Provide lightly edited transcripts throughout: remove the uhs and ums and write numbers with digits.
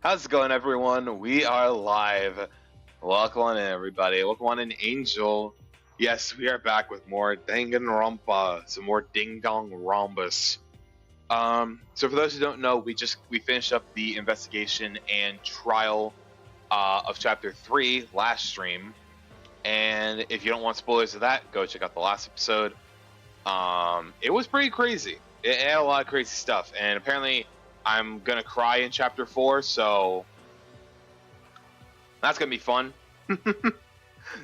How's it going, everyone? We are live. Welcome on in, everybody. Welcome on in, Angel. Yes, we are back with more Danganronpa, some more Ding Dong Rhombus. So for those who don't know, we finished up the investigation and trial of Chapter 3 last stream. And if you don't want spoilers of that, go check out the last episode. It was pretty crazy. It had a lot of crazy stuff, and apparently I'm gonna cry in Chapter 4, so that's gonna be fun.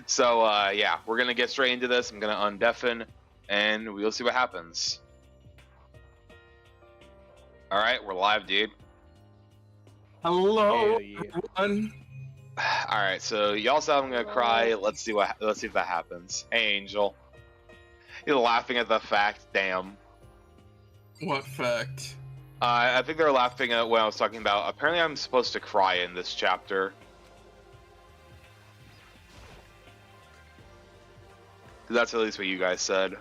So yeah, we're gonna get straight into this. I'm gonna undeafen, and we'll see what happens. All right, we're live, dude. Hello, Yeah. everyone. All right, so y'all said I'm gonna cry. Let's see if that happens. Hey, Angel, you're laughing at the fact. Damn. What fact? I think they're laughing at what I was talking about. Apparently, I'm supposed to cry in this chapter. That's at least what you guys said.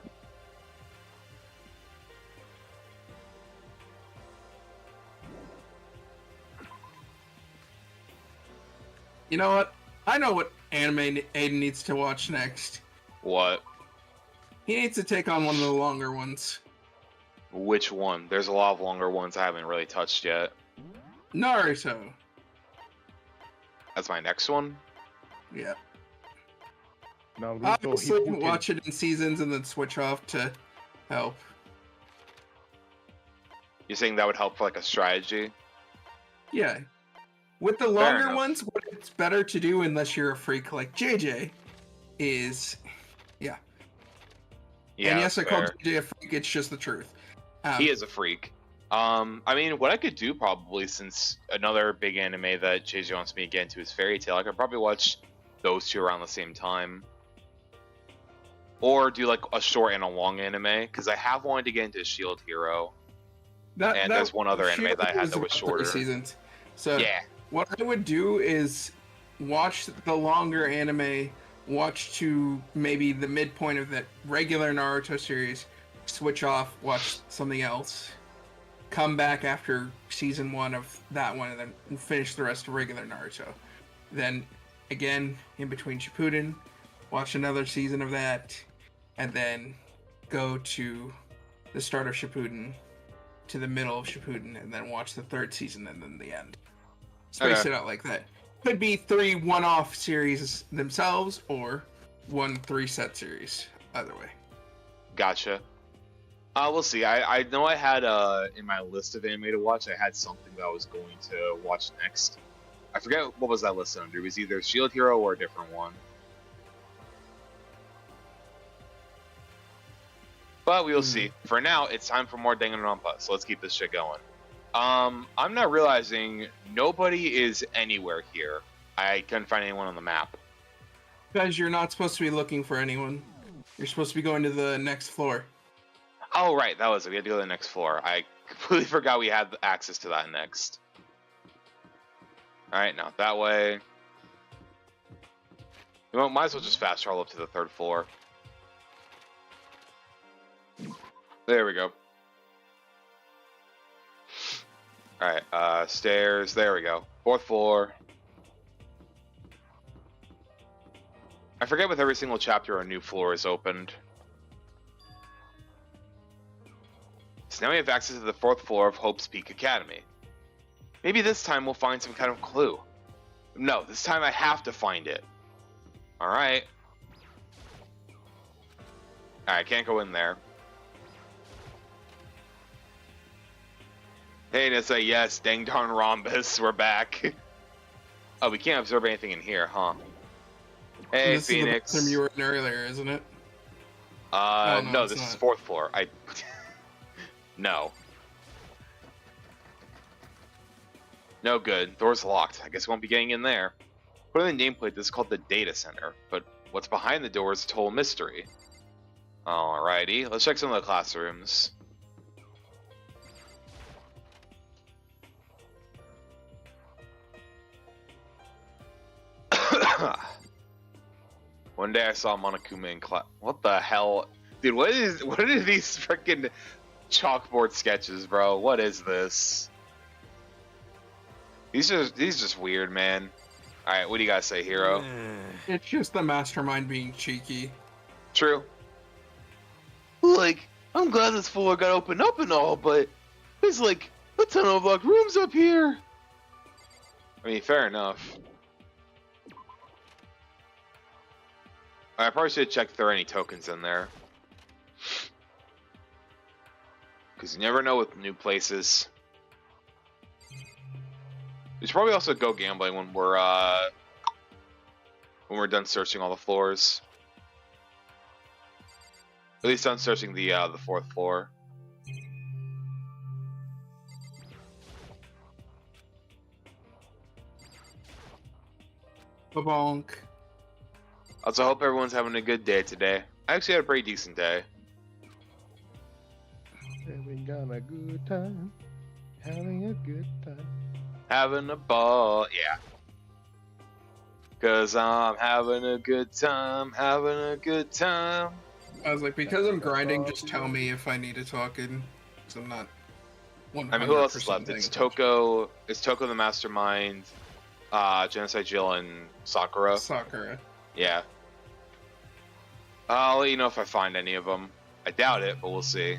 You know what? I know what anime Aiden needs to watch next. What? He needs to take on one of the longer ones. Which one? There's a lot of longer ones I haven't really touched yet. Naruto. That's my next one? Yeah. Naruto, Obviously, Hippuden. watch it in seasons and then switch off to help. You're saying that would help for like a strategy? Yeah. With the Fair longer enough. ones, what it's better to do, unless you're a freak like JJ, is... Yeah. and yes, I that's called fair. JJ a freak, it's just the truth. He is a freak. I mean, what I could do probably, since another big anime that JJ wants me to get into is Fairy Tail, I could probably watch those two around the same time. Or do like a short and a long anime, because I have wanted to get into Shield Hero. And there's one other anime Shield that I had is that was about 3 shorter. seasons. So Yeah. what I would do is watch the longer anime, watch to maybe the midpoint of that regular Naruto series, switch off, watch something else, come back after season 1 of that one, and then finish the rest of regular Naruto. Then again, in between Shippuden, watch another season of that, and then go to the start of Shippuden, to the middle of Shippuden, and then watch the 3rd season and then the end. Space Okay. it out like that. Could be 3 one-off series themselves, or 1 3-set series. Either way. Gotcha. We'll see. I know I had in my list of anime to watch, I had something that I was going to watch next. I forget what was that list under. It was either Shield Hero or a different one. But we will see. For now, it's time for more Danganronpa, so let's keep this shit going. I'm not realizing nobody is anywhere here. I couldn't find anyone on the map. Because you're not supposed to be looking for anyone. You're supposed to be going to the next floor. Oh, right, that was it. We had to go to the next floor. I completely forgot we had access to that next. Alright, now that way. You know, might as well just fast travel up to the 3rd floor. There we go. Alright, stairs. There we go. 4th floor. I forget with every single chapter a new floor is opened. So now we have access to the 4th floor of Hope's Peak Academy. Maybe this time we'll find some kind of clue. No, this time I have to find it. Alright. Alright, can't go in there. Hey, to say yes, dang darn rhombus, we're back. Oh, we can't observe anything in here, huh? Hey, This Phoenix. is the bathroom you were in earlier, isn't it? No, no, this it's is not. 4th floor. No. No good. Door's locked. I guess we won't be getting in there. Put in the nameplate, this is called the data center. But what's behind the door is a total mystery. Alrighty, let's check some of the classrooms. One day I saw Monokuma in class. What the hell? Dude, what are these freaking chalkboard sketches, bro? What is this? He's just weird, man. All right, what do you guys say, Hero? It's just the mastermind being cheeky. True. Like, I'm glad this floor got opened up and all, but there's like a ton of locked rooms up here. I mean, fair enough. I probably should check if there are any tokens in there. Because you never know with new places. We should probably also go gambling when we're done searching all the floors. At least done searching the 4th floor. Bonk. Also, hope everyone's having a good day today. I actually had a pretty decent day. Having a good time. Having a good time. Having a ball, yeah. Cause I'm having a good time, having a good time. I was like, because I'm grinding, just tell me if I need to talk in. Because I'm not 100% I mean, who else is left? paying It's attention. Toko. It's Toko the Mastermind, Genocide Jill, and Sakura. Sakura. Yeah. I'll let you know if I find any of them. I doubt it, but we'll see.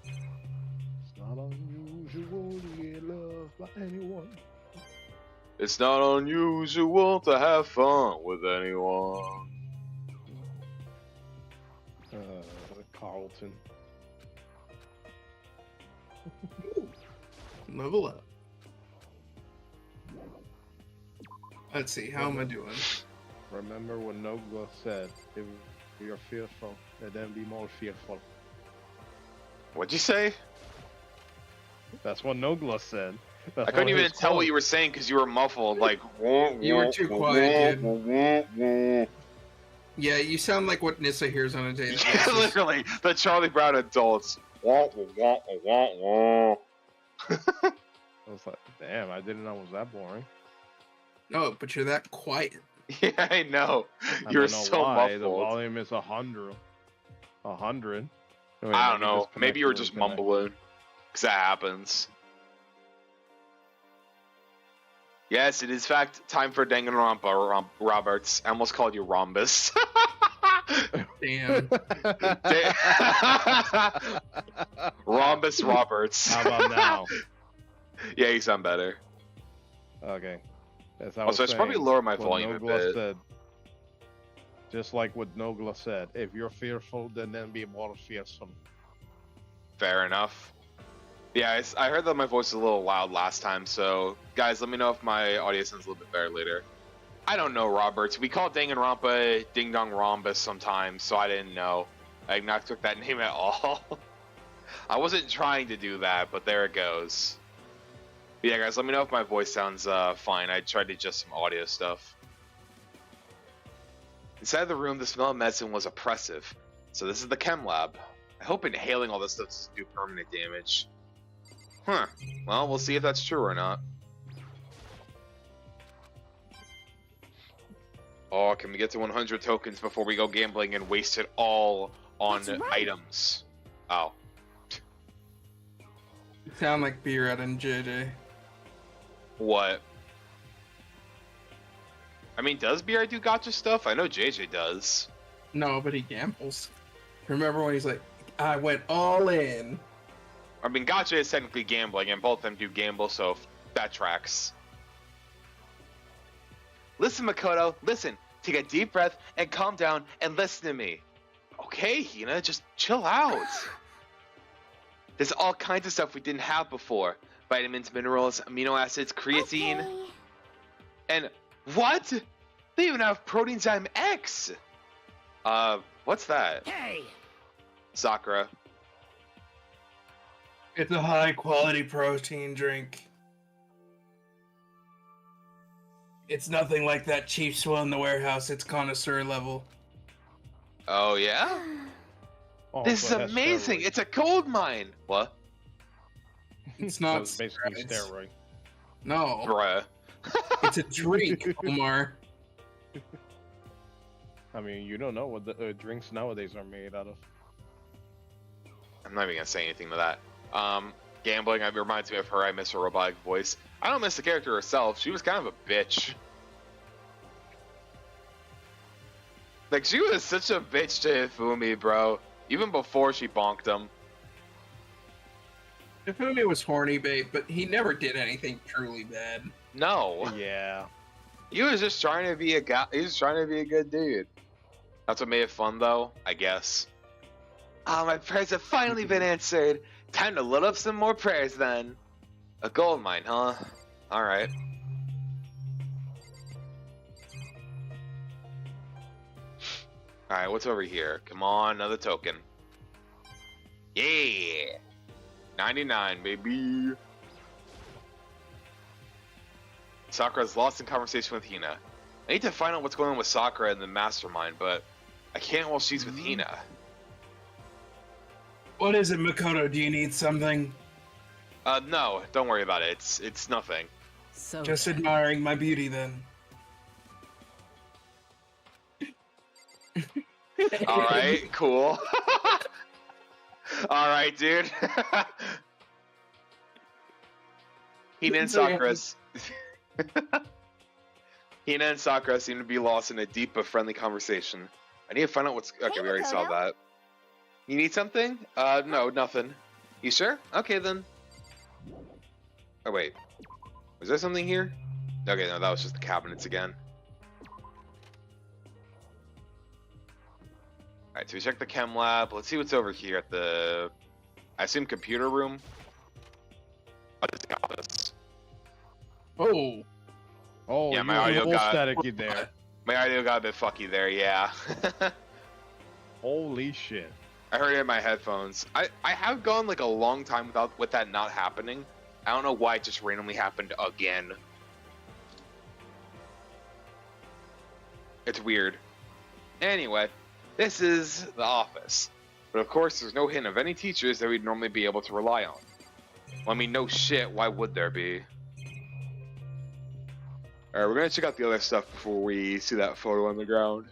It's not unusual to get loved by anyone. It's not unusual to have fun with anyone. Carlton. Level up. Let's see, how am I doing? Remember what Nogla said, if you're fearful, then be more fearful. What'd you say? That's what Nogla said. That's I couldn't one of even his tell what quotes. you were saying because you were muffled. Like, You were too quiet, Yeah, you sound like what Nissa hears on a daily Yeah, basis. literally, the Charlie Brown adults. I was like, damn, I didn't know it was that boring. No, but you're that quiet. Yeah, I know. I You're don't know so why. The muffled. volume is 100. 100? Wait, I maybe don't know. this Maybe you were connector just was connected. mumbling. Because that happens. Yes, it is fact time for Danganronpa, Roberts. I almost called you Rhombus. Damn. Rhombus Roberts. How about now? Yeah, you sound better. Okay. As I Also, I was should probably saying, lower my what volume a Nogla bit. said, just like what Nogla said, if you're fearful, then be more fearsome. Fair enough. Yeah, I heard that my voice was a little loud last time, so guys, let me know if my audio sounds a little bit better later. I don't know, Roberts. We call Danganronpa Ding Dong Rhombus sometimes, so I didn't know. I not took that name at all. I wasn't trying to do that, but there it goes. But yeah, guys, let me know if my voice sounds fine. I tried to adjust some audio stuff. Inside the room, the smell of medicine was oppressive. So this is the chem lab. I hope inhaling all this stuff doesn't do permanent damage. Huh. Well, we'll see if that's true or not. Oh, can we get to 100 tokens before we go gambling and waste it all on That's right. items? Oh. You sound like B-Red and JJ. What? I mean, does BR do gotcha stuff? I know JJ does. No, but he gambles. Remember when he's like, I went all in. I mean, gotcha is technically gambling, and both of them do gamble, so that tracks. Listen, Makoto, listen. Take a deep breath and calm down and listen to me. Okay, Hina, just chill out. There's all kinds of stuff we didn't have before. Vitamins, minerals, amino acids, creatine. Okay. And what? They even have Protein X. What's that? Hey. Sakura. It's a high quality protein drink. It's nothing like that cheap swill in the warehouse. It's connoisseur level. Oh, yeah? Oh, This is so it has amazing. steroids. It's a gold mine. What? It's So not it's basically steroids. steroid. No, Bruh. it's a drink, Omar. I mean, you don't know what the drinks nowadays are made out of. I'm not even gonna say anything to that. Gambling, it reminds me of her. I miss her robotic voice. I don't miss the character herself. She was kind of a bitch. Like, she was such a bitch to Hifumi, bro. Even before she bonked him. Hifumi was horny bait, but he never did anything truly bad. No. Yeah. He was just trying to be a guy. He was trying to be a good dude. That's what made it fun, though, I guess. Oh, my prayers have finally been answered. Time to load up some more prayers, then. A gold mine, huh? Alright. Alright, what's over here? Come on, another token. Yeah! 99, baby! Sakura's lost in conversation with Hina. I need to find out what's going on with Sakura and the mastermind, but I can't while she's with Hina. What is it, Makoto? Do you need something? No, don't worry about it. It's nothing. So Just admiring my beauty, then. Alright, cool. Alright, dude. Hina and Sakura's... Hina and Sakura seem to be lost in a deep but friendly conversation. I need to find out what's... Okay, we already saw that. You need something? No, nothing. You sure? Okay, then. Oh, wait. Was there something here? Okay, no, that was just the cabinets again. Alright, so we checked the chem lab. Let's see what's over here at the... I assume computer room? Oh, this office. Oh. Oh, Yeah, yeah, my my audio got- staticky there. My audio got a bit fucky there, yeah. Holy shit. I heard it in my headphones. I have gone like a long time with that not happening. I don't know why it just randomly happened again. It's weird. Anyway, this is the office. But of course, there's no hint of any teachers that we'd normally be able to rely on. Well, I mean, no shit, why would there be? Alright, we're gonna check out the other stuff before we see that photo on the ground.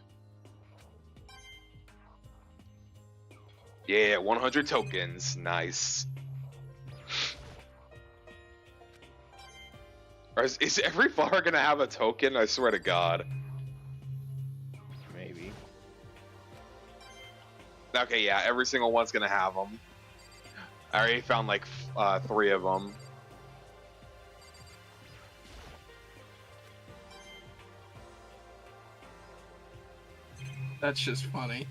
Yeah, 100 tokens. Nice. Or is every flower gonna have a token? I swear to God. Maybe. Okay, yeah, every single one's gonna have them. I already found like 3 of them. That's just funny.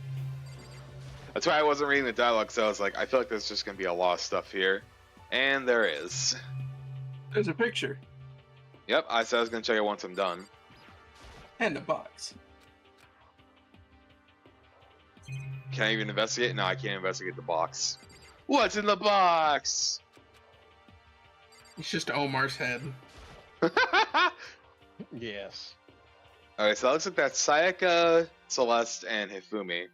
That's why I wasn't reading the dialogue, so I was like, I feel like there's just gonna be a lot of stuff here. And there is. There's a picture. Yep, I said I was gonna check it once I'm done. And a box. Can I even investigate? No, I can't investigate the box. What's in the box? It's just Omar's head. Yes. Okay, so that looks like that's Sayaka, Celeste, and Hifumi.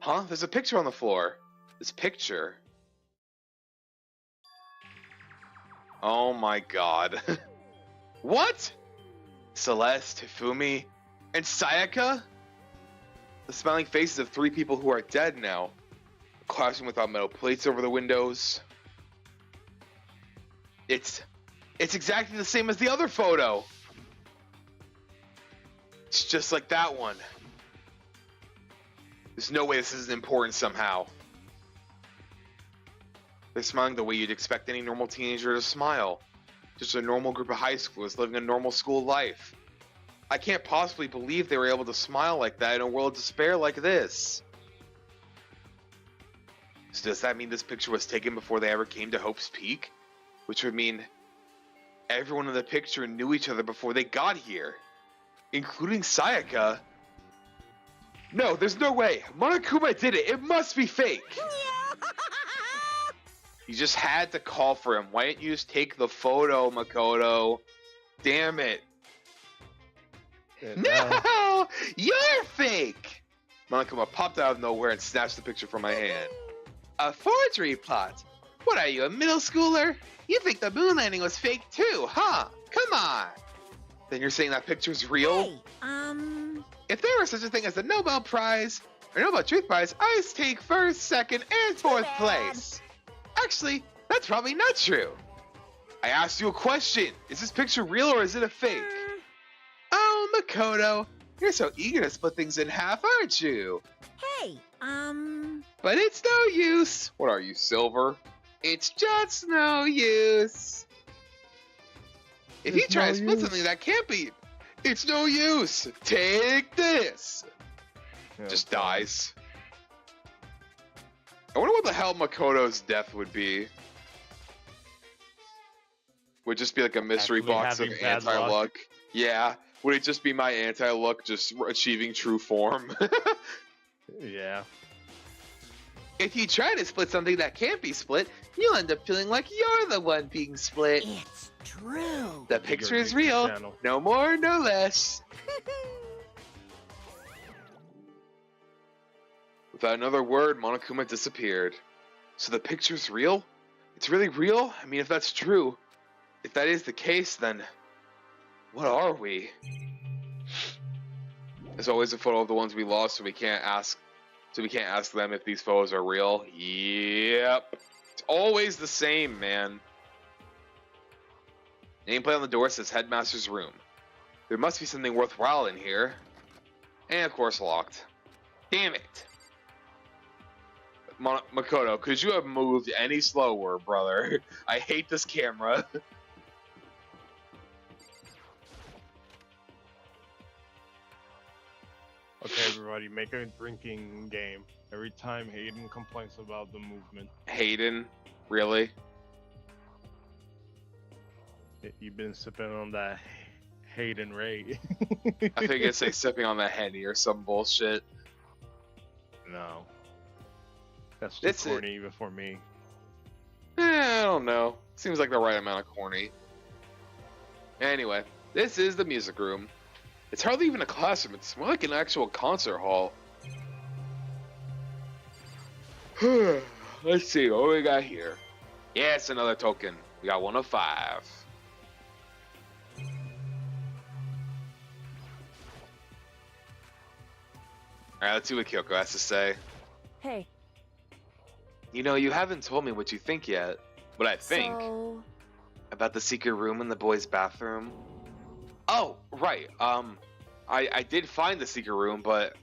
Huh? There's a picture on the floor. This picture. Oh my god. What? Celeste, Hifumi, and Sayaka? The smiling faces of 3 people who are dead now. A classroom without metal plates over the windows. It's exactly the same as the other photo. It's just like that one. There's no way this isn't important somehow. They're smiling the way you'd expect any normal teenager to smile. Just a normal group of high schoolers living a normal school life. I can't possibly believe they were able to smile like that in a world of despair like this. So does that mean this picture was taken before they ever came to Hope's Peak? Which would mean everyone in the picture knew each other before they got here. Including Sayaka. No, there's no way. Monokuma did it. It must be fake. You just had to call for him. Why didn't you just take the photo, Makoto? Damn it. No! You're fake! Monokuma popped out of nowhere and snatched the picture from my hand. A forgery plot? What are you, a middle schooler? You think the moon landing was fake too, huh? Come on! Then you're saying that picture's real? Hey, If there were such a thing as the Nobel Prize, or Nobel Truth Prize, I'd take first, second, and fourth bad. place. Actually, that's probably not true. I asked you a question. Is this picture real or is it a fake? Oh, Makoto, you're so eager to split things in half, aren't you? Hey, But it's no use. What are you, silver? It's just no use. If you It's try no to split use. something that can't be, it's no use. Take this. Yeah, Just so- dies. I wonder what the hell Makoto's death would be. Would it just be like a mystery Actually box of having bad luck. anti-luck? Yeah. Would it just be my anti-luck just achieving true form? Yeah. If you try to split something that can't be split, you'll end up feeling like you're the one being split. it's true. The picture Your is YouTube real. channel. No more, no less. Without another word, Monokuma disappeared. So the picture's real? It's really real? I mean, if that's true, if that is the case, then what are we? There's always a photo of the ones we lost, so we can't ask them if these photos are real. Yep. It's always the same, man. Nameplate on the door says Headmaster's room. There must be something worthwhile in here. And of course locked. Damn it. Makoto, could you have moved any slower, brother? I hate this camera. Okay, everybody, make a drinking game. Every time Hayden complains about the movement, Hayden? Really? you've been sipping on that Hayden Ray. I think it's like sipping on the Henny or some bullshit. No. That's too It's a- corny even for me. I don't know. Seems like the right amount of corny. Anyway, this is the music room. It's hardly even a classroom, it's more like an actual concert hall. Let's see, what we got here? Yeah, it's another token. We got 1 of 5. Alright, let's see what Kyoko has to say. Hey, You know, you haven't told me what you think yet. What I think so about the secret room in the boys' bathroom. Oh, right. I did find the secret room, but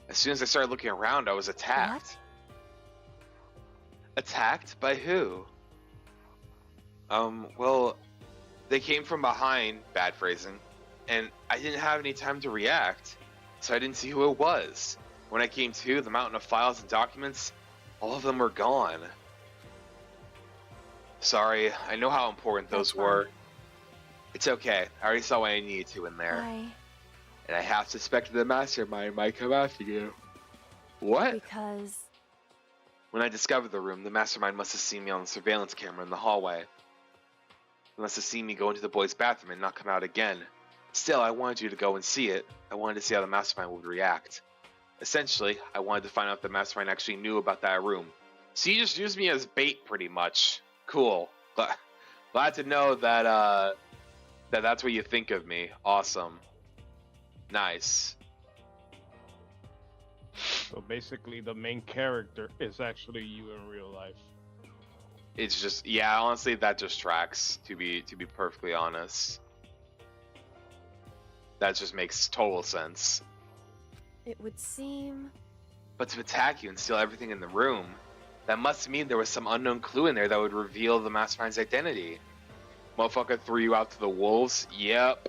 as soon as I started looking around, I was attacked. Attacked by who? Well, they came from behind, bad phrasing, and I didn't have any time to react, so I didn't see who it was. When I came to, the mountain of files and documents, all of them were gone. Sorry, I know how important those That's were. fine. It's okay, I already saw what I needed to in there. Why? And I have suspected the mastermind might come after you. What? Because When I discovered the room, the mastermind must have seen me on the surveillance camera in the hallway. He must have seen me go into the boys' bathroom and not come out again. Still, I wanted you to go and see it. I wanted to see how the mastermind would react. Essentially, I wanted to find out if the mastermind actually knew about that room. So you just used me as bait, pretty much. Cool. Glad to know that that's what you think of me. Awesome. Nice. So basically, the main character is actually you in real life. It's just, yeah, honestly, that just tracks, to be perfectly honest. That just makes total sense. it would seem But to attack you and steal everything in the room, that must mean there was some unknown clue in there that would reveal the mastermind's identity. Motherfucker threw you out to the wolves? Yep.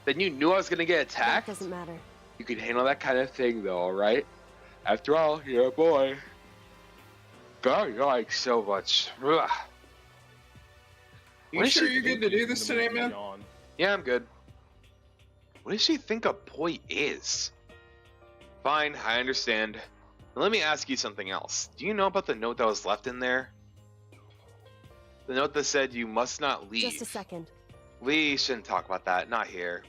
Then you knew I was gonna get that attacked? doesn't matter. You can handle that kind of thing though, alright? After all, you're a boy. God, you're like so much. Ugh. You What is sure she you're good to do this The today, movie man? Yawn. Yeah, I'm good. What does she think a boy is? Fine, I understand. Now let me ask you something else. Do you know about the note that was left in there? The note that said you must not leave. Just a second. We shouldn't talk about that, not here.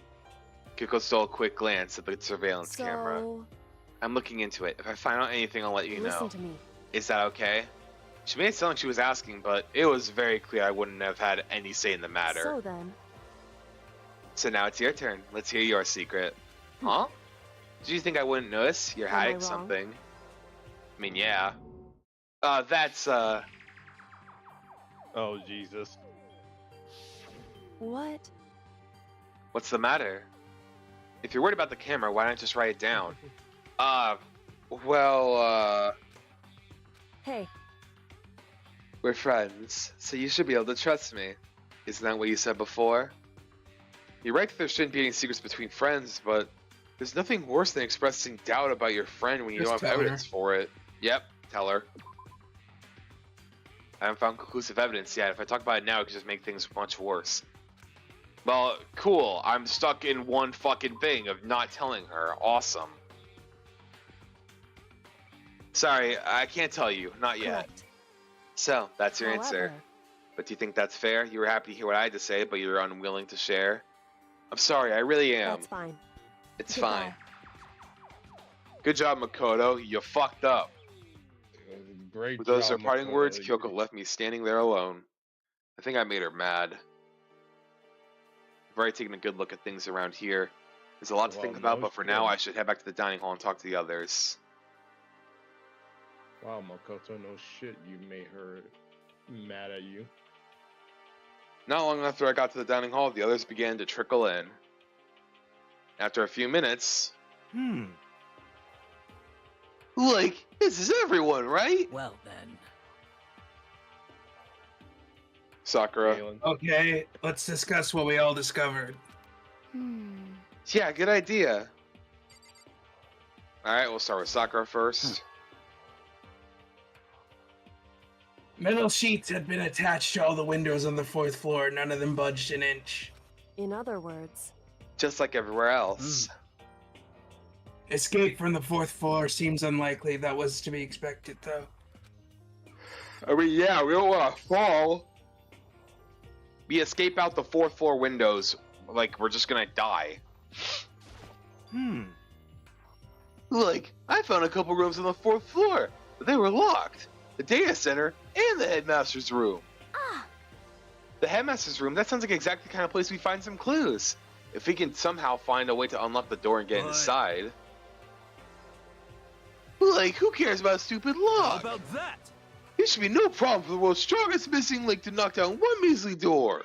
Kiko stole a quick glance at the surveillance So camera. I'm looking into it. If I find out anything, I'll let you listen know. to me. Is that okay? She made it sound like she was asking, but it was very clear I wouldn't have had any say in the matter. So then, So now it's your turn. Let's hear your secret. Huh? Did you think I wouldn't notice? You're Am I hiding wrong? something. I mean, yeah. That's Oh, Jesus. What? What's the matter? If you're worried about the camera, why not just write it down? Well, Hey, we're friends, so you should be able to trust me. Isn't that what you said before? You're right that there shouldn't be any secrets between friends, but there's nothing worse than expressing doubt about your friend when you Just don't have tell her. evidence for it. Yep, tell her. I haven't found conclusive evidence yet. If I talk about it now, it could just make things much worse. Well, cool. I'm stuck in one fucking thing of not telling her. Awesome. Sorry, I can't tell you. Not yet. correct. So, that's your answer. However, But do you think that's fair? You were happy to hear what I had to say, but you're unwilling to share? I'm sorry, I really am. that's fine. It's Goodbye. fine. Good job, Makoto. You fucked up. Great With those job, are parting Makoto. words, Kyoko left me standing there alone. I think I made her mad. I've already taken a good look at things around here. There's a lot to Well, think about, no but for shit. now I should head back to the dining hall and talk to the others. Wow, Makoto, no shit, you made her mad at you. Not long after I got to the dining hall, the others began to trickle in. After a few minutes, like, this is everyone, right? Well then. Sakura. Galen. Okay, let's discuss what we all discovered. Yeah, good idea. Alright, we'll start with Sakura first. Metal sheets had been attached to all the windows on the 4th floor. None of them budged an inch. In other words, Just like everywhere else. Escape from the 4th floor seems unlikely. That was to be expected, though. I mean, yeah, we don't want to fall. We escape out the 4th floor windows, like we're just gonna die. Like, I found a couple rooms on the 4th floor, but they were locked. The data center and the headmaster's room. ah, The headmaster's room, that sounds like exactly the kind of place we find some clues. If we can somehow find a way to unlock the door and get But- inside. Like, who cares about a stupid How lock? about that? It should be no problem for the world's strongest missing link to knock down one measly door.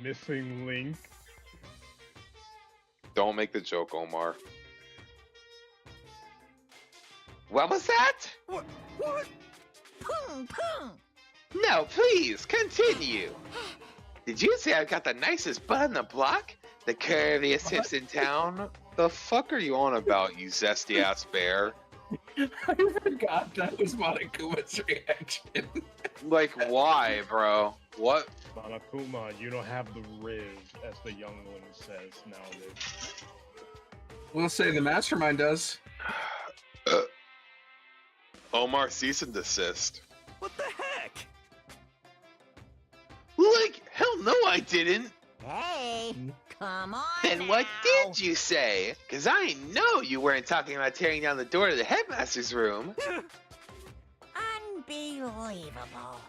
Missing link. Don't make the joke, Omar. What was that? What? pung, pung. No, please, continue. Did you say I've got the nicest butt on the block? The curviest hips in town? The fuck are you on about, you zesty ass bear? I forgot that was Monokuma's reaction. Like, why, bro? What? Monokuma, you don't have the riz, as the young one says nowadays. We'll say the mastermind does. Omar, cease and desist. What the heck? Like, hell no, I didn't. Hey, come on. Then what now. did you say? Cause I know you weren't talking about tearing down the door to the headmaster's room. Unbelievable.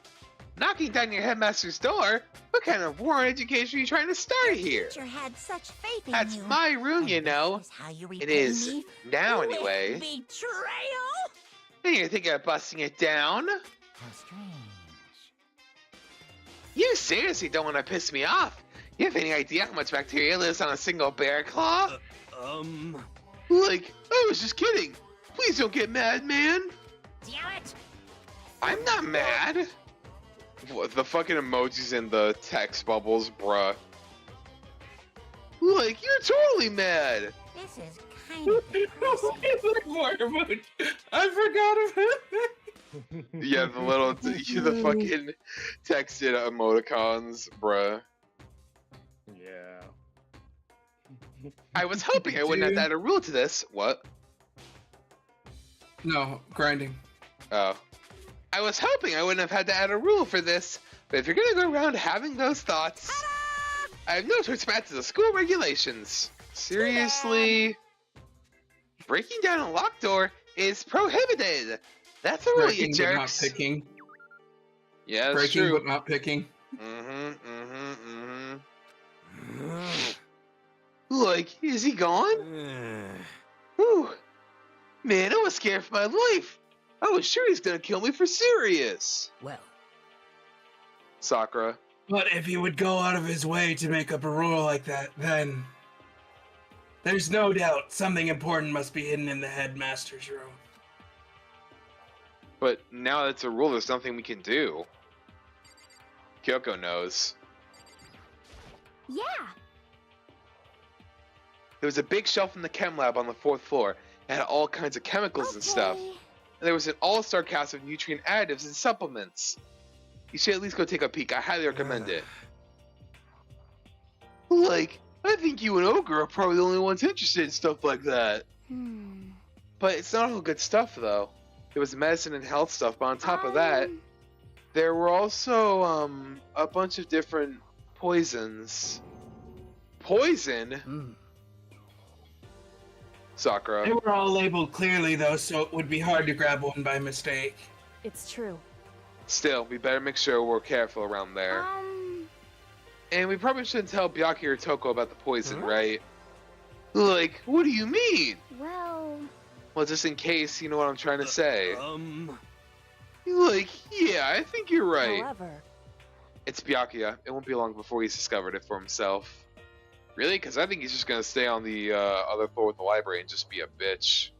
Knocking down your headmaster's door? What kind of war on education are you trying to start here? Teacher had such faith in That's you. my room, And you know. this is how you It repay is me? now, With anyway. Betrayal? And you're thinking of busting it down? How strange. You seriously don't want to piss me off? You have any idea how much bacteria lives on a single bear claw? Like, I was just kidding. Please don't get mad, man. Damn it. I'm not mad. What, the fucking emojis in the text bubbles, bruh. Like, you're totally mad. This is kind of depressing. More emoji. I forgot about that. Yeah, the little, the fucking texted emoticons, bruh. Yeah. I was hoping I wouldn't have to add a rule to this. What? No, grinding. Oh. I was hoping I wouldn't have had to add a rule for this, but if you're gonna go around having those thoughts, I have no choice but to the school regulations. Seriously? Breaking down a locked door is prohibited. That's a rule, you Breaking but not jerks. picking. Yeah, that's Breaking true. but not picking. Like, is he gone? Whew. Man, I was scared for my life. I was sure he's gonna kill me for serious. Well, Sakura. But if he would go out of his way to make up a rule like that, then there's no doubt something important must be hidden in the headmaster's room. But now that it's a rule, there's nothing we can do. Kyoko knows. Yeah. There was a big shelf in the chem lab on the 4th floor. It had all kinds of chemicals and stuff. Okay. And there was an all-star cast of nutrient additives and supplements. You should at least go take a peek. I highly recommend it. Like, I think you and Ogre are probably the only ones interested in stuff like that. But it's not all good stuff, though. There was medicine and health stuff, but on top of that, there were also a bunch of different poisons. Poison? Sakura. They were all labeled clearly, though, so it would be hard to grab one by mistake. It's true. Still, we better make sure we're careful around there. And we probably shouldn't tell Byakuya or Toko about the poison, right? Like, what do you mean? Well, just in case, you know what I'm trying to say. Like, yeah, I think you're right. however, It's Byakuya. It won't be long before he's discovered it for himself. Really? Because I think he's just going to stay on the other floor with the library and just be a bitch.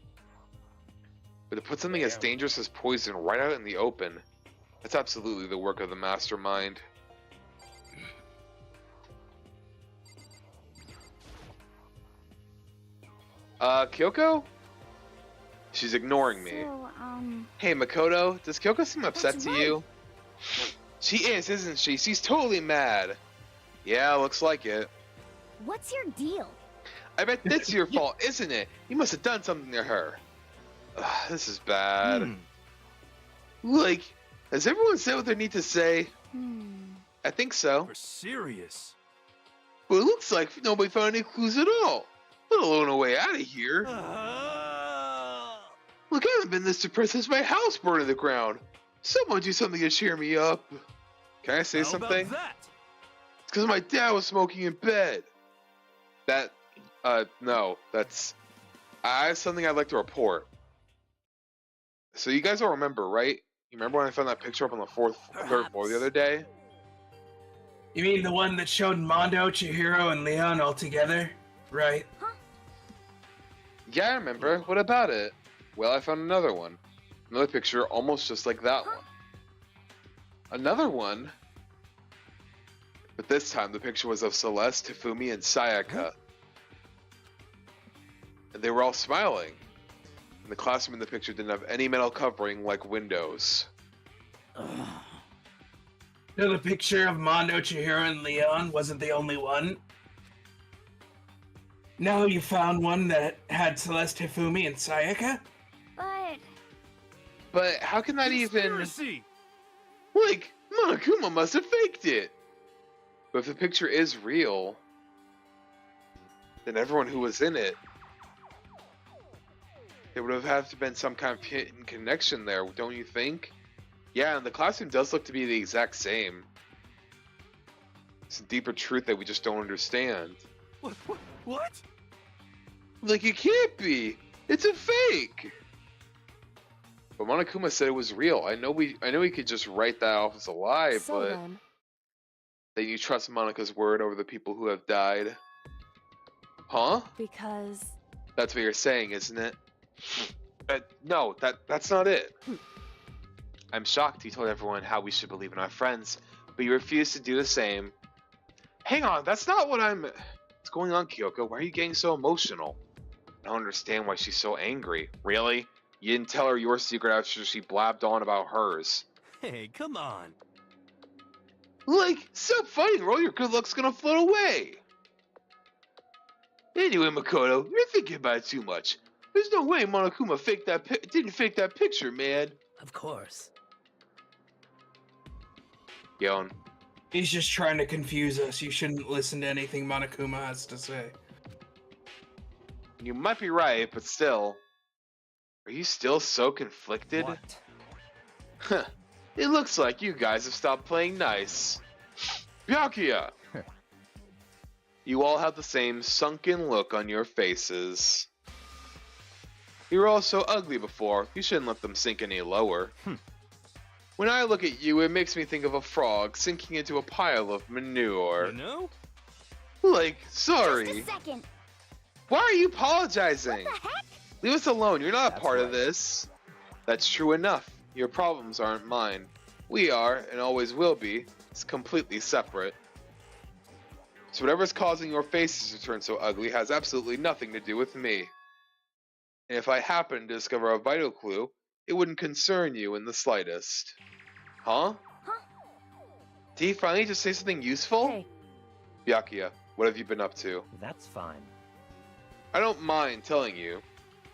But to put something as dangerous as poison right out in the open, that's absolutely the work of the mastermind. Kyoko? She's ignoring me. so, Hey, Makoto, does Kyoko seem upset That's to right. you? She is, isn't she? She's totally mad. Yeah, looks like it. what's your deal? I bet that's your fault, isn't it? You must have done something to her. Ugh, this is bad. Like, has everyone said what they need to say? I think so. We're serious. But it looks like nobody found any clues at all, let alone a way out of here. Look, I haven't been this depressed since my house burned to the ground. Someone do something to cheer me up. Can I say How something? about that? It's because my dad was smoking in bed. No, that's... I have something I'd like to report. So you guys all remember, right? You remember when I found that picture up on the third floor the other day? You mean the one that showed Mondo, Chihiro, and Leon all together? Right. Yeah, I remember. What about it? Well, I found another one. Another picture almost just like that one. Another one? But this time the picture was of Celeste, Hifumi, and Sayaka. And they were all smiling. And the classroom in the picture didn't have any metal covering like windows. So the picture of Mondo, Chihiro, and Leon wasn't the only one? Now you found one that had Celeste, Hifumi, and Sayaka? But But how can that even... Conspiracy. Like, Monokuma must have faked it! But if the picture is real, then everyone who was in it, there would have had to been some kind of hidden connection there, don't you think? Yeah, and the classroom does look to be the exact same. It's a deeper truth that we just don't understand. What? Like, it can't be! It's a fake! But Monokuma said it was real. I know he could just write that off as a lie, so but then, then you trust Monika's word over the people who have died. Huh? because That's what you're saying, isn't it? No, that's not it. I'm shocked you told everyone how we should believe in our friends, but you refused to do the same. Hang on, that's not what I'm... What's going on, Kyoko? Why are you getting so emotional? I don't understand why she's so angry. Really? You didn't tell her your secret after she blabbed on about hers. Hey, come on. Like, stop fighting or all your good luck's gonna float away. Anyway, Makoto, you're thinking about it too much. There's no way Monokuma didn't fake that picture, man. Of course. Yon, He's just trying to confuse us. You shouldn't listen to anything Monokuma has to say. you might be right, but still. Are you still so conflicted? What? Huh. It looks like you guys have stopped playing nice. Byakuya! You all have the same sunken look on your faces. You were all so ugly before, you shouldn't let them sink any lower. When I look at you, it makes me think of a frog sinking into a pile of manure. You know? Like, Just sorry. a second. Why are you apologizing? What the heck? Leave us alone. You're not a That's part of right. this. That's true enough. Your problems aren't mine. We are, and always will be, completely separate. So whatever's causing your faces to turn so ugly has absolutely nothing to do with me. And if I happen to discover a vital clue, it wouldn't concern you in the slightest. Huh? Huh? Did he finally just say something useful? Hey, Byakuya, what have you been up to? That's fine. I don't mind telling you.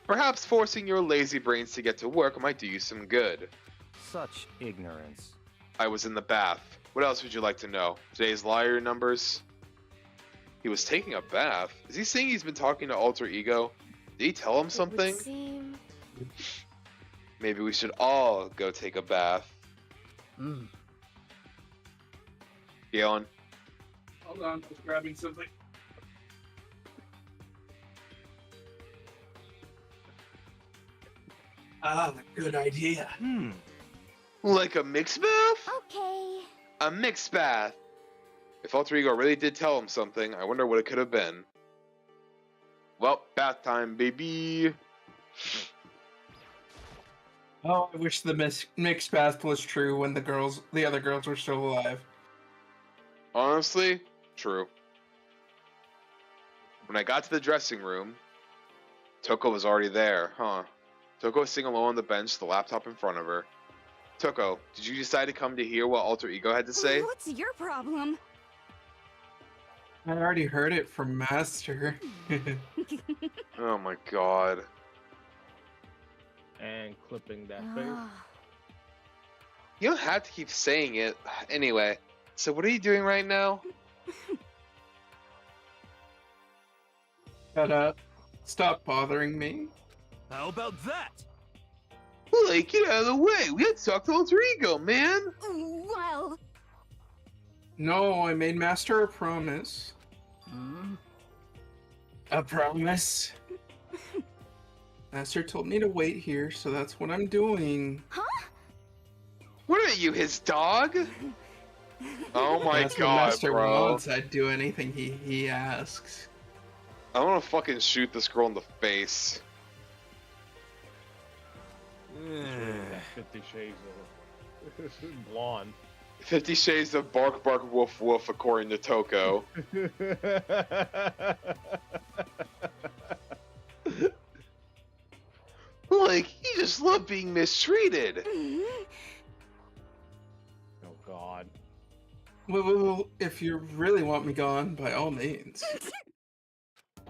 Perhaps forcing your lazy brains to get to work might do you some good. Such ignorance. I was in the bath. What else would you like to know? Today's liar numbers? He was taking a bath? Is he saying he's been talking to Alter Ego? Did he tell him it would something? seem... Maybe we should all go take a bath. Mm. Galen, Hold on, I was grabbing something. Ah, good idea. Hmm. like a mixed bath? Okay. A mixed bath. If Alter Ego really did tell him something, I wonder what it could have been. Well, bath time, baby. Oh, I wish the mixed bath was true when the other girls were still alive. Honestly, true. When I got to the dressing room, Toko was already there, huh? Toko was sitting alone on the bench, the laptop in front of her. Toko, did you decide to come to hear what Alter Ego had to say? What's your problem? I already heard it from Master. Oh my god. And clipping that face. Ah, You don't have to keep saying it. Anyway, so what are you doing right now? Shut up. Stop bothering me. How about that? Like, get out of the way. We had to talk to Alter Ego, man. well, No, I made Master a promise. Hmm? A promise? Master told me to wait here, so that's what I'm doing. What are you, his dog? Oh my That's what god, Master bro. wants. I'd do anything he asks. I want to fucking shoot this girl in the face. That 50 Shades of blonde. 50 Shades of Bark Bark Woof Woof, according to Toko. Like, you just love being mistreated. Oh god. Well, if you really want me gone, by all means.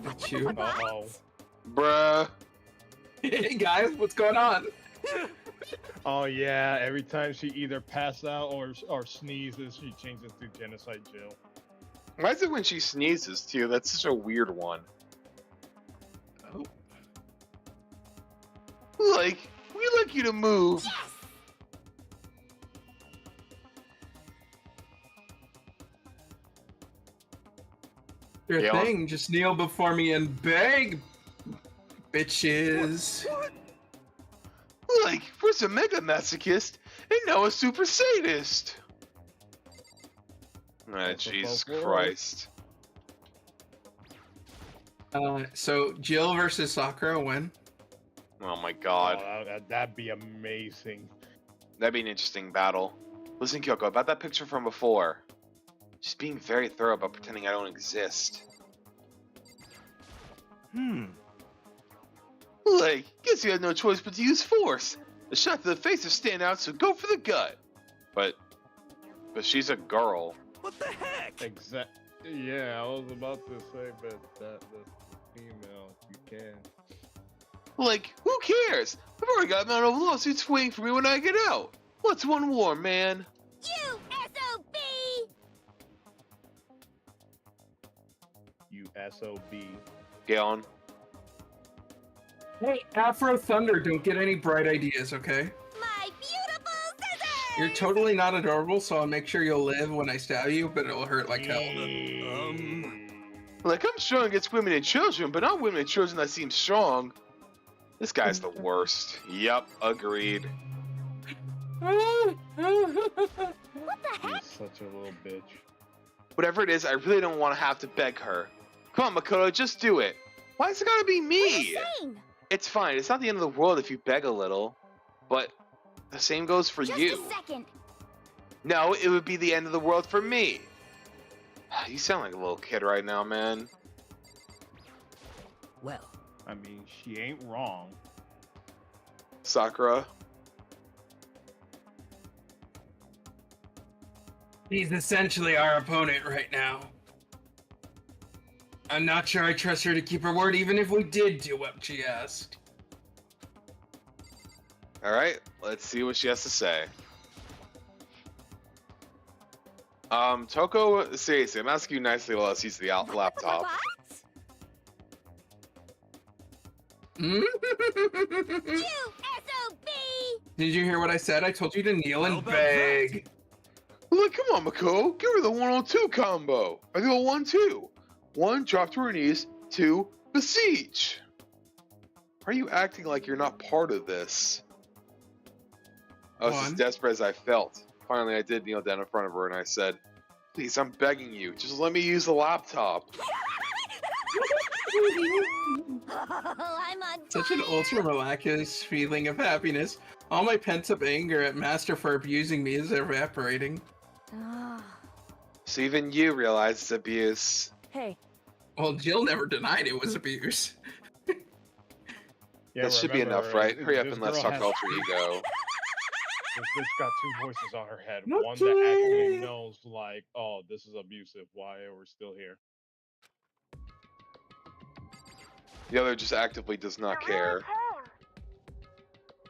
But you. Uh-oh. Bruh. Hey guys, what's going on? Oh yeah, every time she either passes out or sneezes, she changes to Genocide Jill. Why is it when she sneezes, too? That's such a weird one. Oh. Like, we'd like you to move. Your Yeah. thing, just kneel before me and beg, bitches. What? Like, first a mega masochist, and now a super sadist. Ah, That's a Jesus folk world. Christ. So Jill versus Sakura when? Oh my god. Oh, that'd be amazing. That'd be an interesting battle. Listen, Kyoko, about that picture from before. She's being very thorough about pretending I don't exist. Hmm. Like, guess you had no choice but to use force. The shot to the face will stand out, so go for the gut. But she's a girl. What the heck? Yeah, I was about to say, but the female, you can. Like, who cares? I've already got a amount of lawsuits waiting for me when I get out. What's one war, man? you SOB! You SOB. Galen. Hey, Afro Thunder, don't get any bright ideas, okay? My beautiful scissors! You're totally not adorable, so I'll make sure you'll live when I stab you, but it'll hurt like hell. Like, I'm strong against women and children, but not women and children that seem strong. This guy's the worst. Yup, agreed. What the You're heck? such a little bitch. Whatever it is, I really don't want to have to beg her. Come on, Makoto, just do it. Why is it gotta be What are me? you saying? It's fine. It's not the end of the world if you beg a little. But the same goes for Just you. a second. No, it would be the end of the world for me. You sound like a little kid right now, man. Well, I mean, she ain't wrong. Sakura. He's essentially our opponent right now. I'm not sure I trust her to keep her word, even if we did do what she asked. Alright, let's see what she has to say. Toko, seriously, I'm asking you nicely while I use the laptop. What? Hmm? You SOB! Did you hear what I said? I told you to kneel How and about beg. Look, come on, Mako. Give her the 102 combo. I go 1-2. 1, drop to her knees. 2, besiege. Why are you acting like you're not part of this? I was as 1. desperate as I felt. Finally, I did kneel down in front of her and I said, please, I'm begging you. Just let me use the laptop. I'm on Such an ultra miraculous feeling of happiness. All my pent-up anger at Master for abusing me is evaporating. Ah. So even you realize it's abuse. Hey, Well, Jill never denied it was abuse. Yeah, that should be remember, enough, right? Hurry up this and let's girl talk has- alter ego. This bitch got 2 voices on her head. Not One that actually yet. knows, like, oh, this is abusive. Why we're still here? The other just actively does not care.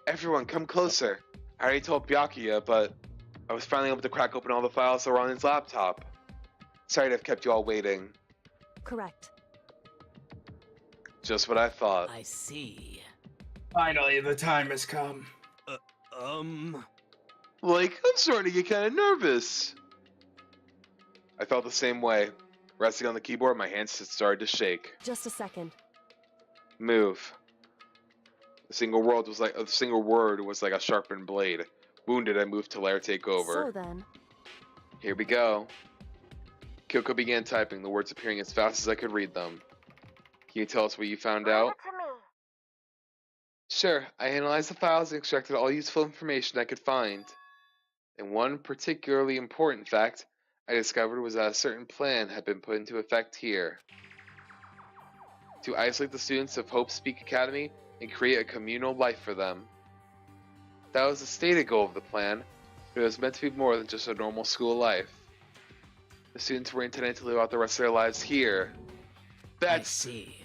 Everyone, come closer. I already told Byakuya, but I was finally able to crack open all the files that were on his laptop. Sorry to have kept you all waiting. correct. Just what I thought. I see. Finally, the time has come. Like, I'm starting to get kind of nervous. I felt the same way. Resting on the keyboard, my hands started to shake. Just a second. Move. A single word was like a sharpened blade. Wounded, I moved to let her take over. So then, Here we go. Kyoko began typing, the words appearing as fast as I could read them. Can you tell us what you found out? Sure, I analyzed the files and extracted all useful information I could find. And one particularly important fact I discovered was that a certain plan had been put into effect here. To isolate the students of Hope's Peak Academy and create a communal life for them. That was the stated goal of the plan, but it was meant to be more than just a normal school life. The students were intended to live out the rest of their lives here. I That's see.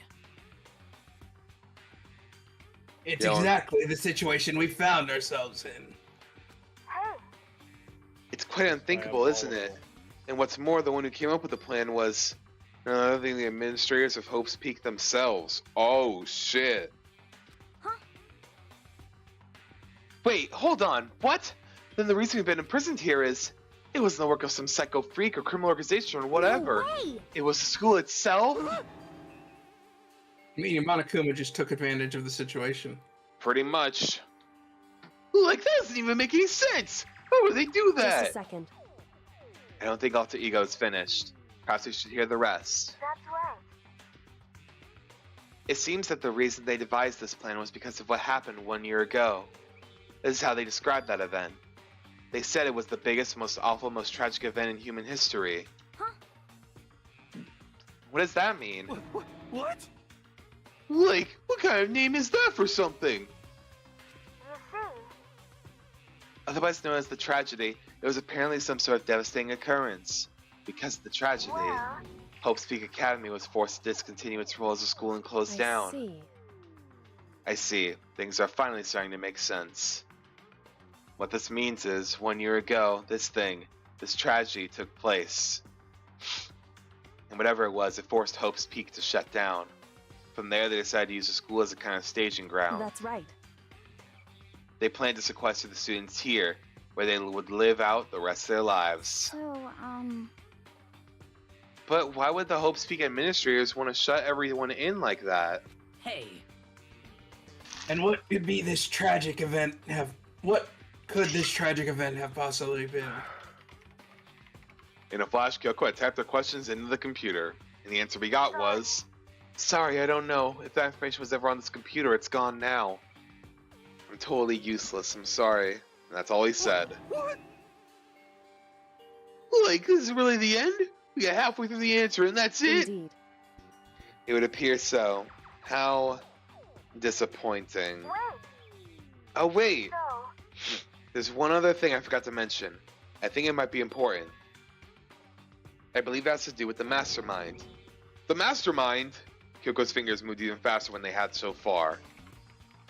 It's Dylan. exactly the situation we found ourselves in. it's quite unthinkable, isn't it? Diabolical. And what's more, the one who came up with the plan was none other than the administrators of Hope's Peak themselves. Oh shit. Huh? Wait, hold on. What? Then the reason we've been imprisoned here is it wasn't the work of some psycho freak or criminal organization or whatever. No way. It was the school itself? I mean, Monokuma just took advantage of the situation. Pretty much. Like, that doesn't even make any sense! Why would they do just a that? second. I don't think Alter Ego is finished. Perhaps we should hear the rest. That's right. It seems that the reason they devised this plan was because of what happened 1 year ago. This is how they described that event. They said it was the biggest, most awful, most tragic event in human history. Huh? What does that mean? What? Like, what kind of name is that for something? You see? Otherwise known as the tragedy, it was apparently some sort of devastating occurrence. Because of the tragedy, Hope's Peak Academy was forced to discontinue its role as a school and close I down. see. I see. Things are finally starting to make sense. What this means is, 1 year ago, this tragedy took place. And whatever it was, it forced Hope's Peak to shut down. From there, they decided to use the school as a kind of staging ground. That's right. They planned to sequester the students here, where they would live out the rest of their lives. So, But why would the Hope's Peak administrators want to shut everyone in like that? Hey, And what could be this tragic event have? What could this tragic event have possibly been? In a flash, Kyoko had typed her questions into the computer, and the answer we got was, "Sorry, I don't know. If that information was ever on this computer, it's gone now. I'm totally useless. I'm sorry." And that's all he said. What? Like, this is really the end? We got halfway through the answer, and that's it? Indeed. It would appear so. How disappointing. Wait, Oh, wait. so... There's one other thing I forgot to mention. I think it might be important. I believe it has to do with the mastermind. The mastermind? Kyoko's fingers moved even faster than they had so far.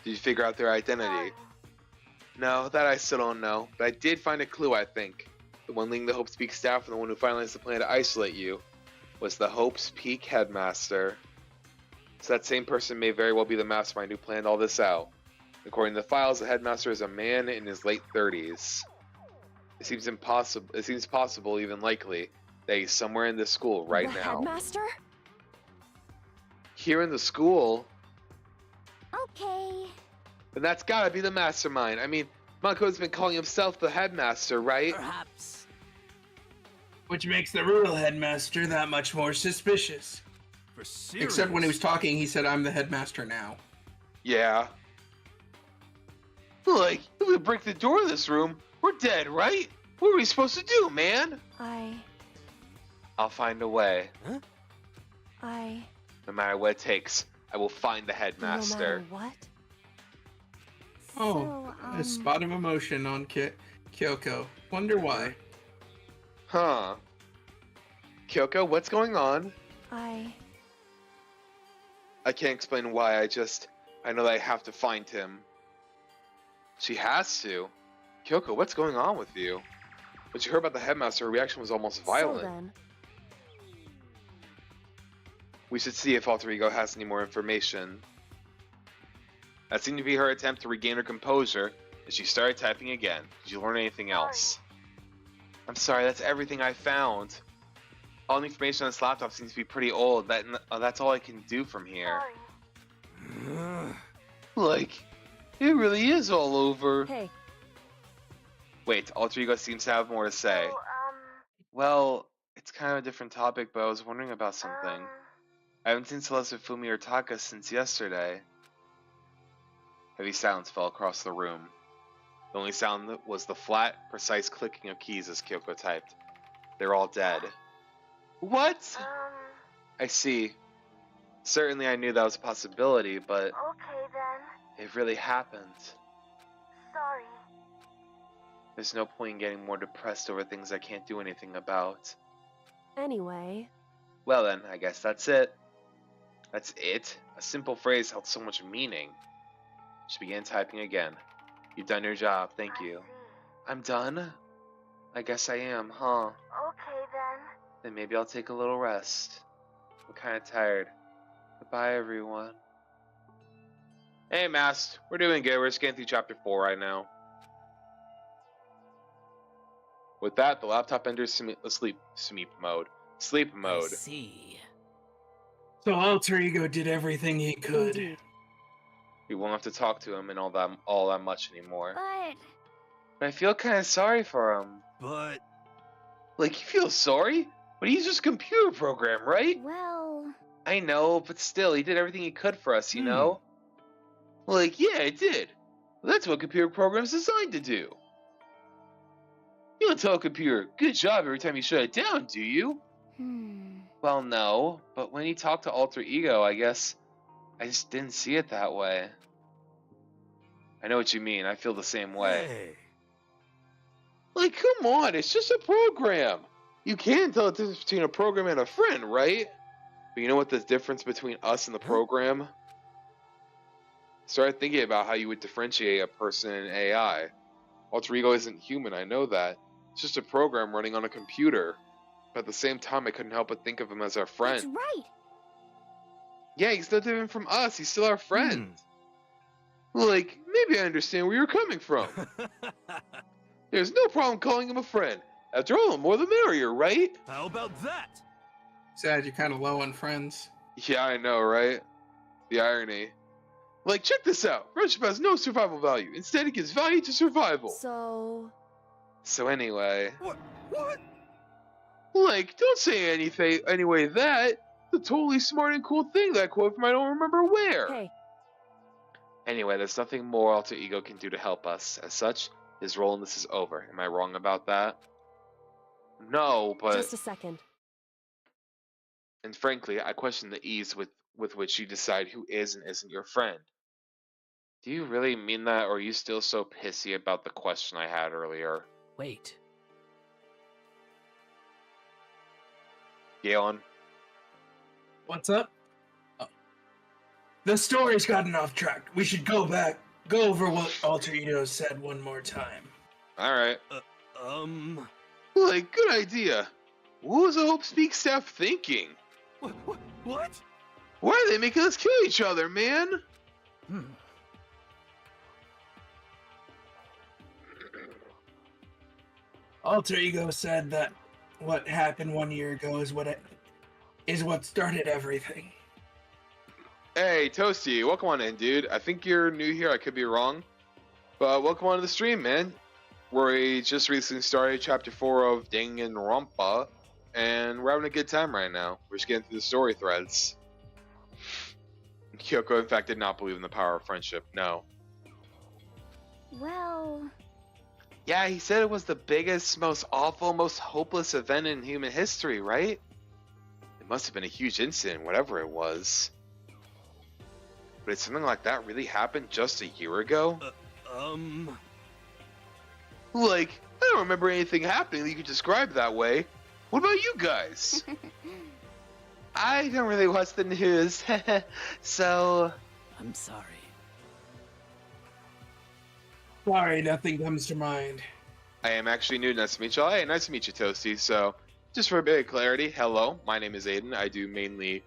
Did you figure out their identity? No, that I still don't know. But I did find a clue, I think. The one leading the Hope's Peak staff and the one who finalized the plan to isolate you was the Hope's Peak headmaster. So that same person may very well be the mastermind who planned all this out. According to the files, the headmaster is a man in his late 30s. It seems possible, even likely, that he's somewhere in this school right the now. Headmaster? Here in the school? Okay. Then that's gotta be the mastermind. I mean, Mako's been calling himself the headmaster, right? Perhaps. Which makes the real headmaster that much more suspicious. For serious. Except when he was talking, he said, "I'm the headmaster now." Yeah. Like, if we break the door of this room, we're dead, right? What are we supposed to do, man? I'll find a way. No matter what it takes, I will find the headmaster. No matter what? Oh, So, a spot of emotion on Kyoko. Wonder why. Huh. Kyoko, what's going on? I can't explain why, I know that I have to find him. She has to. Kyoko, what's going on with you? When she heard about the headmaster, her reaction was almost violent. So then, We should see if Alter Ego has any more information. That seemed to be her attempt to regain her composure, as she started typing again. Did you learn anything else? I'm sorry, that's everything I found. All the information on this laptop seems to be pretty old. That's all I can do from here. Sorry. Like, it really is all over. hey, Wait, Alter Ego seems to have more to say. So, Well, it's kind of a different topic, but I was wondering about something. I haven't seen Celeste, Fumi, or Taka since yesterday. Heavy silence fell across the room. The only sound was the flat, precise clicking of keys as Kyoko typed. They're all dead. What? I see. Certainly I knew that was a possibility, but okay then. it really happened. Sorry. There's no point in getting more depressed over things I can't do anything about. anyway, Well then, I guess that's it. That's it? A simple phrase held so much meaning. She began typing again. You've done your job, thank you. I'm done? I guess I am, huh? Okay then. Then maybe I'll take a little rest. I'm kinda tired. Goodbye, everyone. Hey, Mast. We're doing good. We're just getting through chapter 4 right now. With that, the laptop enters sleep mode. Sleep I mode. see. So Alter Ego did everything he could. indeed. We won't have to talk to him and all that much anymore. But... But I feel kind of sorry for him. But Like, you feel sorry? But he's just a computer program, right? well... I know, but still, he did everything he could for us, you know? Like, yeah, it did. Well, that's what computer programs designed to do. You don't tell a computer, good job every time you shut it down, do you? Well, no, but when he talked to Alter Ego, I guess I just didn't see it that way. I know what you mean, I feel the same way. hey, Like, come on, it's just a program. You can tell the difference between a program and a friend, right? But you know what the difference between us and the program? Started thinking about how you would differentiate a person and AI. Alter Ego isn't human, I know that. It's just a program running on a computer. But at the same time, I couldn't help but think of him as our friend. That's right. Yeah, he's no different from us. He's still our friend. Like, maybe I understand where you're coming from. There's no problem calling him a friend. After all, the more the merrier, right? How about that? Sad you're kind of low on friends. Yeah, I know, right? The irony. Like, check this out. Friendship has no survival value. Instead, it gives value to survival. So anyway. What? What? Like, don't say anything anyway that. It's a totally smart and cool thing, that quote from I don't remember where. hey, Anyway, there's nothing more Alter Ego can do to help us. As such, his role in this is over. Am I wrong about that? No, but... just a second. And frankly, I question the ease with which you decide who is and isn't your friend. Do you really mean that, or are you still so pissy about the question I had earlier? Wait. Galen? What's up? Oh. The story's gotten off track. We should go over what Alter Ego said one more time. Alright. What? Good idea. What was the Hope Speak staff thinking? What? Why are they making us kill each other, man? Alter Ego said that what happened 1 year ago is what started everything. Hey, Toasty, welcome on in, dude. I think you're new here, I could be wrong. But welcome on to the stream, man. We just recently started Chapter 4 of Danganronpa, and we're having a good time right now. We're just getting through the story threads. Kyoko, in fact, did not believe in the power of friendship, no. Well, Yeah, he said it was the biggest, most awful, most hopeless event in human history, right? It must have been a huge incident, whatever it was. But did something like that really happen just a year ago? Like, I don't remember anything happening that you could describe that way. What about you guys? I don't really watch the news, so... I'm sorry. Sorry, nothing comes to mind. I am actually new. Nice to meet y'all. Hey, nice to meet you, Toasty. So, just for a bit of clarity, hello, my name is Aiden. I do mainly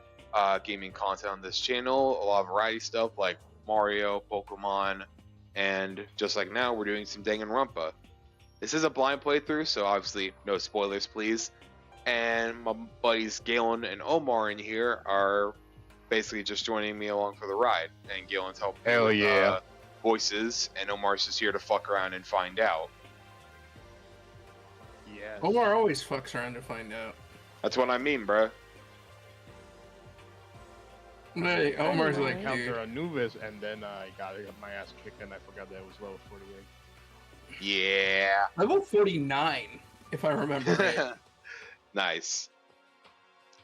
gaming content on this channel, a lot of variety stuff like Mario, Pokemon, and just like now, we're doing some Danganronpa. This is a blind playthrough, so obviously no spoilers, please. And my buddies Galen and Omar in here are basically just joining me along for the ride. And Galen's helping me Hell with, yeah. voices, and Omar's just here to fuck around and find out. Yes. Omar always fucks around to find out. That's what I mean, bruh. Hey, Omar's Anyway. like, Encounter dude. Anubis, and then I got my ass kicked, and I forgot that it was level 48. Yeah. Level 49, if I remember right. Nice.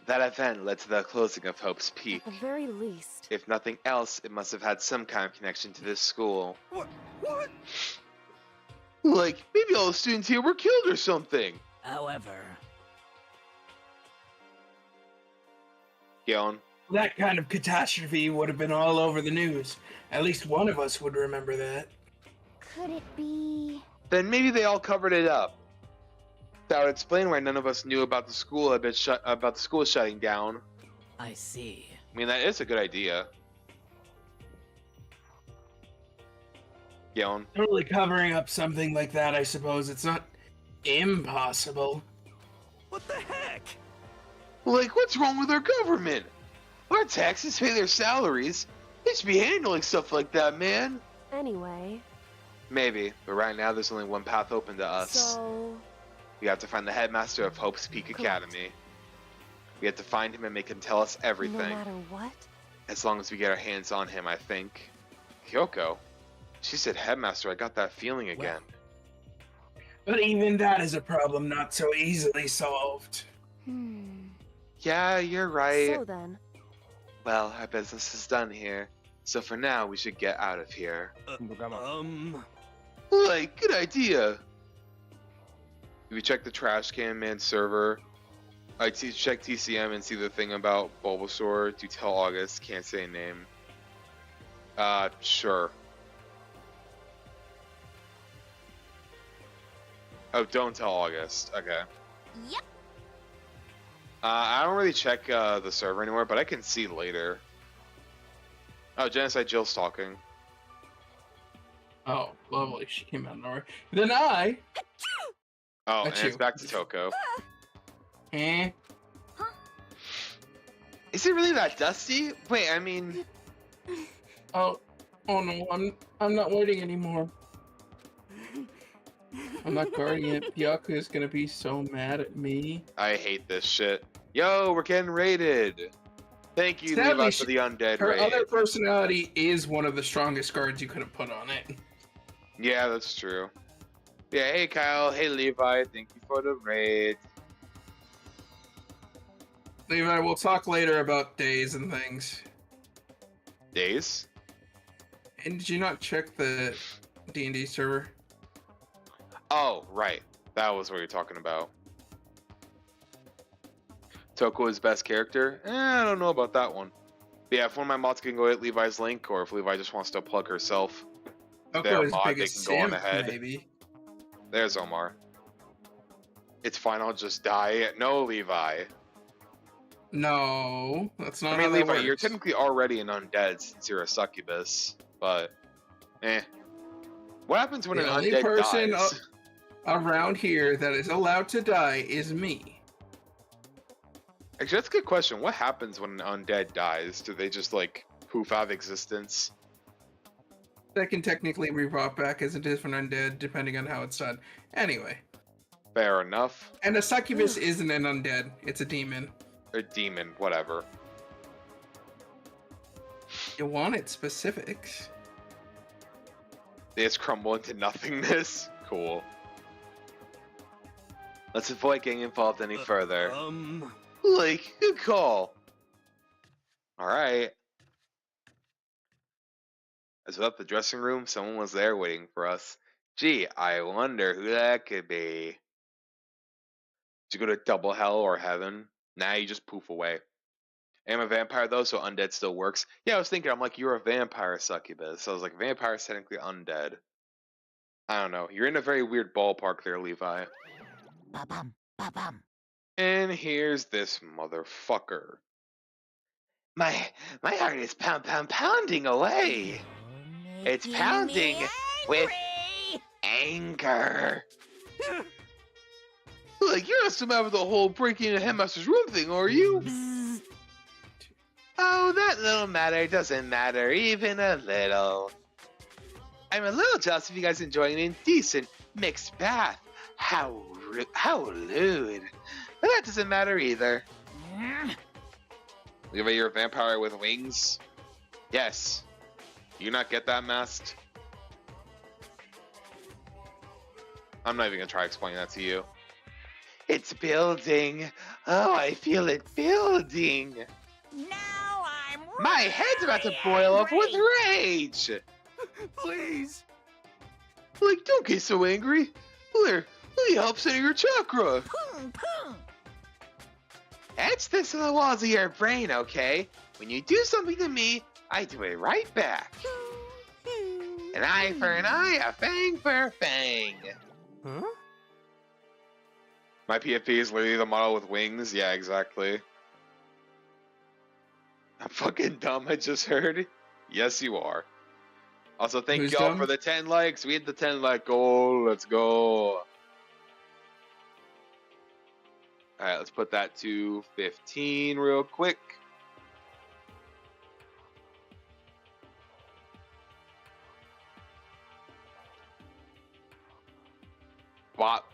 That event led to the closing of Hope's Peak. At the very least. If nothing else, it must have had some kind of connection to this school. What? What? Like, maybe all the students here were killed or something. However, Galen. That kind of catastrophe would have been all over the news. At least one of us would remember that. could it be? Then maybe they all covered it up. That would explain why none of us knew about the school about the school shutting down. I see. I mean, that is a good idea. Galen. Totally covering up something like that, I suppose. It's not impossible. What the heck? Like, what's wrong with our government? Our taxes pay their salaries. They should be handling stuff like that, man. Anyway, Maybe, but right now there's only one path open to us. so We have to find the headmaster of Hope's Peak Academy. We have to find him and make him tell us no everything. matter what, As long as we get our hands on him, I think. Kyoko. She said headmaster, I got that feeling again. But even that is a problem not so easily solved. Yeah, you're right. so then, Well, our business is done here. So for now, we should get out of here. Like, good idea. We check the trash can man server. I check TCM and see the thing about Bulbasaur. Do tell August. Can't say a name. Sure. Oh, don't tell August. Okay. Yep. I don't really check the server anymore, but I can see later. Oh, Genocide Jill's talking. Oh, lovely. She came out of nowhere. Then I... Oh, That's and it's you. back to Toko. Eh? Is it really that dusty? Wait, I mean... Oh, Oh no, I'm not waiting anymore. I'm not guarding it. Byaku is gonna be so mad at me. I hate this shit. Yo, we're getting raided. Thank you, Sadly, Levi, for the undead her raid. other personality is one of the strongest guards you could have put on it. Yeah, that's true. Yeah, hey Kyle, hey Levi, thank you for the raid. Levi, we'll talk later about days and things. Days? And did you not check the D&D server? Oh, right. That was what you're talking about. Toko is best character? I don't know about that one. But yeah, if one of my mods can go hit Levi's link, or if Levi just wants to plug herself, Toko their is mod, they biggest can go on simp, ahead. maybe. There's Omar. It's fine, I'll just die. No, Levi. No, that's not I mean, how that Levi, works. you're technically already an undead since you're a succubus, but what happens when The an only undead person dies? around here that is allowed to die is me. Actually, that's a good question. What happens when an undead dies? Do they just like poof out of existence? That can technically be brought back as a different undead, depending on how it's done. Anyway. Fair enough. And a succubus isn't an undead, it's a demon. Or demon, whatever. You wanted specifics. They just crumble into nothingness. Cool. Let's avoid getting involved any further. Like, good call. Alright. As we left the dressing room, someone was there waiting for us. Gee, I wonder who that could be. Did you go to double hell or heaven? Nah, you just poof away. I'm a vampire though, so undead still works. Yeah, I was thinking, I'm like, you're a vampire succubus. So I was like, vampire is technically undead. I don't know. You're in a very weird ballpark there, Levi. Ba-bum, ba-bum. And here's this motherfucker. My heart is pounding away. It's pounding with anger. Like, you're not some out of the whole breaking into Headmaster's room thing, are you? Oh, that little matter doesn't matter even a little. I'm a little jealous of you guys enjoying an indecent mixed bath. How lewd. But that doesn't matter either. Look at you're a vampire with wings. Yes. Do you not get that masked? I'm not even gonna try explaining that to you. It's building. Oh, I feel it building. Now I'm My head's about to boil up with rage. Please. Like, don't get so angry. Let me help set your chakra. Poom, poom. Etch this in the walls of your brain, okay? When you do something to me, I do it right back. An eye for an eye, a fang for a fang. Huh? My PFP is literally the model with wings. Yeah, exactly. I'm fucking dumb, I just heard. Yes, you are. Also, thank Who's y'all dumb? for the 10 likes. We hit the 10 like goal. Let's go. Alright, let's put that to 15 real quick. Bop.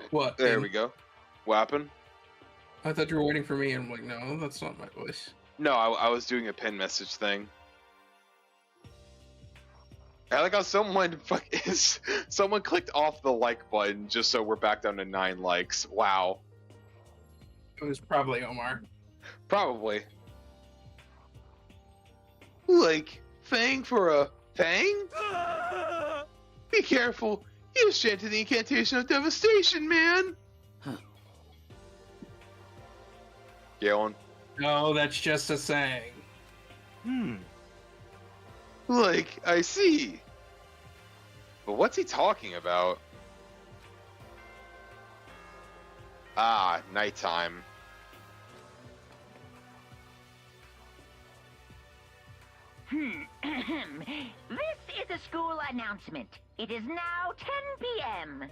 What? There we go. What happened? I thought you were waiting for me, and I'm like, no, that's not my voice. No, I was doing a pin message thing. I like how someone someone clicked off the like button just so we're back down to 9 likes. Wow. It was probably Omar. Probably. Like, fang for a fang? Be careful. You just chanted the incantation of devastation, man. Galen. No, that's just a saying. Like, I see. But what's he talking about? Ah, nighttime. This is a school announcement. It is now 10 p.m.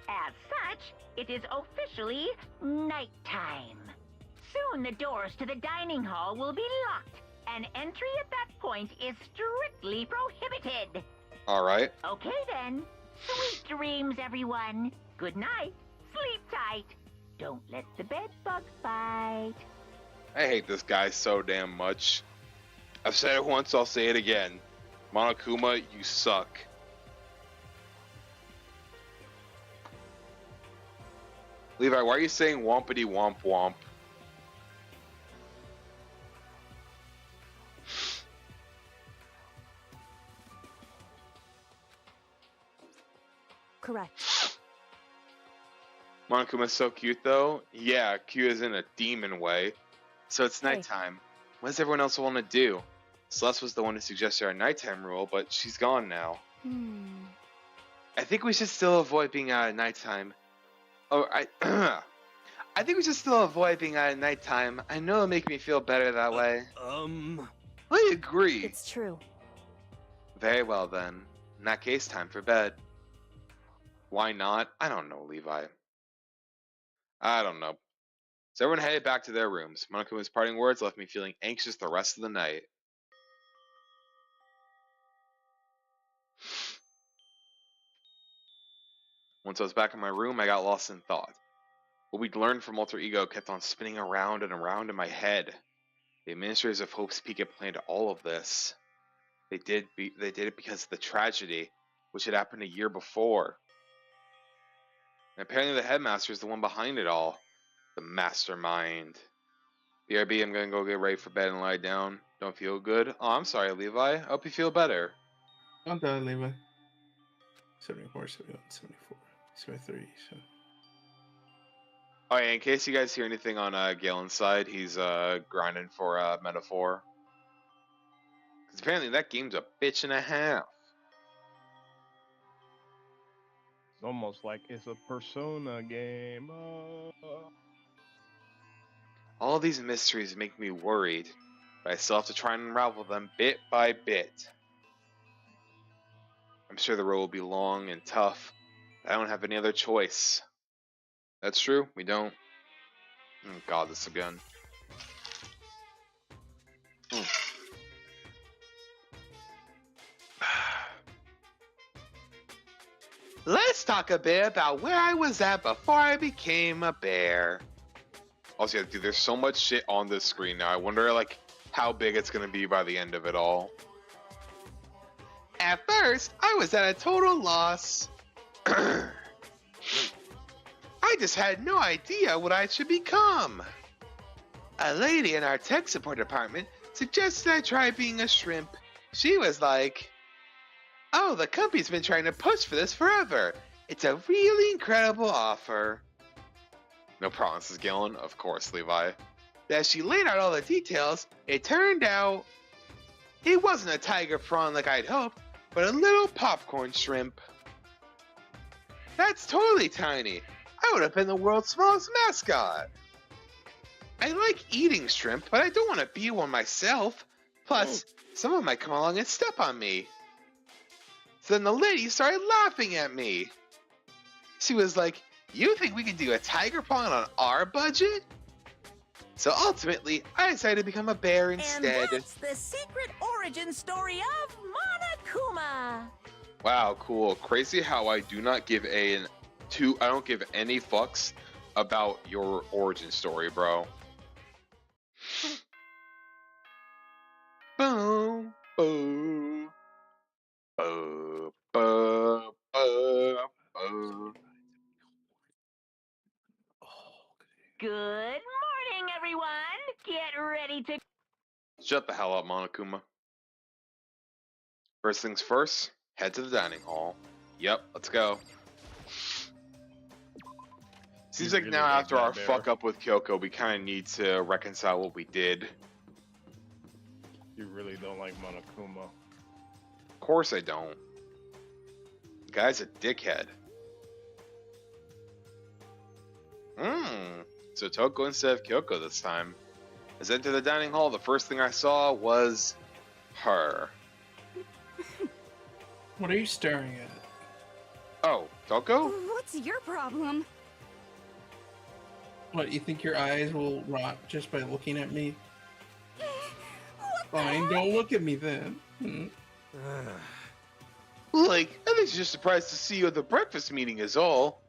As such, it is officially nighttime. Soon the doors to the dining hall will be locked, and entry at that point is strictly prohibited. All right. Okay then. Sweet dreams, everyone. Good night. Sleep tight. Don't let the bed bugs bite. I hate this guy so damn much. I've said it once, I'll say it again. Monokuma, you suck. Levi, why are you saying wompity womp womp? Correct. Monokuma's so cute though. Yeah, cute as in a demon way. So it's Hey. nighttime. What does everyone else want to do? Celeste was the one who suggested our nighttime rule, but she's gone now. I think we should still avoid being out at nighttime. I think we should still avoid being out at nighttime. I know it'll make me feel better that way. I agree. It's true. Very well then. In that case, time for bed. Why not? I don't know, Levi. I don't know. So everyone headed back to their rooms. Monokuma's parting words left me feeling anxious the rest of the night. Once I was back in my room, I got lost in thought. What we'd learned from Alter Ego kept on spinning around and around in my head. The administrators of Hope's Peak had planned all of this. They did it because of the tragedy, which had happened a year before. And apparently the headmaster is the one behind it all. The mastermind. BRB, I'm gonna go get ready for bed and lie down. Don't feel good? Oh, I'm sorry, Levi. I hope you feel better. I'm done, Levi. 74, 71, 74, 73. So. Oh yeah, in case you guys hear anything on Galen's side, he's grinding for Metaphor. Because apparently that game's a bitch and a half. It's almost like it's a Persona game. All these mysteries make me worried, but I still have to try and unravel them bit by bit. I'm sure the road will be long and tough, but I don't have any other choice. That's true, we don't. Oh god, this again. Let's talk a bit about where I was at before I became a bear. Also, yeah, dude, there's so much shit on this screen now. I wonder, like, how big it's gonna be by the end of it all. At first, I was at a total loss. I just had no idea what I should become. A lady in our tech support department suggested I try being a shrimp. She was like, "Oh, the company's been trying to push for this forever. It's a really incredible offer." No problem, Mrs. Gillen. Of course, Levi. As she laid out all the details, it turned out it wasn't a tiger prawn like I'd hoped, but a little popcorn shrimp. That's totally tiny. I would have been the world's smallest mascot. I like eating shrimp, but I don't want to be one myself. Plus, someone might come along and step on me. So then the lady started laughing at me. She was like, "You think we can do a tiger prawn on our budget?" So ultimately, I decided to become a bear instead. And that's the secret origin story of Monokuma. Wow, cool. Crazy how I do not give I don't give any fucks about your origin story, bro. Boom, boom, boom, boom, boom, boom. Good morning, everyone. Get ready to... Shut the hell up, Monokuma. First things first, head to the dining hall. Yep, let's go. Seems like really now like after that our bear. fuck up with Kyoko, we kind of need to reconcile what we did. You really don't like Monokuma. Of course I don't. The guy's a dickhead. So Toko instead of Kyoko this time. As I entered the dining hall, the first thing I saw was her. What are you staring at? Oh, Toko? What's your problem? What, you think your eyes will rot just by looking at me? What the Fine, heck? don't look at me then. Like, I think she's just surprised to see you at the breakfast meeting is all.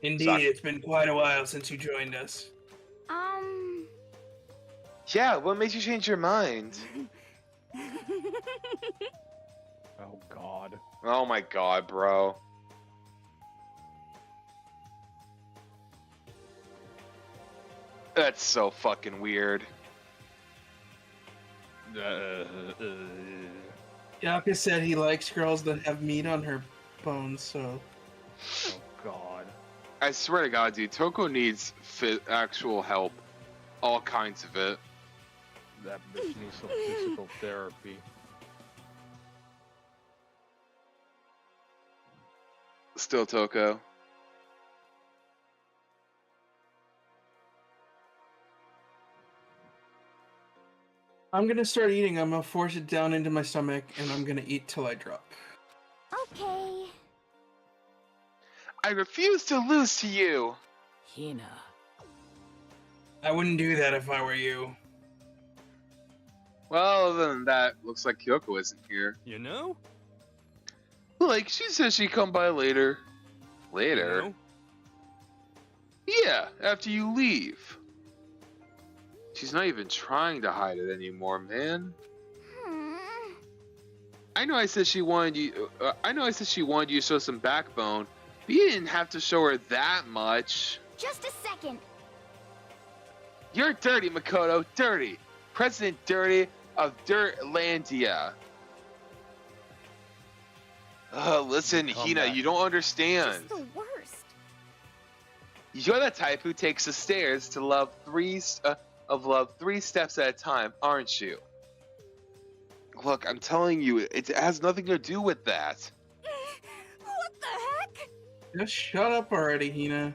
Indeed, Sorry. it's been quite a while since you joined us. Yeah, what made you change your mind? Oh God. Oh my god, bro. That's so fucking weird. Yaka said he likes girls that have meat on her bones, so... Oh God. I swear to God, dude, Toko needs actual help. All kinds of it. That bitch needs some physical therapy. Still Toko. I'm gonna start eating. I'm gonna force it down into my stomach, and I'm gonna eat till I drop. Okay. I refuse to lose to you! Hina. I wouldn't do that if I were you. Well, other than that, looks like Kyoko isn't here. You know? Like, she says she'd come by later. Later? You know? Yeah, after you leave. She's not even trying to hide it anymore, man. I know I said she wanted you. I know I said she wanted you to show some backbone, but you didn't have to show her that much. Just a second. You're dirty, Makoto. Dirty. President Dirty of Dirtlandia. Listen, Come Hina, back. you don't understand. Just the worst. You're the type who takes the stairs to love three steps at a time, aren't you? Look, I'm telling you, it has nothing to do with that. What the heck? Just shut up already, Hina.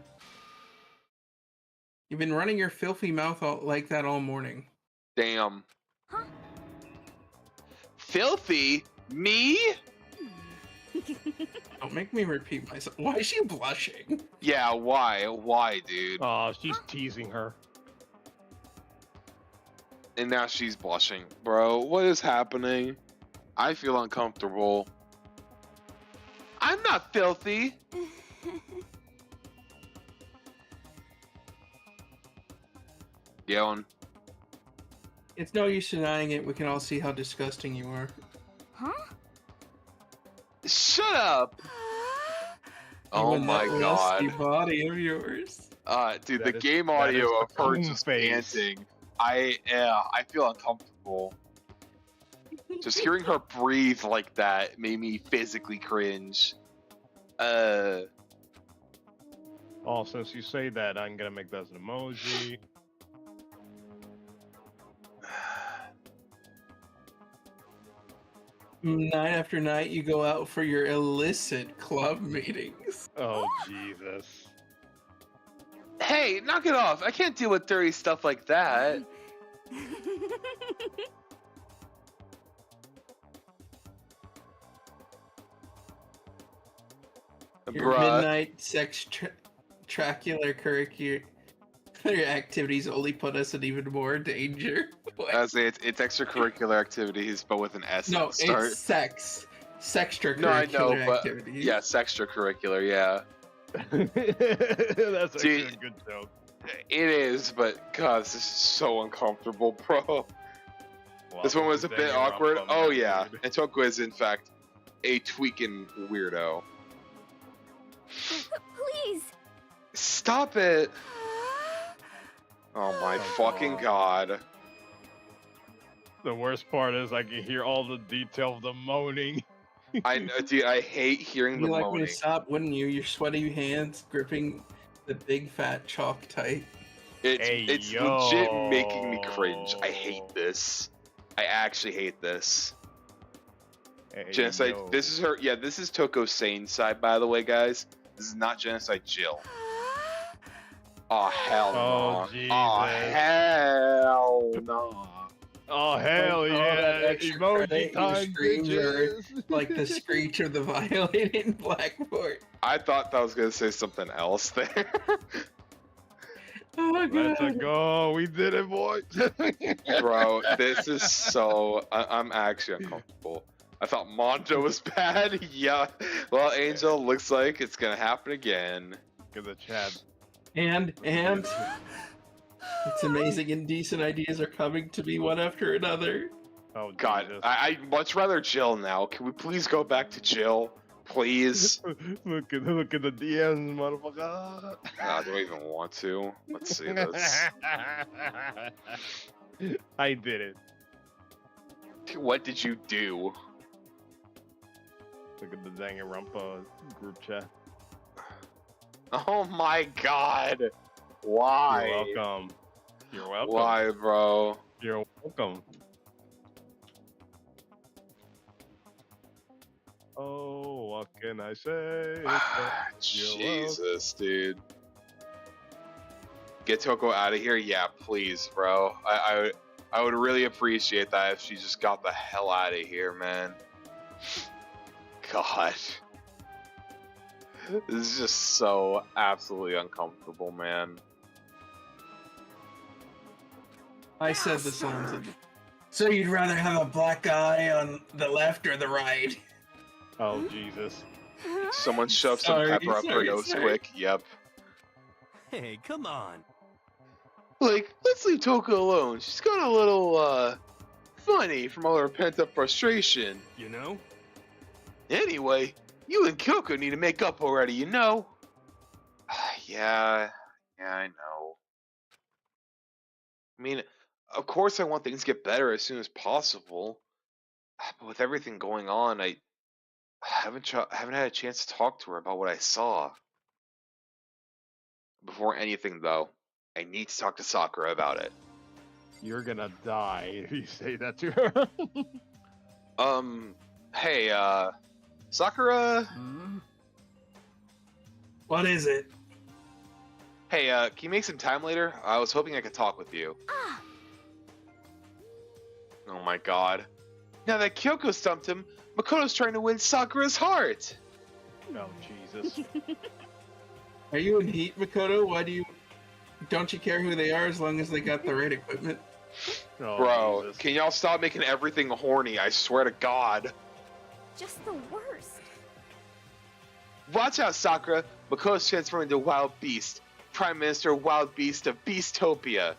You've been running your filthy mouth like that all morning. Damn. Huh? Filthy? Me? Don't make me repeat myself. Why is she blushing? Yeah, why? Why, dude? Oh, she's teasing her. And now she's blushing. Bro, what is happening? I feel uncomfortable. I'm not filthy. Yelling. It's no use denying it. We can all see how disgusting you are. Huh? Shut up! Oh Even my that god. lusty body of yours. Dude, That the is- game that audio is of the her coon just face. panting. I feel uncomfortable. Just hearing her breathe like that made me physically cringe. Oh, since you say that, I'm gonna make that as an emoji. Night after night, you go out for your illicit club meetings. Oh, Jesus. Hey, knock it off. I can't deal with dirty stuff like that. Your Bruh. midnight sex tracular curricular activities only put us in even more danger. What? I say it's extracurricular activities, but with an S No, at the start. it's sex. Sextracurricular No, I know, but activities. yes, extracurricular, yeah. That's actually Dude. a good joke. It is, but God, this is so uncomfortable, bro. This one was a bit awkward. Oh yeah, and Toko is in fact a tweaking weirdo. Please. Stop it! Oh my Oh, fucking god. The worst part is I can hear all the detail of the moaning. I know, dude. I hate hearing the You'd like me moaning. to stop, wouldn't you? Your sweaty hands gripping the big fat chalk tight. It's legit making me cringe. I hate this. I actually hate this. Hey, Genocide. yo. This is her. Yeah, this is Toko Sane's side, by the way, guys. This is not Genocide Jill. Oh hell Oh, no. Jesus. Oh hell no. Oh hell All that yeah! extra Emoji credit, your time, screams are bitches. like the screech of the violin in Blackboard. I thought that was gonna say something else there. Oh my Let's god. go. We did it, boys. Bro, this is so. I'm actually uncomfortable. I thought Mondo was bad. Yeah. Well, Angel, looks like it's gonna happen again. Give the chat. And it's amazing indecent ideas are coming to me one after another. Oh God, Jesus. I'd much rather Jill now. Can we please go back to Jill? Please? look at the DMs, motherfucker. I don't even want to. Let's see this. I did it. What did you do? Look at the Danganronpa group chat. Oh my God. Why? You're welcome. You're welcome. Why, bro? You're welcome. Oh, what can I say? Jesus, dude. Get Toko out of here? Yeah, please, bro. I would really appreciate that if she just got the hell out of here, man. God. This is just so absolutely uncomfortable, man. I said the sentence. So you'd rather have a black guy on the left or the right? Oh, Jesus. Someone shove some Sorry, pepper up her sorry, nose sorry. quick. Yep. Hey, come on. Like, let's leave Toko alone. She's got a little, funny from all her pent-up frustration. You know? Anyway, you and Kyoko need to make up already, you know? Yeah, I know. I mean, of course I want things to get better as soon as possible. But with everything going on, I haven't had a chance to talk to her about what I saw. Before anything, though, I need to talk to Sakura about it. You're gonna die if you say that to her. Hey, Sakura? Hmm? What is it? Hey, can you make some time later? I was hoping I could talk with you. Ah, Oh my god. Now that Kyoko stumped him, Makoto's trying to win Sakura's heart! Oh, Jesus. Are you in heat, Makoto? Don't you care who they are as long as they got the right equipment? Oh, Bro, Jesus. can y'all stop making everything horny? I swear to God. Just the worst. Watch out, Sakura. Makoto's transforming into Wild Beast. Prime Minister Wild Beast of Beastopia.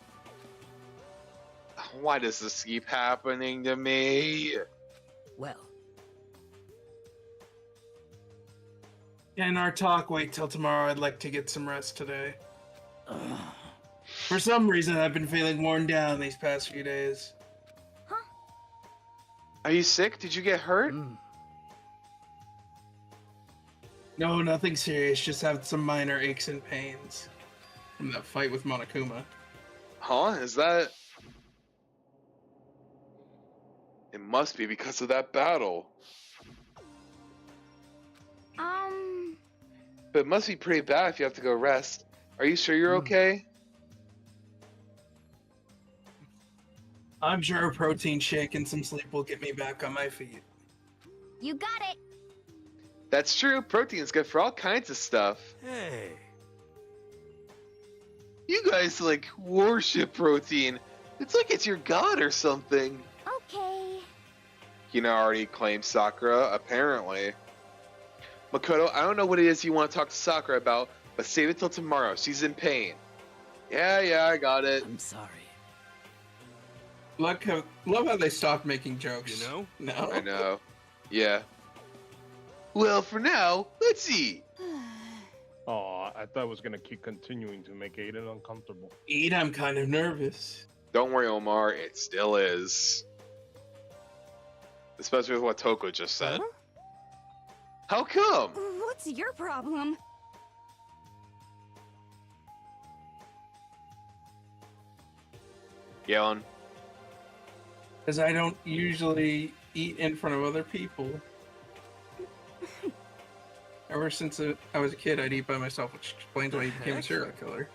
Why does this keep happening to me? Well, In our talk, wait till tomorrow. I'd like to get some rest today. For some reason, I've been feeling worn down these past few days. Are you sick? Did you get hurt? No, nothing serious. Just have some minor aches and pains from that fight with Monokuma. Huh? Is that... It must be because of that battle. But it must be pretty bad if you have to go rest. Are you sure you're okay? I'm sure a protein shake and some sleep will get me back on my feet. you got it. That's true. Protein's good for all kinds of stuff. hey. You guys, like, worship protein. It's like it's your god or something. Okay. Hina already claimed Sakura, apparently. Makoto, I don't know what it is you want to talk to Sakura about, but save it till tomorrow. She's in pain. Yeah, I got it. I'm sorry. Love how they stopped making jokes. You know? No. I know. Yeah. Well, for now, let's eat. Oh, I thought it was gonna keep continuing to make Aiden uncomfortable. Eat, I'm kind of nervous. Don't worry, Omar. It still is. Especially with what Toko just said. Huh? How come? What's your problem? Yelling. Because I don't usually eat in front of other people. Ever since I was a kid, I'd eat by myself, which explains why you became a Heck? serial killer.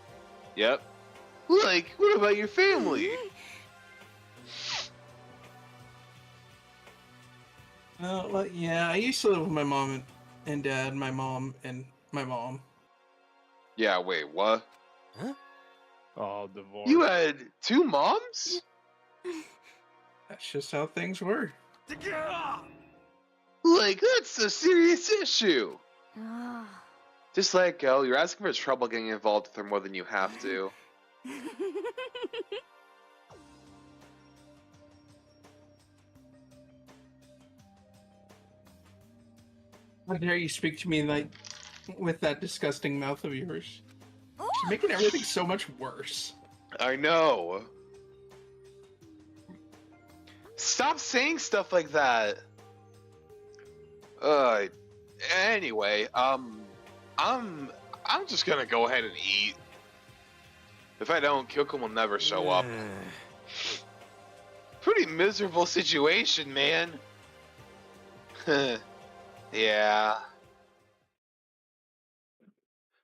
Yep. Like, what about your family? Well, yeah, I used to live with my mom and dad, my mom and my mom. Yeah, wait, what? Oh, divorce. You had two moms? That's just how things were. Like, that's a serious issue. Ah. Just let it go. You're asking for trouble getting involved with her more than you have to. How dare you speak to me like with that disgusting mouth of yours? She's making everything so much worse. I know. Stop saying stuff like that. Anyway, I'm just gonna go ahead and eat. If I don't, Kyoko will never show up. Pretty miserable situation, man. Yeah.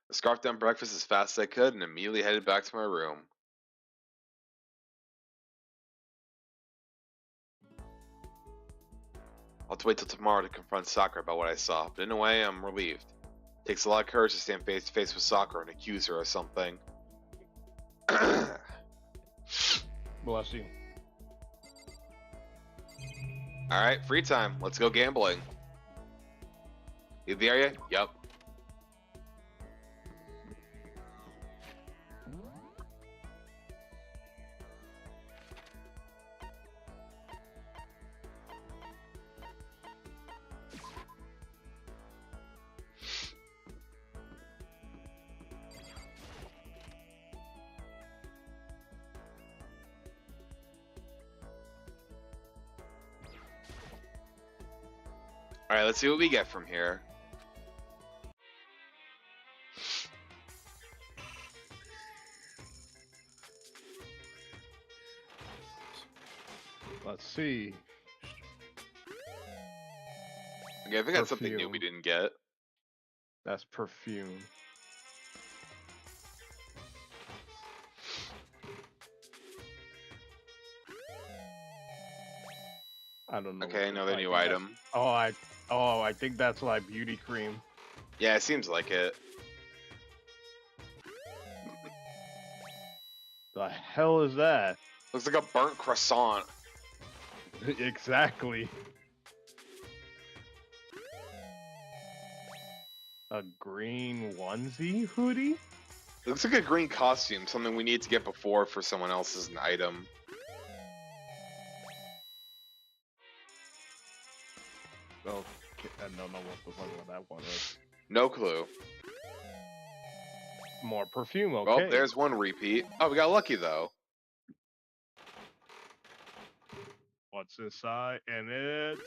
I scarfed down breakfast as fast as I could and immediately headed back to my room. I'll have to wait till tomorrow to confront Sakura about what I saw, but in a way, I'm relieved. It takes a lot of courage to stand face to face with Sakura and accuse her of something. Bless you. Alright, free time. Let's go gambling. Leave the area? Yup. Alright, let's see what we get from here. Let's see. Okay, I think that's something new Perfume. we didn't get. That's perfume. I don't know. Okay, what- another I new think that's- item. I think that's like beauty cream. Yeah, it seems like it. The hell is that? Looks like a burnt croissant. Exactly. A green onesie hoodie? Looks like a green costume, something we need to get before for someone else's item. Okay, I don't know what the fuck that one is. No clue. More perfume, okay. Well, there's one repeat. Oh, we got lucky though. What's inside? And it's...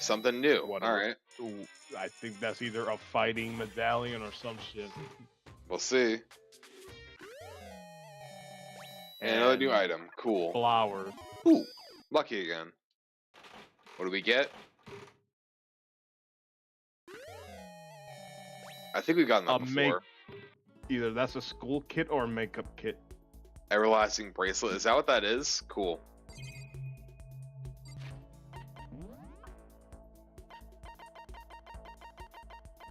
Something new. What Alright, Ooh, I think that's either a fighting medallion or some shit. we'll see. And another new item. Cool. Flowers. Ooh, lucky again. What do we get? I think we've gotten that before. Either that's a school kit or a makeup kit. Everlasting bracelet. Is that what that is? Cool.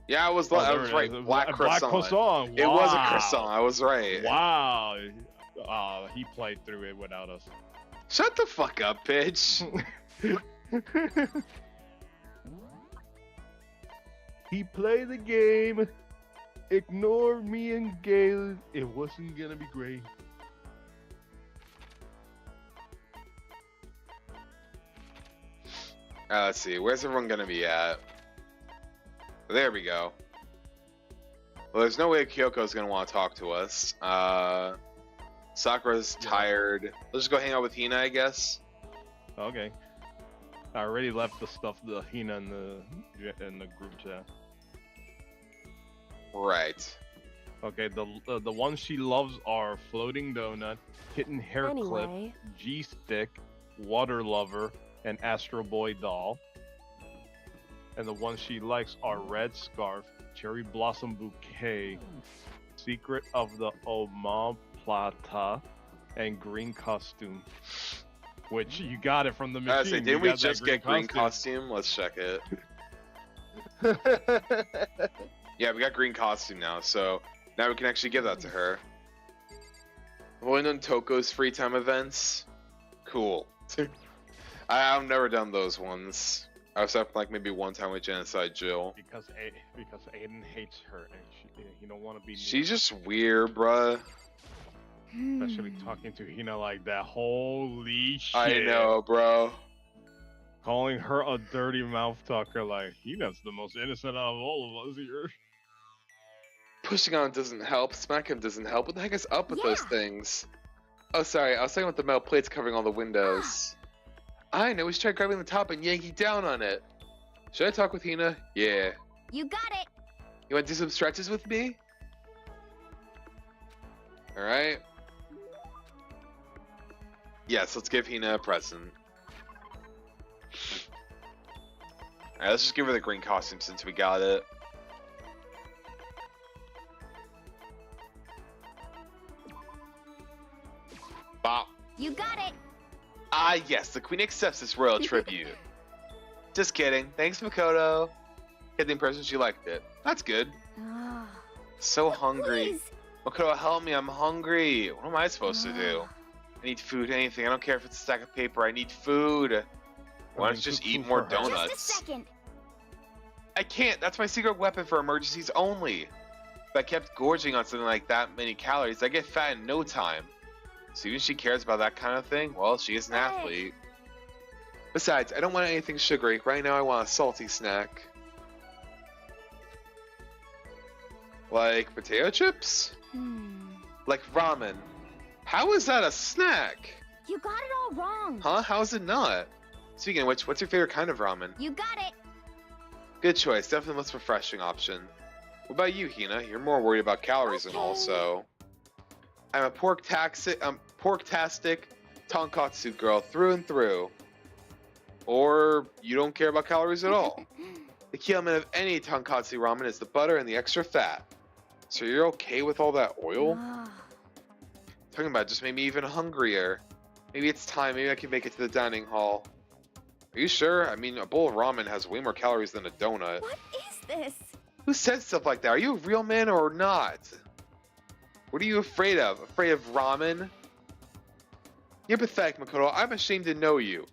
Yeah, I was there right. it is. Black croissant. croissant. It was a Wow. croissant. I was right. Wow. He played through it without us. Shut the fuck up, bitch. He played the game. Ignore me and Galen. It wasn't gonna be great. Let's see. Where's everyone gonna be at? There we go. Well, there's no way Kyoko's gonna want to talk to us. Sakura's tired. Let's just go hang out with Hina, I guess. Okay. I already left the stuff, the Hina in the group chat. Right. Okay, the ones she loves are Floating Donut, Kitten Hair Clip, Anyway. G-Stick, Water Lover, and Astro Boy Doll. And the ones she likes are Red Scarf, Cherry Blossom Bouquet, Secret of the Omoplata, and Green Costume. which you got it from the I machine. was saying, didn't You we got that just get green costume? Let's check it. Yeah, we got green costume now, so now we can actually give that to her. Going on Toko's free time events? Cool. I've never done those ones. I was up like maybe one time with Genocide Jill. because Aiden hates her and he don't want to be. She's just weird, bruh. Especially talking to Hina like that. Holy shit! I know, bro. Calling her a dirty mouth talker, like Hina's the most innocent out of all of us here. Pushing on doesn't help. Smack him doesn't help. What the heck is up with those things? Oh, sorry. I was talking about the metal plates covering all the windows. I know. We should try grabbing the top and yanking down on it. Should I talk with Hina? Yeah. You got it. You want to do some stretches with me? Alright. Yes, let's give Hina a present. Alright, let's just give her the green costume since we got it. Bop. You got it. Ah, yes, the Queen accepts this royal tribute. Just kidding. Thanks, Makoto. Get the impression she liked it. That's good. Ah, So hungry. please. Makoto, help me. I'm hungry. What am I supposed to do? I need food, anything. I don't care if it's a stack of paper. I need food. Why don't you just eat more Just a donuts? second. I can't. That's my secret weapon for emergencies only. If I kept gorging on something like that many calories, I get fat in no time. So even if she cares about that kind of thing, well, she is an athlete. Besides, I don't want anything sugary. Right now, I want a salty snack. Like potato chips? Like ramen. How is that a snack? You got it all wrong. Huh? How is it not? Speaking of which, what's your favorite kind of ramen? You got it. Good choice. Definitely the most refreshing option. What about you, Hina? You're more worried about calories and all, so... I'm a pork-tastic tonkatsu girl through and through. Or you don't care about calories at all. The key element of any tonkatsu ramen is the butter and the extra fat. So you're okay with all that oil? Talking about it just made me even hungrier. Maybe it's time. Maybe I can make it to the dining hall. Are you sure? I mean, a bowl of ramen has way more calories than a donut. What is this? Who says stuff like that? Are you a real man or not? What are you afraid of? Afraid of ramen? You're pathetic, Makoto. I'm ashamed to know you.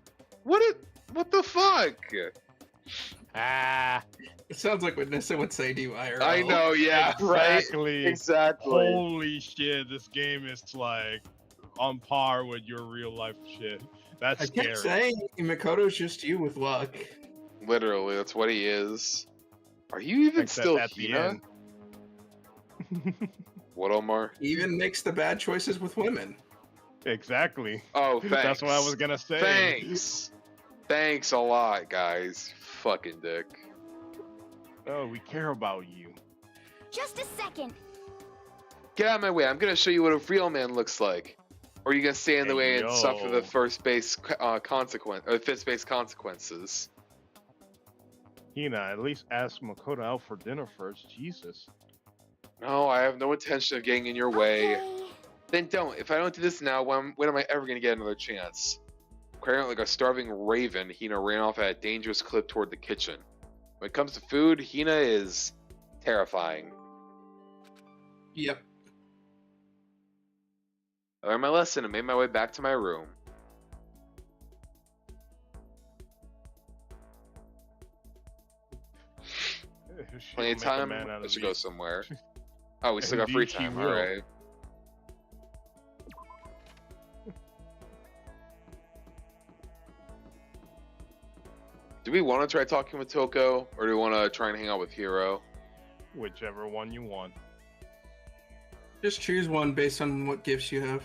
What the fuck? Ah, It sounds like what Nissa would say to you, IRL. I know, yeah, exactly. right? Exactly. Holy shit, this game is like on par with your real life shit. That's I scary. kept saying Makoto's just you with luck. Literally, that's what he is. Are you even Except still at the Hina? end. What, Omar? He even makes the bad choices with women. Exactly. Oh, thanks. That's what I was gonna say. Thanks. Thanks a lot, guys. Fucking dick. Oh, we care about you. Just a second. Get out of my way. I'm gonna show you what a real man looks like. Or are you gonna stay in the way and suffer the fifth base consequences? Hina, at least ask Makoto out for dinner first. Jesus. No, I have no intention of getting in your way. Okay. Then don't. If I don't do this now, when am I ever gonna get another chance? Crying out like a starving raven, Hina ran off at a dangerous clip toward the kitchen. When it comes to food, Hina is terrifying. Yep. I learned my lesson and made my way back to my room. Plenty of time. I should go somewhere. Oh, we still got free Indeed, she time. will. Alright. Do we want to try talking with Toko, or do we want to try and hang out with Hiro? Whichever one you want. Just choose one based on what gifts you have.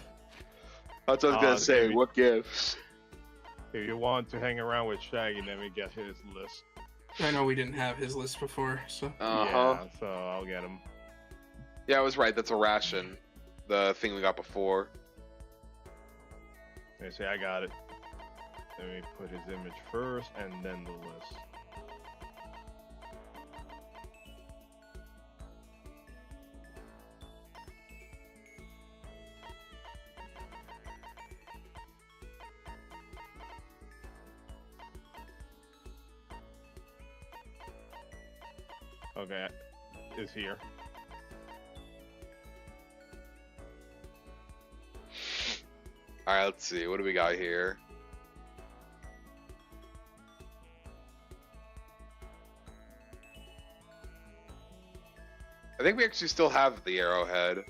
That's what I was gonna say. maybe. What gifts? If you want to hang around with Shaggy, let me get his list. I know we didn't have his list before, so. Uh-huh. Yeah, so I'll get him. Yeah, I was right. That's a ration. The thing we got before. They say I got it. Let me put his image first and then the list. Okay, is here. All right, let's see. What do we got here? I think we actually still have the arrowhead.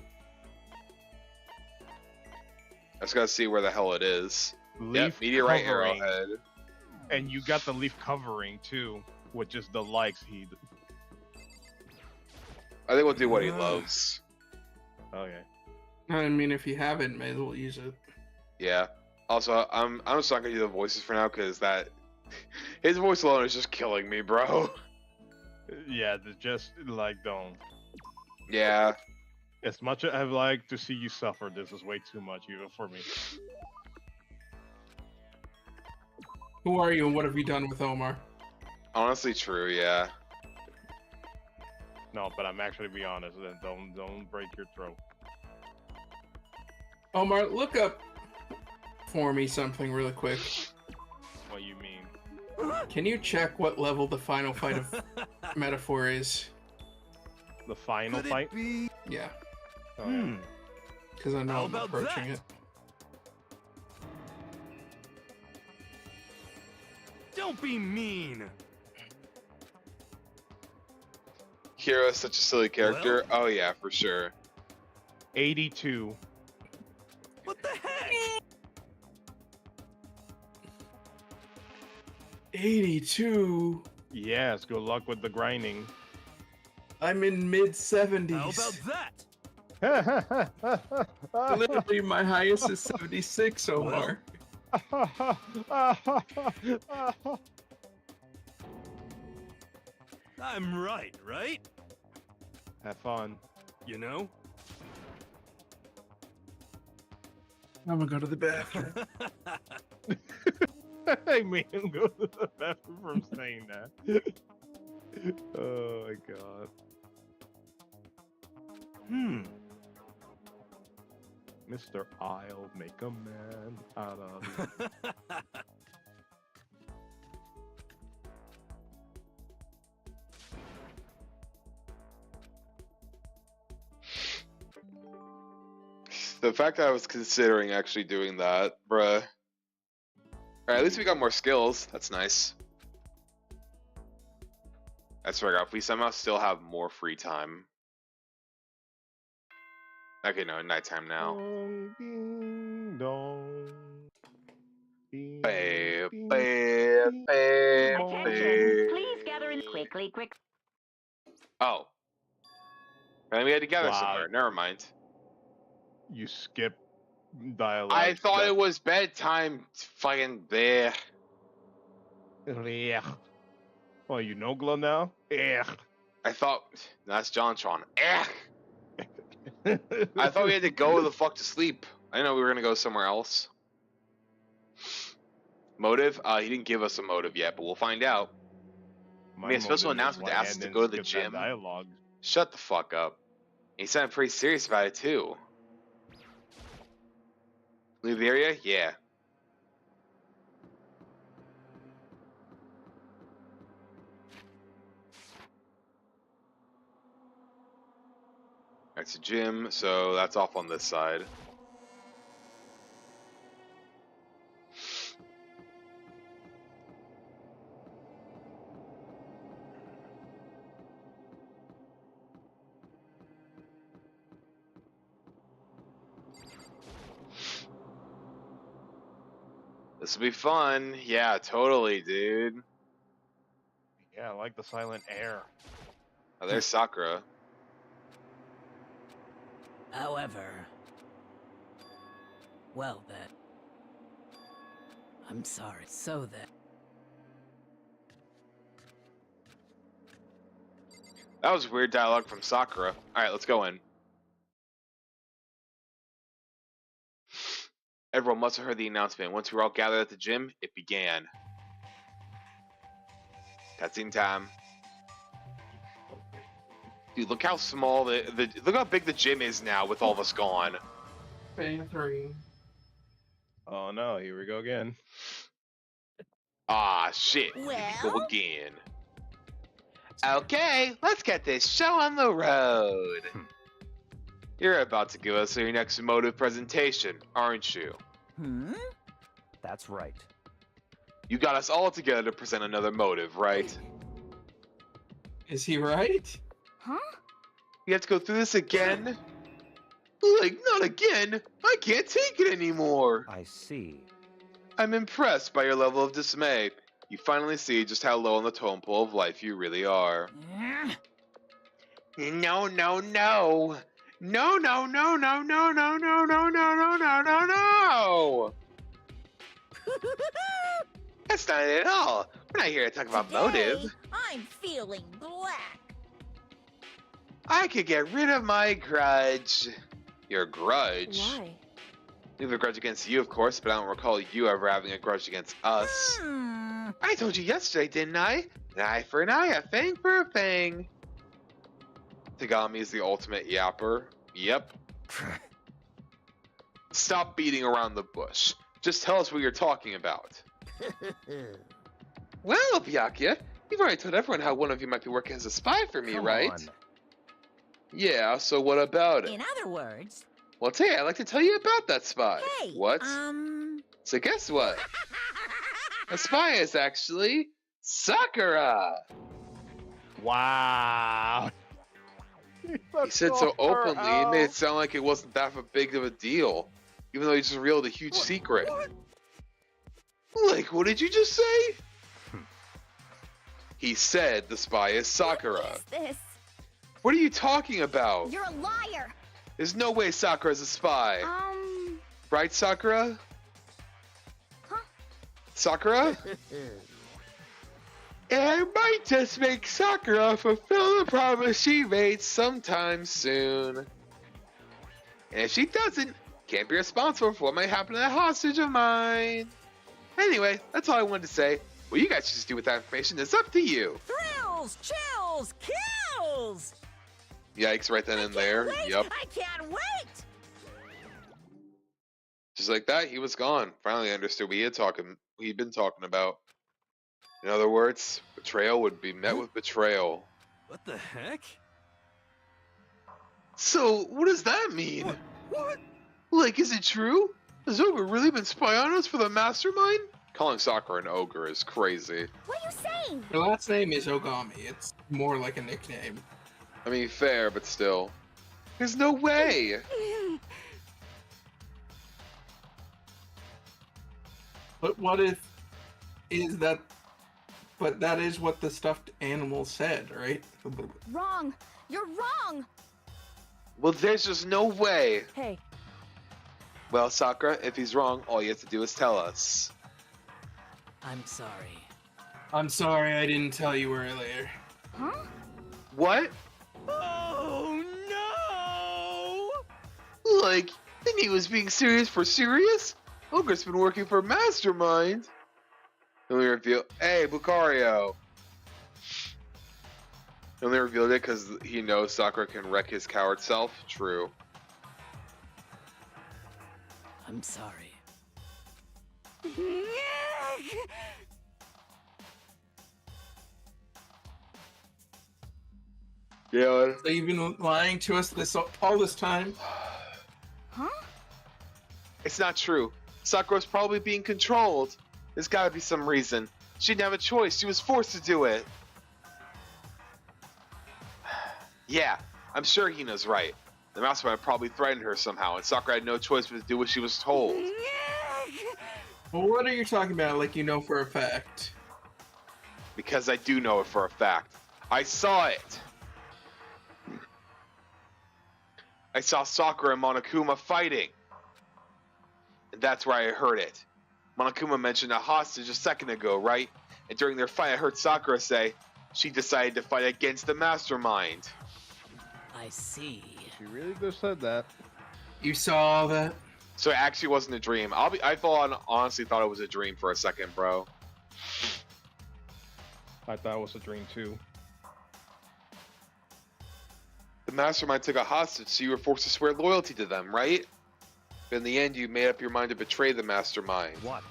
I just gotta see where the hell it is. Yep, meteorite covering. arrowhead. And you got the leaf covering too, with just the likes he. I think we'll do what he loves. Okay. I mean, if you haven't, may as well use it. Yeah. Also, I'm just not gonna do the voices for now because that his voice alone is just killing me, bro. Yeah, just like don't. Yeah. As much as I'd like to see you suffer, this is way too much even for me. Who are you and what have you done with Omar? Honestly, true. Yeah. No, but I'm actually be honest. Then don't break your throat. Omar, look up for me something really quick. What you mean? Can you check what level the final fight of Metaphor is? The final Could fight? it be? Yeah, Okay. because I know How I'm about approaching that? it. Don't be mean. Hero is such a silly character. Oh yeah, for sure. 82. What the heck? 82. Yes, good luck with the grinding. I'm in mid How 70s. about that? Literally, my highest is 76, Omar. I'm right, right? Have fun. You know? I'm gonna go to the bathroom. I made him go to the bathroom from saying that. Oh my god. Mr. I'll make a man out of you. The fact that I was considering actually doing that, bruh. Alright, at least we got more skills. That's nice. Let's figure out if we somehow still have more free time. Okay, no, nighttime now. Dong, ding, dong. Ding, Ba, ding, ba, ding, ba, dong. Attention, please gather in quickly, quick. Oh. And we had to gather Wow. somewhere. Never mind. You skip dialogue. I thought it was bedtime. Fucking there. Yeah. Oh, you know Glow now? Yeah. I thought that's JonTron. I thought we had to go the fuck to sleep. I didn't know we were gonna go somewhere else. Motive? He didn't give us a motive yet, but we'll find out. My a special motive is announcement to why ask us I to didn't go to the skip gym. that dialogue. Shut the fuck up. He sounded pretty serious about it too. Leave the area? Yeah. That's a gym, so that's off on this side. This will be fun. Yeah, totally, dude. Yeah, I like the silent air. Oh, there's Sakura. However, well then, I'm sorry. So then, That was weird dialogue from Sakura. Alright, let's go in. Everyone must have heard the announcement. Once we were all gathered at the gym, it began. Cutscene time. Dude, look how small look how big the gym is now with all of us gone. Bathroom. Oh no, here we go again. Ah, shit. Here we go Well? again. Okay, let's get this show on the road. You're about to give us your next motive presentation, aren't you? That's right. You got us all together to present another motive, right? Is he right? Huh? You have to go through this again? Like, not again! I can't take it anymore! I see. I'm impressed by your level of dismay. You finally see just how low on the totem pole of life you really are. No, no, no! No, no, no, no, no, no, no, no, no, no, no, no, no! That's not it at all. We're not here to talk about motive. Today, I'm feeling black. I could get rid of my grudge. Your grudge? Why? We have a grudge against you, of course, but I don't recall you ever having a grudge against us. I told you yesterday, didn't I? An eye for an eye, a fang for a fang. Tagami is the ultimate yapper. Yep. Stop beating around the bush. Just tell us what you're talking about. Well, Byakuya, you've already told everyone how one of you might be working as a spy for me, Come right? on. Yeah, so what about it? In other words, Well, Tay, I'd like to tell you about that spy. hey, What? So guess what? A spy is actually Sakura. Wow. He said so openly, it made it sound like it wasn't that big of a deal, even though he just revealed a huge secret. Like, what did you just say? He said the spy is Sakura. What is this? What are you talking about? You're a liar. There's no way Sakura's a spy. Right, Sakura? Huh? Sakura? And I might just make Sakura fulfill the promise she made sometime soon. And if she doesn't, can't be responsible for what might happen to that hostage of mine. Anyway, that's all I wanted to say. What you guys should just do with that information is up to you. thrills, chills, kills. Yikes, right then and there. Wait, Yep. I can't wait. Just like that, he was gone. Finally understood what he'd been talking about. In other words, betrayal would be met with betrayal. What the heck? So, what does that mean? What? Like, is it true? Has Ogre really been spying on us for the mastermind? Calling Sakura an ogre is crazy. What are you saying? Her last name is Ogami. It's more like a nickname. I mean, fair, but still. There's no way! But what if is that? But that is what the stuffed animal said, right? Wrong. You're wrong. Well, there's just no way! Hey, Well, Sakura, if he's wrong, all you have to do is tell us. I'm sorry. I'm sorry I didn't tell you earlier. Huh? What? Oh no! Like, then he was being serious for serious? Ogre's been working for Mastermind. Then we reveal, hey, Bucario. He only revealed it because he knows Sakura can wreck his coward self. True. I'm sorry. Yeah. So you've been lying to us all this time? Huh? It's not true. Sakura's probably being controlled. There's gotta be some reason. She didn't have a choice. She was forced to do it. Yeah, I'm sure Hina's right. The mastermind probably threatened her somehow, and Sakura had no choice but to do what she was told. Well, what are you talking about like you know for a fact? Because I do know it for a fact. I saw it! I saw Sakura and Monokuma fighting. And that's where I heard it. Monokuma mentioned a hostage a second ago, right? And during their fight, I heard Sakura say she decided to fight against the mastermind. I see. She really just said that. You saw that? So it actually wasn't a dream. Honestly thought it was a dream for a second, bro. I thought it was a dream too. The mastermind took a hostage, so you were forced to swear loyalty to them, right? But in the end, you made up your mind to betray the mastermind. What?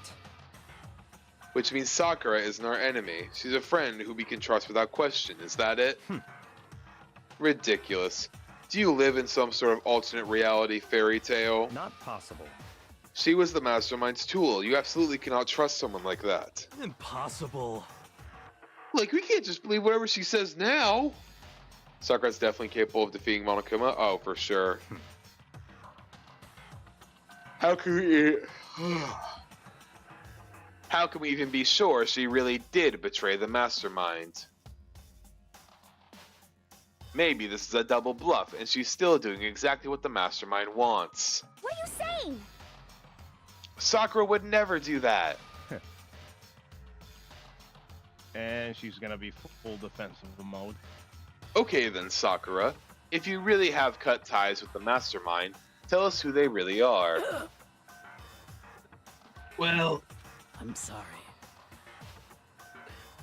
Which means Sakura isn't our enemy. She's a friend who we can trust without question. Is that it? Ridiculous. Do you live in some sort of alternate reality fairy tale? Not possible. She was the mastermind's tool. You absolutely cannot trust someone like that. Impossible. Like, we can't just believe whatever she says now. Sakura's definitely capable of defeating Monokuma. Oh, for sure. How can we... How can we even be sure she really did betray the mastermind? Maybe this is a double bluff, and she's still doing exactly what the mastermind wants. What are you saying? Sakura would never do that. And she's gonna be full defensive mode. Okay then, Sakura. If you really have cut ties with the mastermind, tell us who they really are. Well, I'm sorry.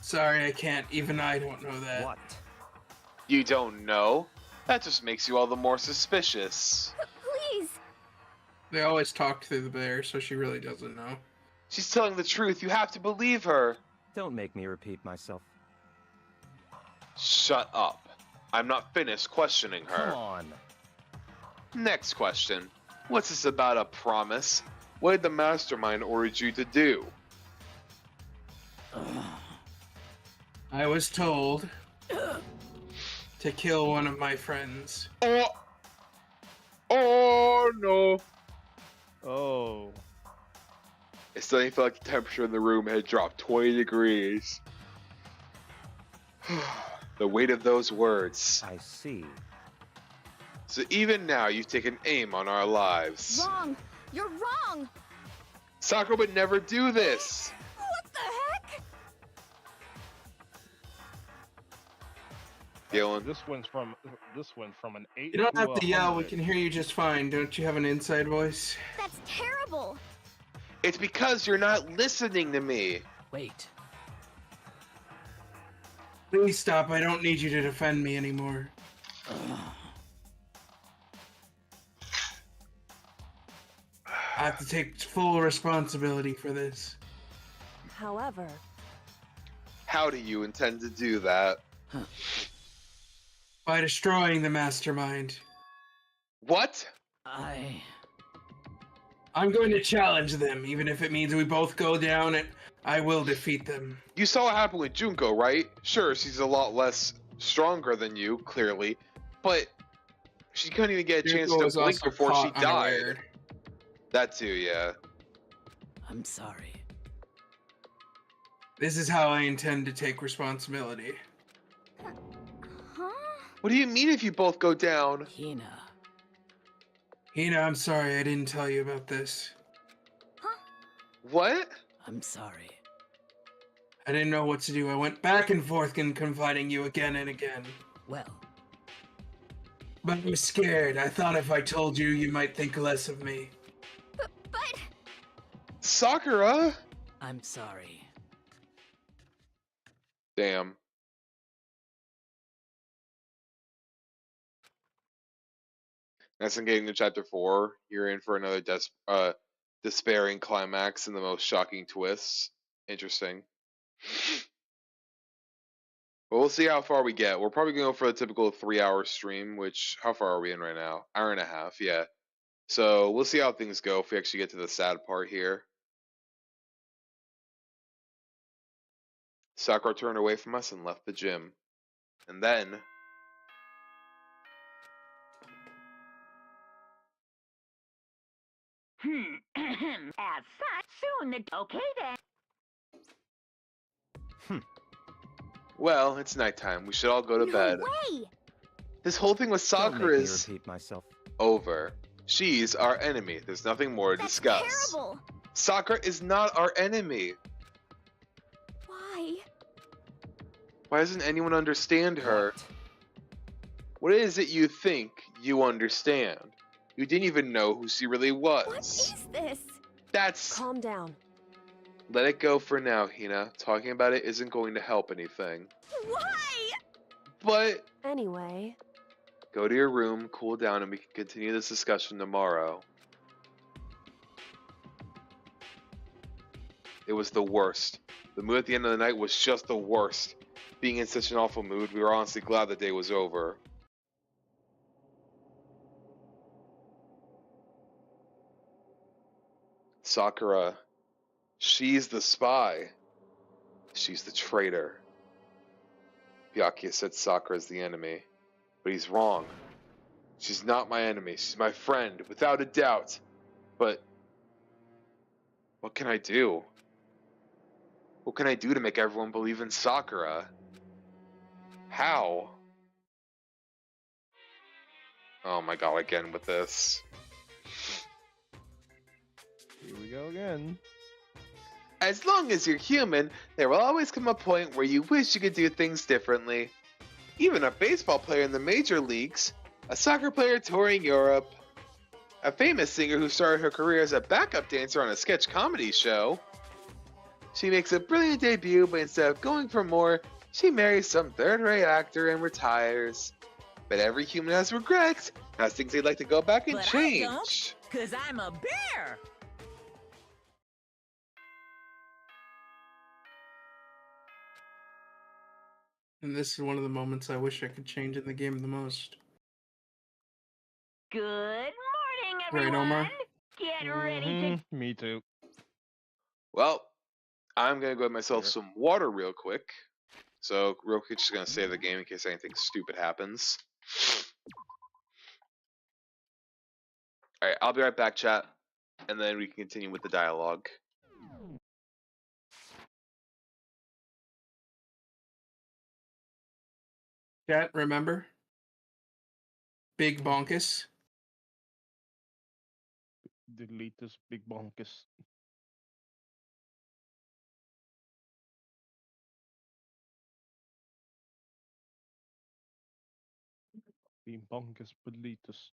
sorry, I can't. Even I don't know that. What? You don't know? That just makes you all the more suspicious. Please. They always talk through the bear, so she really doesn't know. She's telling the truth. You have to believe her. Don't make me repeat myself. Shut up. I'm not finished questioning her. Come on. Next question. What's this about a promise? What did the mastermind order you to do? I was told to kill one of my friends. Oh no. Oh. It suddenly felt like the temperature in the room had dropped 20 degrees. The weight of those words. I see. So even now, you've taken aim on our lives. Wrong. You're wrong. Sakura would never do this. What the heck? Galen, This went from an 8. You don't to have a to yell. We 100. can hear you just fine. Don't you have an inside voice? That's terrible. it's because you're not listening to me. Wait. Please stop. I don't need you to defend me anymore. I have to take full responsibility for this. However, How do you intend to do that? By destroying the mastermind. What? I'm going to challenge them, even if it means we both go down and I will defeat them. You saw what happened with Junko, right? Sure, she's a lot less stronger than you, clearly, but she couldn't even get a chance Junko to was blink also before she caught died. unaware. That too, yeah. I'm sorry. This is how I intend to take responsibility. Huh? What do you mean if you both go down? Hina. Hina, I'm sorry I didn't tell you about this. What? I'm sorry. I didn't know what to do. I went back and forth in confiding you again and again. Well, But I'm scared. I thought if I told you, you might think less of me. But Sakura? I'm sorry. Damn. That's in getting to chapter 4. You're in for another despairing climax and the most shocking twists. Interesting. But we'll see how far we get. We're probably going to go for the typical 3-hour stream, which, how far are we in right now? Hour and a half, yeah. So we'll see how things go if we actually get to the sad part here. Sakura turned away from us and left the gym. And then... As such, soon the... Okay then. Well, it's nighttime. We should all go to no bed. way. This whole thing with Don't Sakura make me is repeat myself. over. She's our enemy. There's nothing more to That's discuss. terrible. Sakura is not our enemy. Why? Why doesn't anyone understand her? What is it you think you understand? You didn't even know who she really What was. is this? That's... calm down. Let it go for now, Hina. Talking about it isn't going to help anything. Why? But Anyway, go to your room, cool down, and we can continue this discussion tomorrow. It was the worst. The mood at the end of the night was just the worst. Being in such an awful mood, we were honestly glad the day was over. Sakura, she's the spy. She's the traitor. Byakuya said Sakura is the enemy, but he's wrong. She's not my enemy. She's my friend, without a doubt. But what can I do? What can I do to make everyone believe in Sakura? How? Oh my god, again with this. Here we go again. As long as you're human, there will always come a point where you wish you could do things differently. Even a baseball player in the major leagues, a soccer player touring Europe, a famous singer who started her career as a backup dancer on a sketch comedy show. She makes a brilliant debut, but instead of going for more, she marries some third-rate actor and retires. But every human has regrets, has things they'd like to go back and But change. I don't, 'cause I'm a bear. And this is one of the moments I wish I could change in the game the most. Good morning, Right, everyone. Omar? Get ready to. Me too. Well, I'm gonna go get myself Sure. some water real quick. So, real quick, just gonna save the game in case anything stupid happens. Alright, I'll be right back, chat. And then we can continue with the dialogue. Chat, remember? Big bonkus. Delete this big bonkus. Big bonkus, delete this.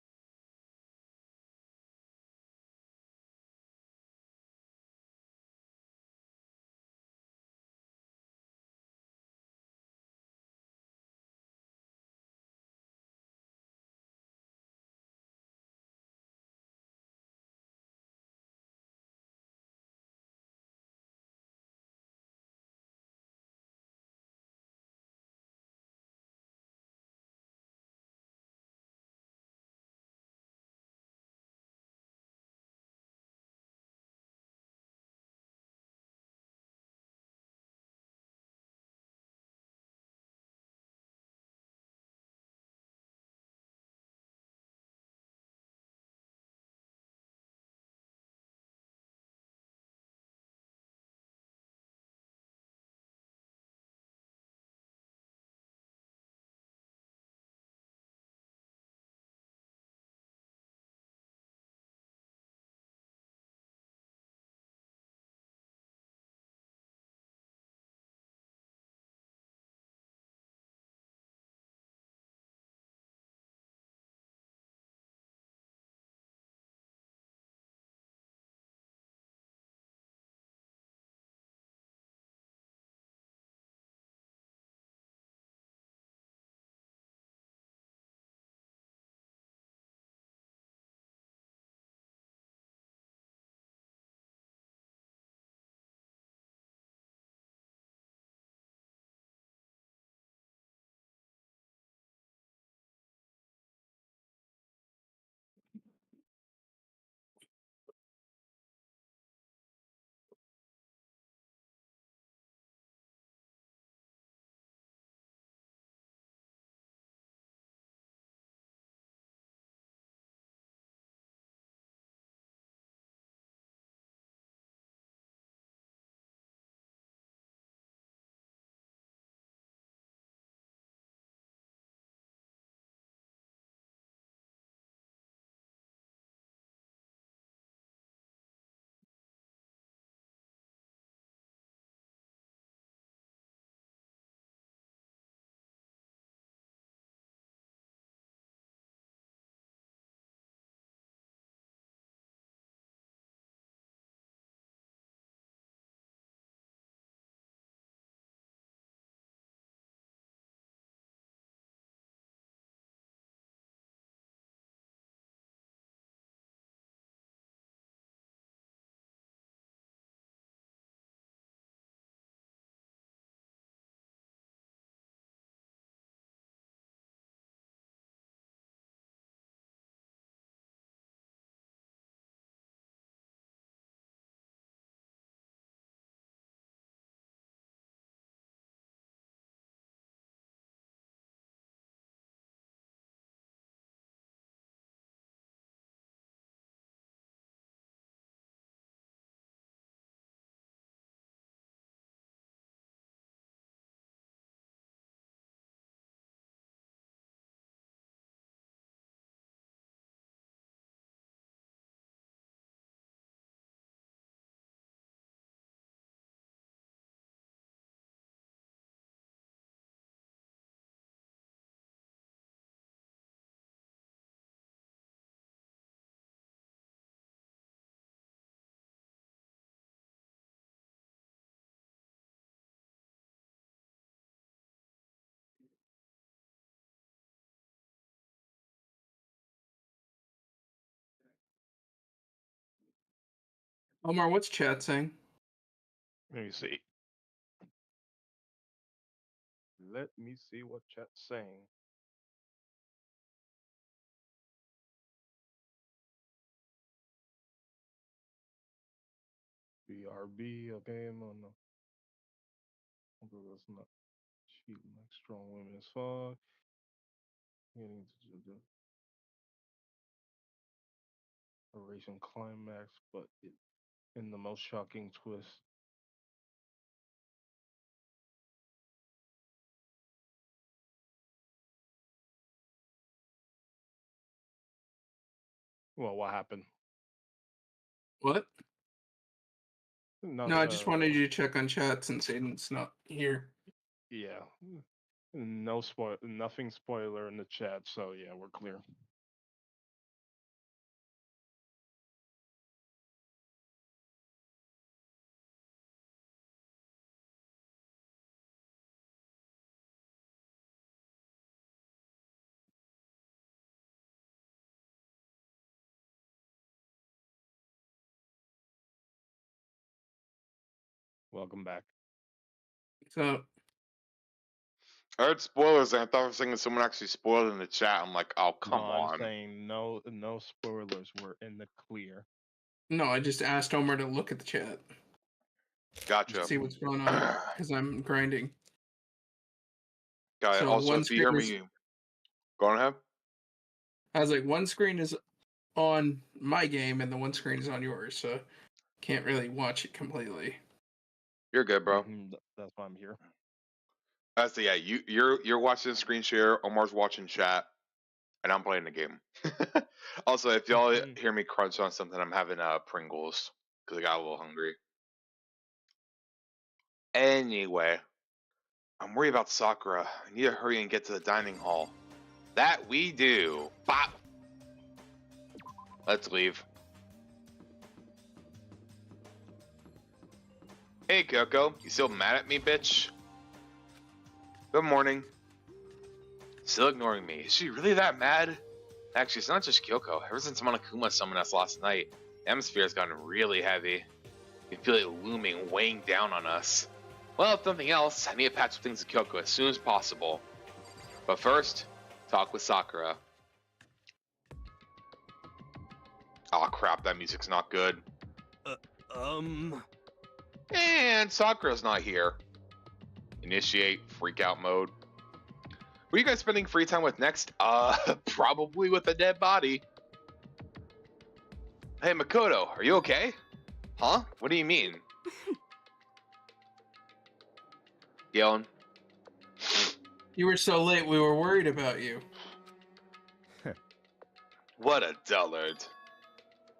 Omar, what's chat saying? Let me see. Let me see what chat's saying. BRB, okay, no. That's not cheating like strong women as fuck. Getting to the racing climax, but in the most shocking twist. Well, what happened? What? No, No, I just wanted you to check on chat since Aiden's not here. yeah. No spoil, nothing spoiler in the chat, so yeah, we're clear. Welcome back. So, I heard spoilers, and I thought I was thinking someone actually spoiled in the chat. I'm like, oh, come No, on. I'm saying no spoilers. We're in the clear. no, I just asked Omar to look at the chat. Gotcha. See what's going on, because I'm grinding. Got it. So Also, one if you hear screen me, go on ahead. I was like, one screen is on my game and the one screen is on yours, so can't really watch it completely. You're good, bro. That's why I'm here. So yeah, you're watching the screen share. Omar's watching chat, and I'm playing the game. Also, if y'all hear me crunch on something, I'm having Pringles because I got a little hungry. Anyway, I'm worried about Sakura. I need to hurry and get to the dining hall. That we do. Bop. Let's leave. Hey, Kyoko. You still mad at me, bitch? Good morning. Still ignoring me. Is she really that mad? Actually, it's not just Kyoko. Ever since Monokuma summoned us last night, the atmosphere has gotten really heavy. You feel it looming, weighing down on us. Well, if nothing else, I need to patch up things with Kyoko as soon as possible. But first, talk with Sakura. Aw, crap, that music's not good. And Sakura's not here. Initiate freak out mode. Who are you guys spending free time with next? Probably with a dead body. Hey, Makoto, are you okay? Huh? What do you mean? Yelling. You were so late, we were worried about you. What a dullard.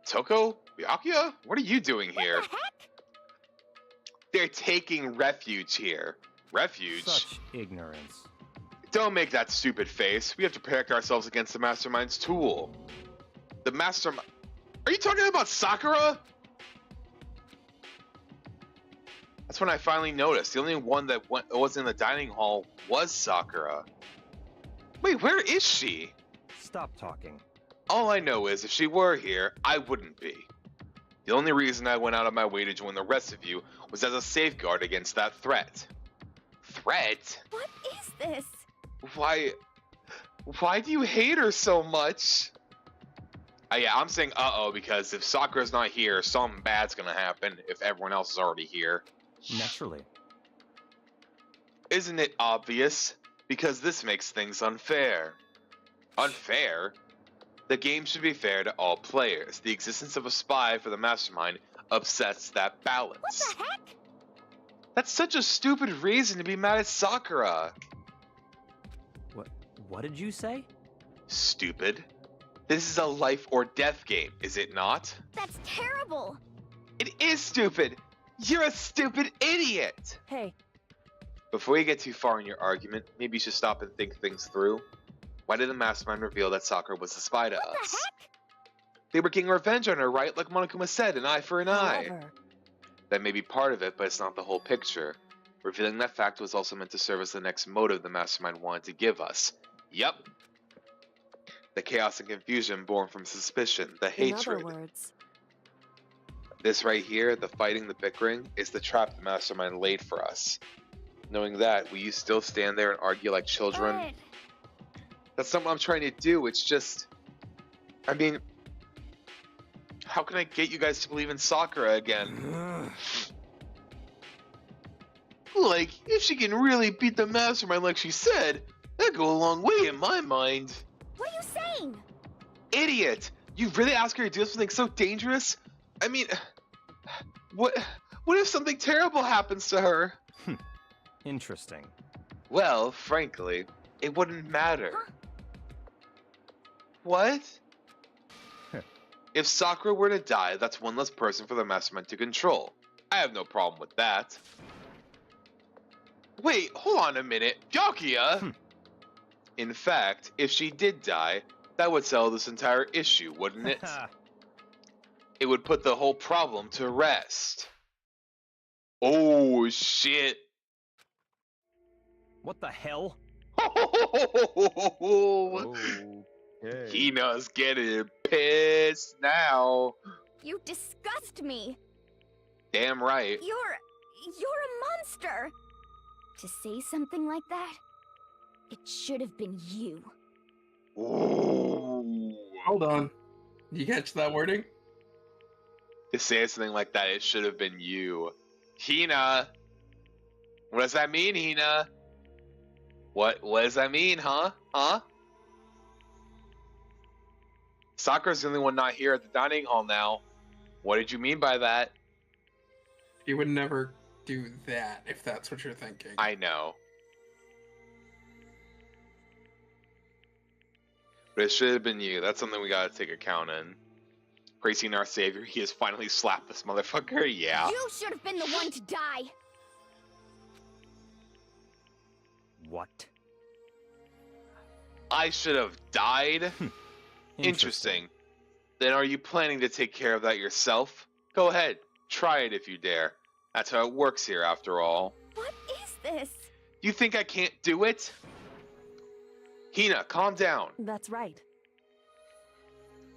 Toko? Byakuya? What are you doing here? What the heck? They're taking refuge here. Refuge? Such ignorance. Don't make that stupid face. We have to protect ourselves against the Mastermind's tool. The Mastermind... Are you talking about Sakura? That's when I finally noticed. The only one that was in the dining hall was Sakura. Wait, where is she? Stop talking. All I know is if she were here, I wouldn't be. The only reason I went out of my way to join the rest of you was as a safeguard against that threat. Threat? What is this? Why do you hate her so much? Yeah, I'm saying uh-oh because if Sakura's not here, something bad's gonna happen if everyone else is already here. Naturally. Isn't it obvious? Because this makes things unfair. Unfair? The game should be fair to all players. The existence of a spy for the Mastermind upsets that balance. What the heck? That's such a stupid reason to be mad at Sakura. What did you say? Stupid. This is a life or death game, is it not? That's terrible. It is stupid. You're a stupid idiot. Hey, Before you get too far in your argument, maybe you should stop and think things through. Why did the Mastermind reveal that Sakura was a spy to What us? the heck? They were getting revenge on her, right? Like Monokuma said, an eye for an eye. however, That may be part of it, but it's not the whole picture. Revealing that fact was also meant to serve as the next motive the Mastermind wanted to give us. Yup. The chaos and confusion born from suspicion, the in hatred. other words, This right here, the fighting, the bickering, is the trap the mastermind laid for us. Knowing that, will you still stand there and argue like children? But That's not what I'm trying to do. It's just, I mean, how can I get you guys to believe in Sakura again? Like, if she can really beat the mastermind like she said, that'd go a long way in my mind. what are you saying? Idiot! You really ask her to do something so dangerous? I mean, what if something terrible happens to her? Interesting. Well, frankly, it wouldn't matter. Huh? What? If Sakura were to die, that's one less person for the mastermind to control. I have no problem with that. Wait, hold on a minute. Byakuya! In fact, if she did die, that would settle this entire issue, wouldn't it? It would put the whole problem to rest. Oh, shit. What the hell? Okay. Hina's getting pissed now. You disgust me. Damn right. You're a monster. To say something like that, it should have been you. Ooh. Hold on. You catch that wording? To say something like that, it should have been you. Hina. What does that mean, Hina? What does that mean, huh? Huh? Sakura's the only one not here at the dining hall now. What did you mean by that? You would never do that if that's what you're thinking. I know. But it should have been you. That's something we gotta take account in. Praising our savior, he has finally slapped this motherfucker, yeah. You should have been the one to die. What? I should have died? Interesting. Then are you planning to take care of that yourself? Go ahead, try it if you dare. That's how it works here, after all. What is this? You think I can't do it? Hina, calm down. That's right.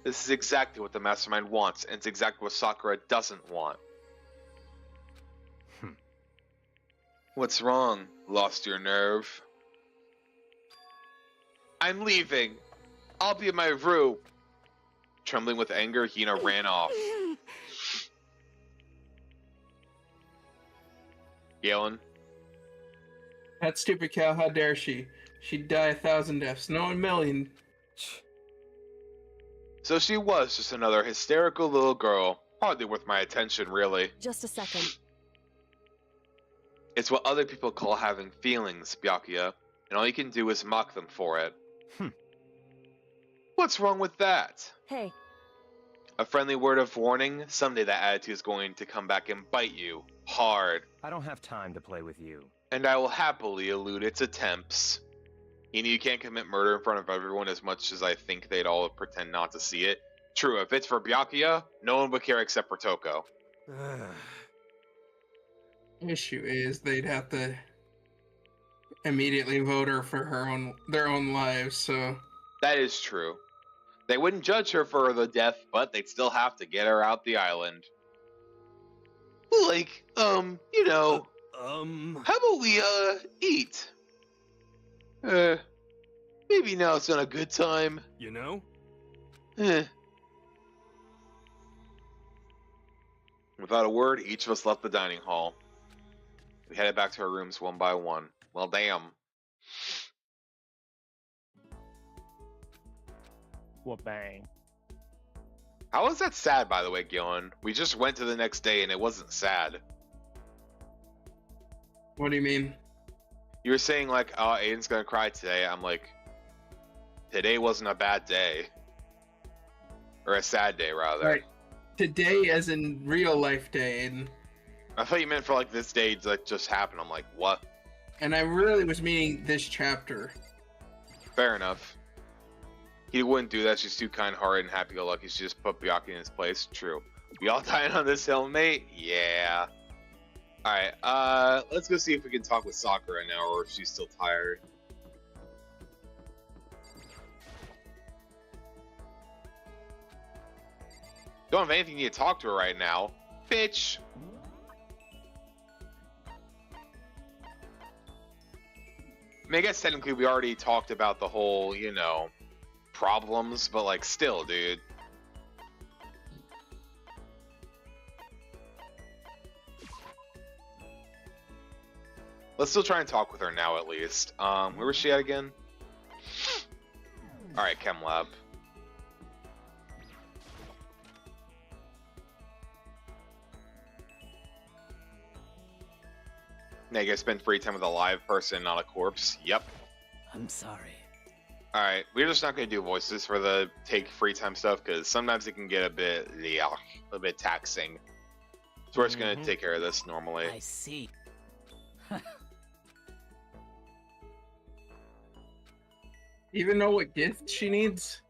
This is exactly what the mastermind wants, and it's exactly what Sakura doesn't want. What's wrong? Lost your nerve? I'm leaving. I'll be in my room. Trembling with anger, Hina ran off. Galen? That stupid cow, how dare she? She'd die 1,000 deaths, no, a million. So she was just another hysterical little girl. Hardly worth my attention, really. Just a second. It's what other people call having feelings, Byakuya, and all you can do is mock them for it. What's wrong with that? Hey, A friendly word of warning, someday that attitude is going to come back and bite you. Hard. I don't have time to play with you. And I will happily elude its attempts. You can't commit murder in front of everyone as much as I think they'd all pretend not to see it. True, if it's for Byakuya, no one would care except for Toko. Issue is they'd have to immediately vote her for their own lives, so That is true. They wouldn't judge her for the death, but they'd still have to get her out the island. Like, you know, how about we, eat? Maybe now it's not a good time. You know? Without a word, each of us left the dining hall. We headed back to our rooms one by one. Well, damn. Well, bang. How was that sad, by the way, Gillen? We just went to the next day and it wasn't sad. what do you mean? You were saying, like, oh, Aiden's gonna cry today. I'm like, today wasn't a bad day. Or a sad day, rather. Right. Today as in real life day, I thought you meant for, like, this day that just happened. I'm like, what? and I really was meaning this chapter. Fair enough. He wouldn't do that. She's too kind-hearted and happy-go-lucky. She just put Byakuya in his place. True. We all dying on this hill, mate? Yeah. Alright, let's go see if we can talk with Sakura now, or if she's still tired. Don't have anything you need to talk to her right now. Bitch. I mean, I guess technically we already talked about the whole, you know, problems, but like still, dude. Let's still try and talk with her now, at least. Where was she at again? All right, Chem Lab. Now you guys spend free time with a live person, not a corpse. Yep. I'm sorry. All right, we're just not gonna do voices for the take free time stuff because sometimes it can get a bit taxing. So we're just gonna take care of this normally. I see. Even know what gift she needs?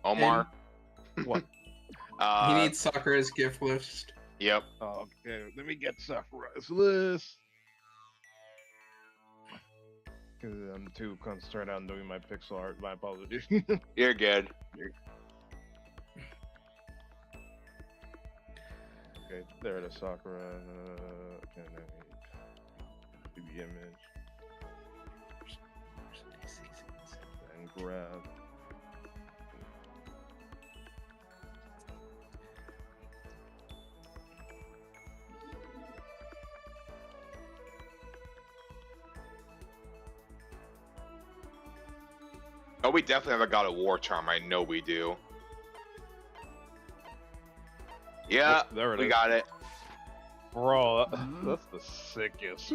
Omar. What? He needs Sakura's gift list. Yep. Okay, let me get Sakura's list. Because I'm too concerned on doing my pixel art. My apologies. You're good. Okay, there it is, Sakura. Okay, the image. And grab. Oh, we definitely have a God of War charm. I know we do. Yeah, There it we is. got it. Bro, that's the sickest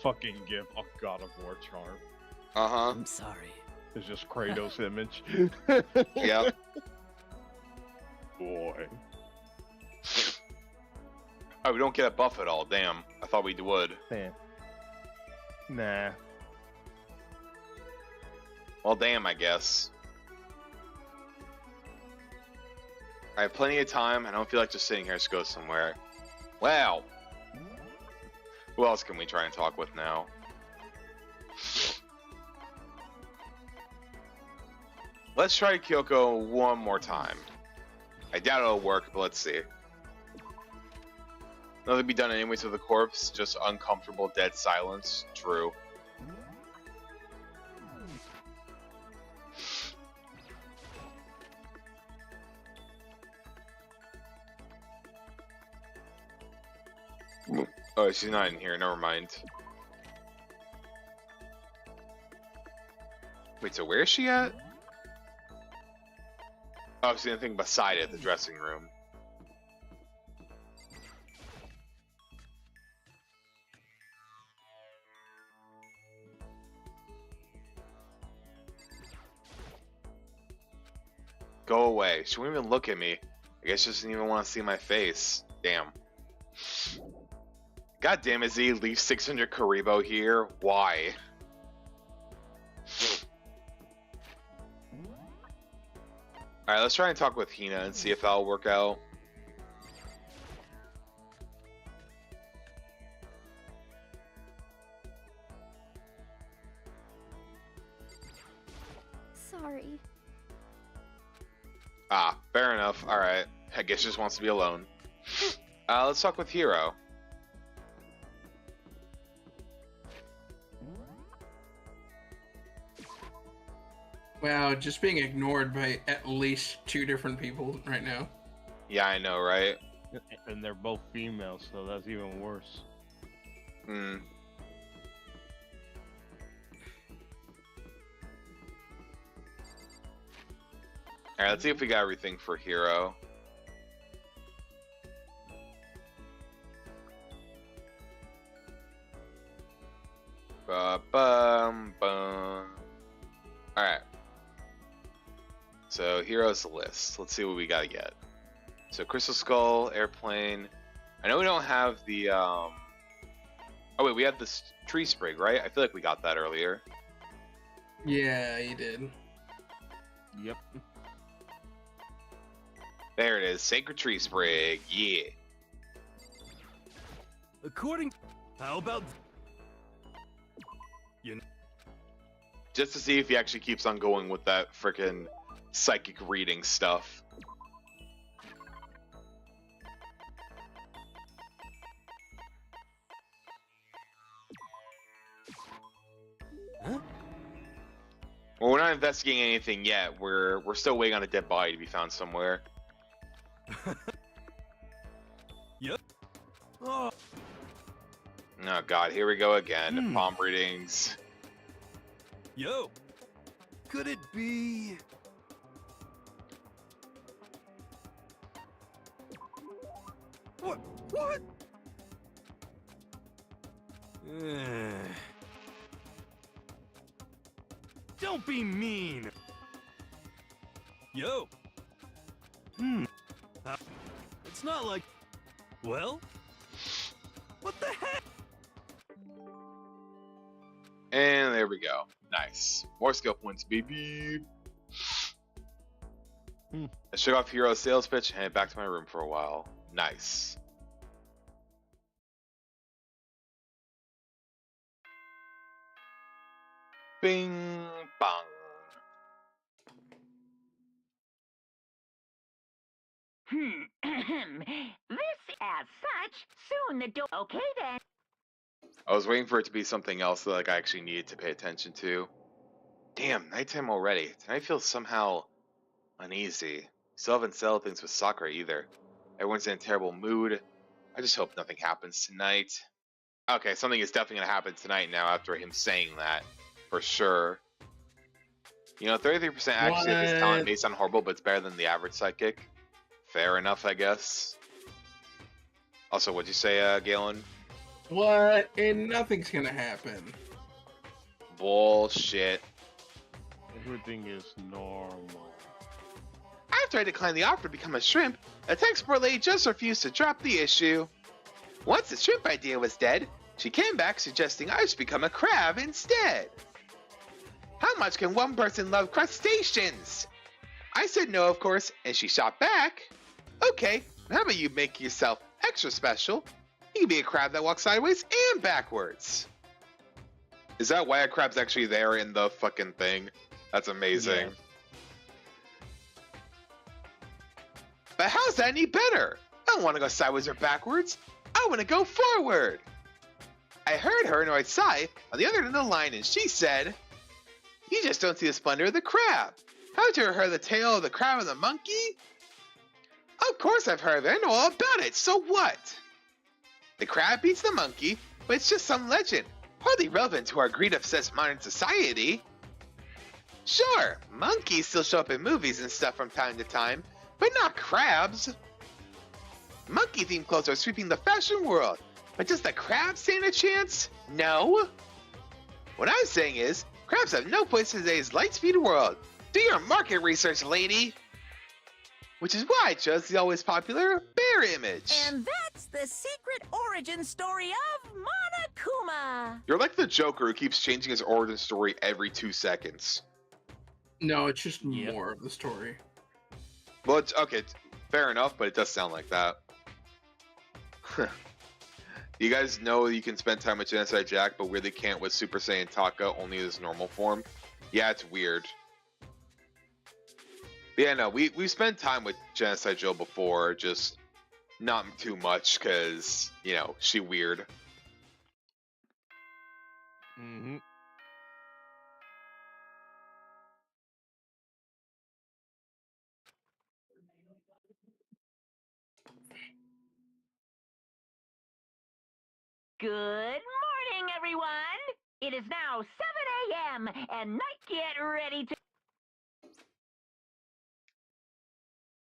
fucking gift of God of War charm. Uh-huh. I'm sorry. It's just Kratos' image. Yep. Boy. Oh, we don't get a buff at all. Damn. I thought we would. Man. Nah. Well, damn, I guess. I have plenty of time. I don't feel like just sitting here. Let's go somewhere. Wow. Who else can we try and talk with now? Let's try Kyoko one more time. I doubt it'll work, but let's see. Nothing be done anyways with the corpse. Just uncomfortable dead silence. True. Oh, she's not in here. Never mind. Wait, so where is she at? Oh, she's anything beside it, the dressing room. Go away. She won't even look at me. I guess she doesn't even want to see my face. Damn. God damn it, Z. Leave 600 Karibo here. Why? Alright, let's try and talk with Hina and see if that'll work out. Sorry. Ah, fair enough. Alright. I guess she just wants to be alone. Let's talk with Hiro. Wow, just being ignored by at least 2 different people right now. Yeah, I know, right? And they're both females, so that's even worse. Hmm. Alright, let's see if we got everything for Hiro. Ba-bum-bum. Alright. So, Hiro's the list. Let's see what we gotta get. So, Crystal Skull, Airplane. I know we don't have the, Oh wait, we had this Tree Sprig, right? I feel like we got that earlier. Yeah, you did. Yep. There it is. Sacred Tree Sprig. Yeah. According... How about... Just to see if he actually keeps on going with that frickin' psychic reading stuff. Well, we're not investigating anything yet. We're still waiting on a dead body to be found somewhere. Yep. Oh. Oh god, here we go again. Palm readings. Yo. Could it be? What? What? Don't be mean. Yo. It's not like. Well. What the heck? And there we go. Nice. More skill points, baby. I shook off Hero's sales pitch and head back to my room for a while. Nice. Bing bong. This as such, soon the door. Okay then. I was waiting for it to be something else that like I actually needed to pay attention to. Damn, nighttime already. Tonight feels somehow uneasy. Still haven't settled things with Sakura either. Everyone's in a terrible mood. I just hope nothing happens tonight. Okay, something is definitely gonna happen tonight now after him saying that. For sure. You know, 33% accuracy of his talent may sound horrible, but it's better than the average psychic. Fair enough, I guess. Also, what'd you say, Galen? What? And nothing's gonna happen. Bullshit. Everything is normal. After I declined the offer to become a shrimp, a tech support lady just refused to drop the issue. Once the shrimp idea was dead, she came back suggesting I should become a crab instead. How much can one person love crustaceans? I said no, of course, and she shot back. Okay, how about you make yourself extra special? You can be a crab that walks sideways and backwards. Is that why a crab's actually there in the fucking thing? That's amazing. Yeah. But how's that any better? I don't want to go sideways or backwards. I want to go forward. I heard her annoyed sigh on the other end of the line, and she said, "You just don't see the splendor of the crab. Haven't you heard the tale of the crab and the monkey?" Of course I've heard of it. I know all about it. So what? The crab beats the monkey, but it's just some legend, hardly relevant to our greed-obsessed modern society. Sure, monkeys still show up in movies and stuff from time to time, but not crabs. Monkey-themed clothes are sweeping the fashion world, but does the crab stand a chance? No. What I'm saying is, crabs have no place in today's light-speed world. Do your market research, lady. Which is why I chose the always popular bear image. And that's the secret origin story of Monokuma. You're like the Joker who keeps changing his origin story every 2 seconds. No, it's just more of the story. Well, it's, okay, fair enough, but it does sound like that. You guys know you can spend time with Genocide Jack, but weirdly can't with Super Saiyan Taka, only in his normal form. Yeah, it's weird. But yeah, no, we spent time with Genocide Joe before, just not too much, because, you know, she weird. Mm-hmm. Good morning, everyone. It is now 7 a.m. and night. Get ready to.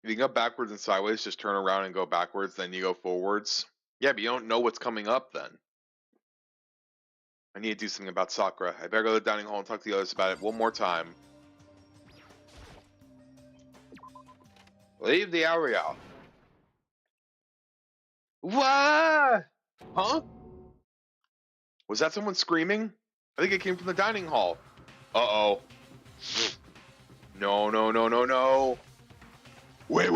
If you go backwards and sideways, just turn around and go backwards, then you go forwards. Yeah, but you don't know what's coming up then. I need to do something about Sakura. I better go to the dining hall and talk to the others about it one more time. Leave the area. What? Huh? Was that someone screaming? I think it came from the dining hall. Uh-oh. No, no, no, no, no. Wait.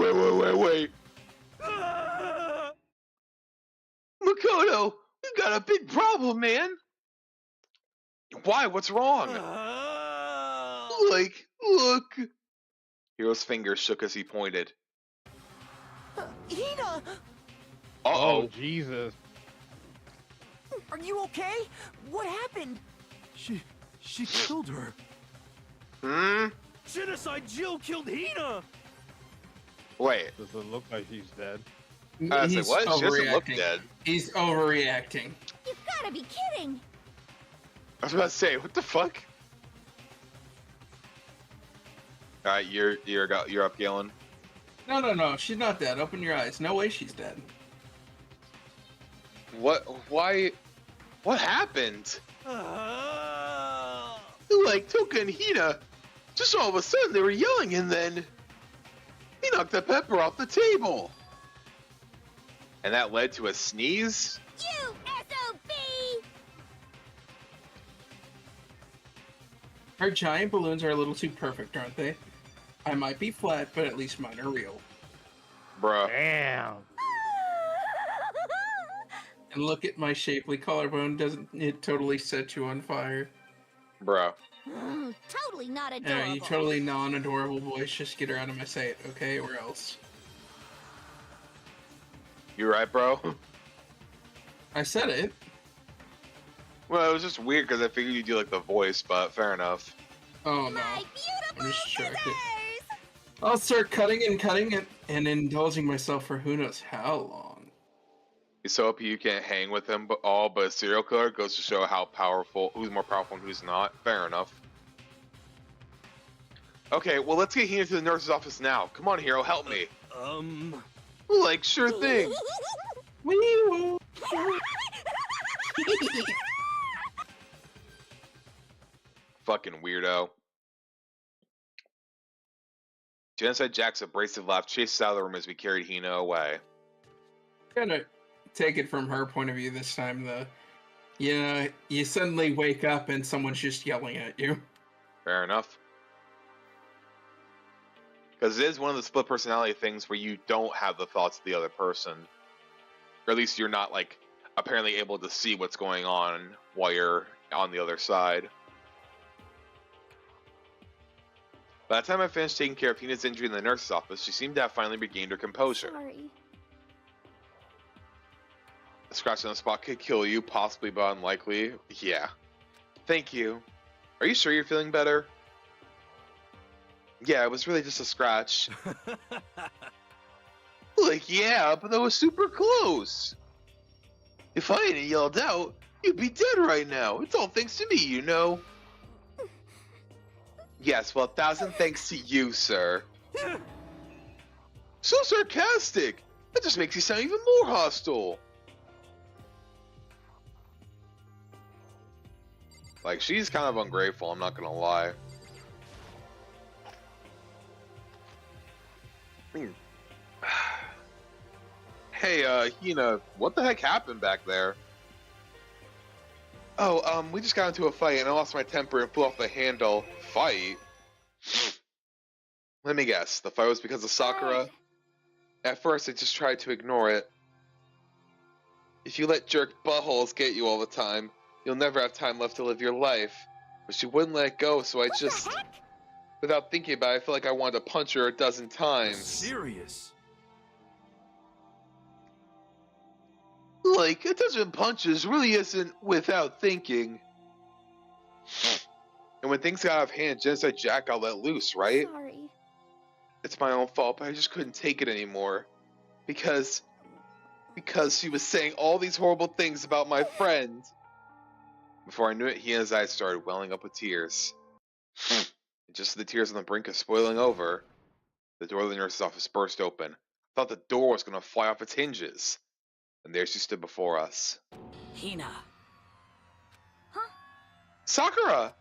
Makoto, we got a big problem, man. Why? What's wrong? Look. Hero's fingers shook as he pointed. Hina! Uh-oh. Jesus. Are you okay? What happened? She killed her. Hmm? Genocide Jill killed Hina! Wait. Does it look like he's dead? I was like, He's what? She doesn't look overreacting. dead. He's overreacting. You've gotta be kidding! I was about to say, what the fuck? Alright, you're up, Galen. No, she's not dead. Open your eyes. No way she's dead. What? Why? What happened? Ah. Like, Toka and Hina, just all of a sudden they were yelling and then he knocked the pepper off the table. And that led to a sneeze? You SOB! Her giant balloons are a little too perfect, aren't they? I might be flat, but at least mine are real. Bruh. Damn. And look at my shapely collarbone. Doesn't it totally set you on fire? Bruh. Totally not adorable. You totally non-adorable boys. Just get her out of my sight, okay? Or else. You right, bro? I said it. Well, it was just weird because I figured you'd do like the voice, but fair enough. Oh no. My beautiful I'm just scissors! joking. I'll start cutting and indulging myself for who knows how long. He's so OP you can't hang with him but a serial killer goes to show how powerful, who's more powerful and who's not. Fair enough. Okay, well let's get Hina to the nurse's office now. Come on, hero, help me. Like, sure thing. Fucking weirdo. Genocide Jack's abrasive laugh chases out of the room as we carried Hina away. Gonna take it from her point of view this time, though. Yeah, you suddenly wake up and someone's just yelling at you. Fair enough. Because it is one of the split personality things where you don't have the thoughts of the other person. Or at least you're not, like, apparently able to see what's going on while you're on the other side. By the time I finished taking care of Hina's injury in the nurse's office, she seemed to have finally regained her composure. Sorry. A scratch on the spot could kill you, possibly, but unlikely. Yeah. Thank you. Are you sure you're feeling better? Yeah, it was really just a scratch. Like, yeah, but that was super close. If I hadn't yelled out, you'd be dead right now. It's all thanks to me, you know. Yes, well, 1,000 thanks to you, sir. So sarcastic. That just makes you sound even more hostile. Like, she's kind of ungrateful, I'm not gonna lie. Hey, Hina, what the heck happened back there? Oh, we just got into a fight and I lost my temper and flew off the handle. Fight? Let me guess, the fight was because of Sakura? At first, I just tried to ignore it. If you let jerk buttholes get you all the time, you'll never have time left to live your life. But she wouldn't let go, so I just... Without thinking about it, I feel like I wanted to punch her 12 times. Serious? Like, 12 punches really isn't without thinking. And when things got out of hand, Genocide Jack got let loose, right? Sorry. It's my own fault, but I just couldn't take it anymore. Because she was saying all these horrible things about my friend. Before I knew it, Hina's eyes started welling up with tears. And just as the tears on the brink of spoiling over, the door of the nurse's office burst open. I thought the door was going to fly off its hinges. And there she stood before us. Hina. Sakura!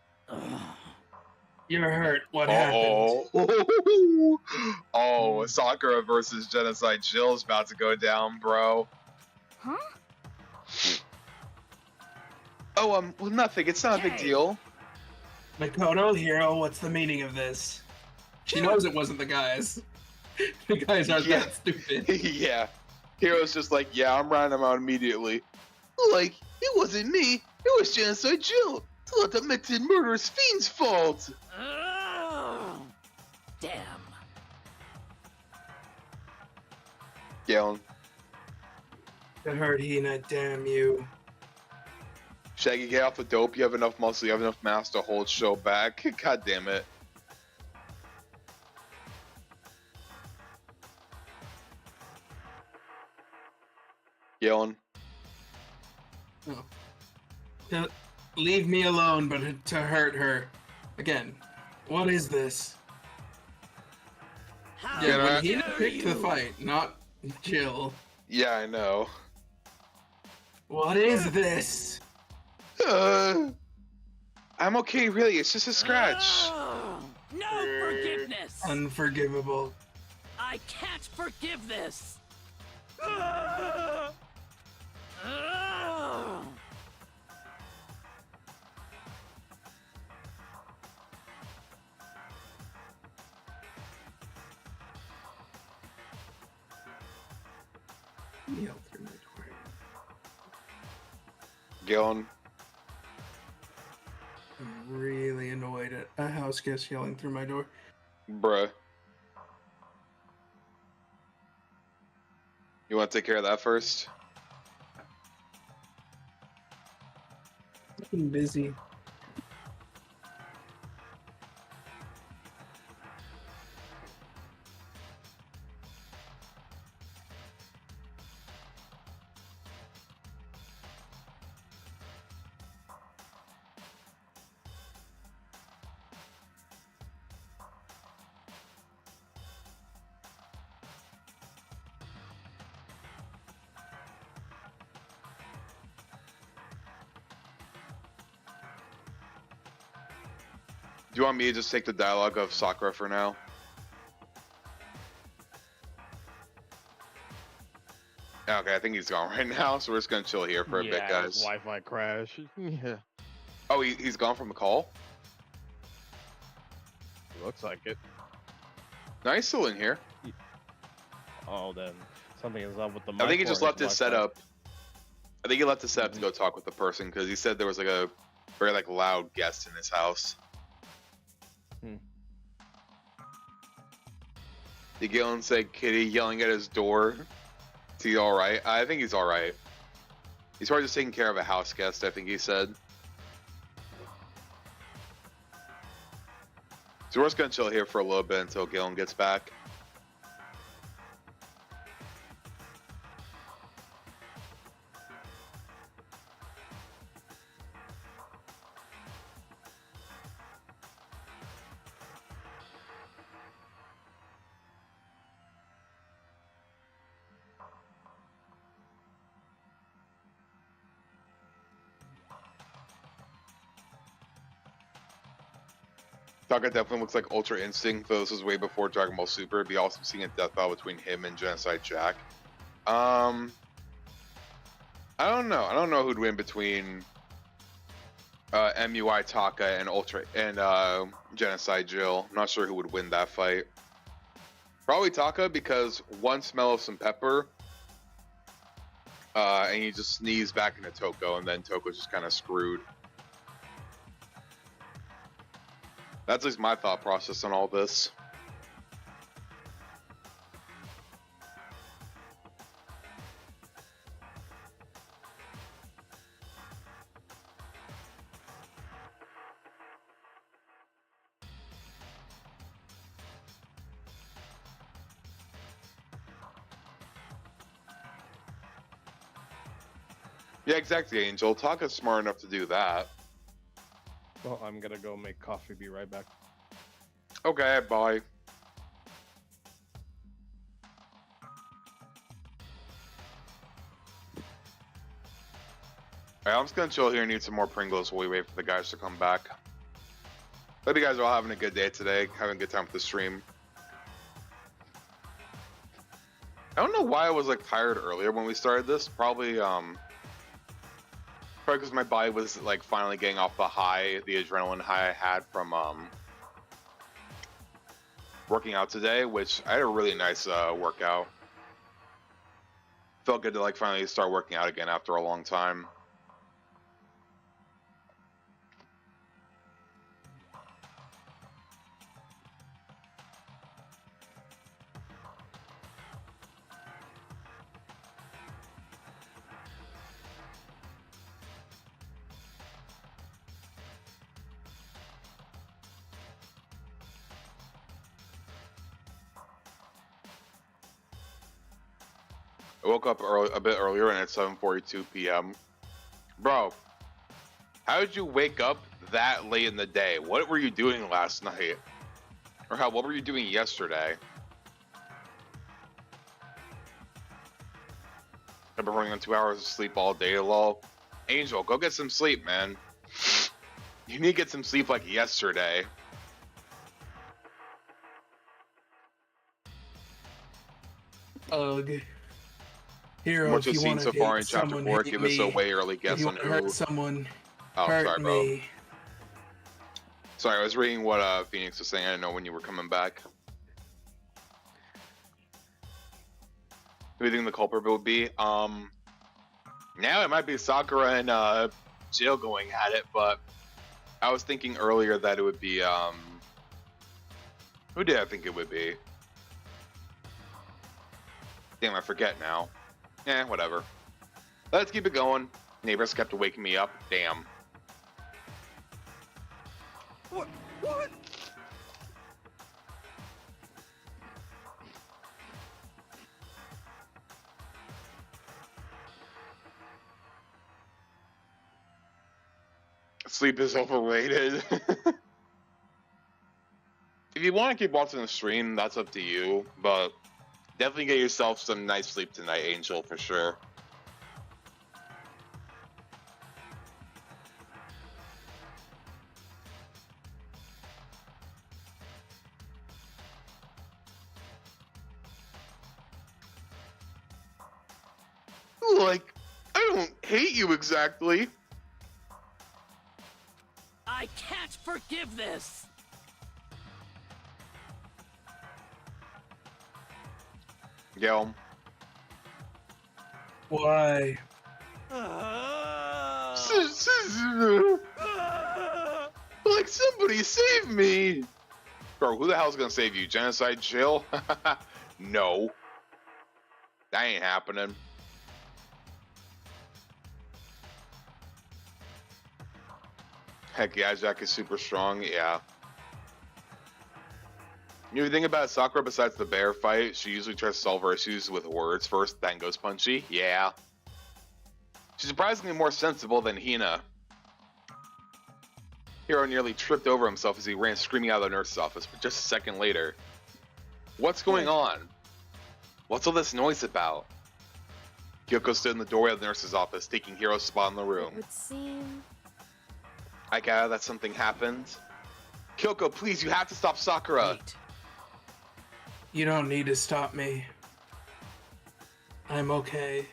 You're hurt. What happened? Oh, Sakura versus Genocide Jill's about to go down, bro. Huh? Oh, well, nothing. It's not a big deal. Makoto, Hiro, what's the meaning of this? She knows it wasn't the guys. The guys aren't that stupid. Yeah. Hiro's just like, yeah, I'm writing them out immediately. Like, it wasn't me. It was Genocide Jill. It's not the Mexican murderous fiend's fault. Damn. Galen. It hurt, Hina. Damn you. Shaggy, get off the dope. You have enough muscle. You have enough mass to hold show back. God damn it. Galen. No. Don't leave me alone, but to hurt her. Again, what is this? How Yeah, When he dare picked the you? fight, not Jill. Yeah, I know. What is this? I'm okay, really. It's just a scratch. Oh, no forgiveness. Unforgivable. I can't forgive this. Oh. Kneel through my door. Galen. I'm really annoyed at a house guest yelling through my door. Bruh. You want to take care of that first? I'm busy. Do you want me to just take the dialogue of Sakura for now? Okay, I think he's gone right now, so we're just gonna chill here for a bit, his guys. Wi-Fi crash. Yeah, Oh, he's gone from the call? looks like it. No, he's still in here. Oh, then something is up with the. I think he mic just or left his Wi-Fi. setup. I think he left his setup to go talk with the person because he said there was like a very like loud guest in his house. Did Galen say Kitty yelling at his door? Is he alright? I think he's alright. He's probably just taking care of a house guest, I think he said. So we're just gonna chill here for a little bit until Galen gets back. Taka definitely looks like Ultra Instinct, though this was way before Dragon Ball Super. It'd be awesome seeing a death battle between him and Genocide Jack. I don't know. I don't know who'd win between MUI Taka and Ultra and Genocide Jill. I'm not sure who would win that fight. Probably Taka because one smell of some pepper, and you just sneeze back into Toko, and then Toko's just kind of screwed. That's at least my thought process on all this. Yeah, exactly, Angel. Taka's smart enough to do that. Well, I'm gonna go make coffee. Be right back. Okay, bye. Alright, I'm just gonna chill here and eat some more Pringles while we wait for the guys to come back. Hope you guys are all having a good day today, having a good time with the stream. I don't know why I was like tired earlier when we started this. Probably because my body was like finally getting off the high, the adrenaline high I had from working out today, which I had a really nice workout. Felt good to like finally start working out again after a long time. I woke up a bit earlier and it's 7:42 p.m. Bro, how did you wake up that late in the day? What were you doing last night? Or what were you doing yesterday? I've been running on 2 hours of sleep all day, lol. Angel, go get some sleep, man. You need to get some sleep like yesterday. Ugh. Hero, From what if you've you seen want so to far in hate chapter someone, 4, hate give us a me. way early If guess you on want to hurt who. someone, Oh, hurt sorry, bro. me. Sorry, I was reading what Phoenix was saying. I didn't know when you were coming back. Who do you think the culprit would be? Now it might be Sakura and Jill going at it, but I was thinking earlier that it would be who did I think it would be? Damn, I forget now. Whatever. Let's keep it going. Neighbors kept waking me up. Damn. What? What? Sleep is overrated. If you want to keep watching the stream, that's up to you, but definitely get yourself some nice sleep tonight, Angel, for sure. Like, I don't hate you exactly. I can't forgive this! Yo. Why? Like, somebody save me! Bro, who the hell's gonna save you? Genocide Jill? No. That ain't happening. Heck yeah, Jack is super strong, yeah. You know, the thing about Sakura besides the bear fight, she usually tries to solve her issues with words first, then goes punchy. Yeah. She's surprisingly more sensible than Hina. Hiro nearly tripped over himself as he ran screaming out of the nurse's office, but just a second later. What's going on? What's all this noise about? Kyoko stood in the doorway of the nurse's office, taking Hiro's spot in the room. It would seem... I gather that something happened. Kyoko, please, you have to stop Sakura. Wait. You don't need to stop me. I'm okay.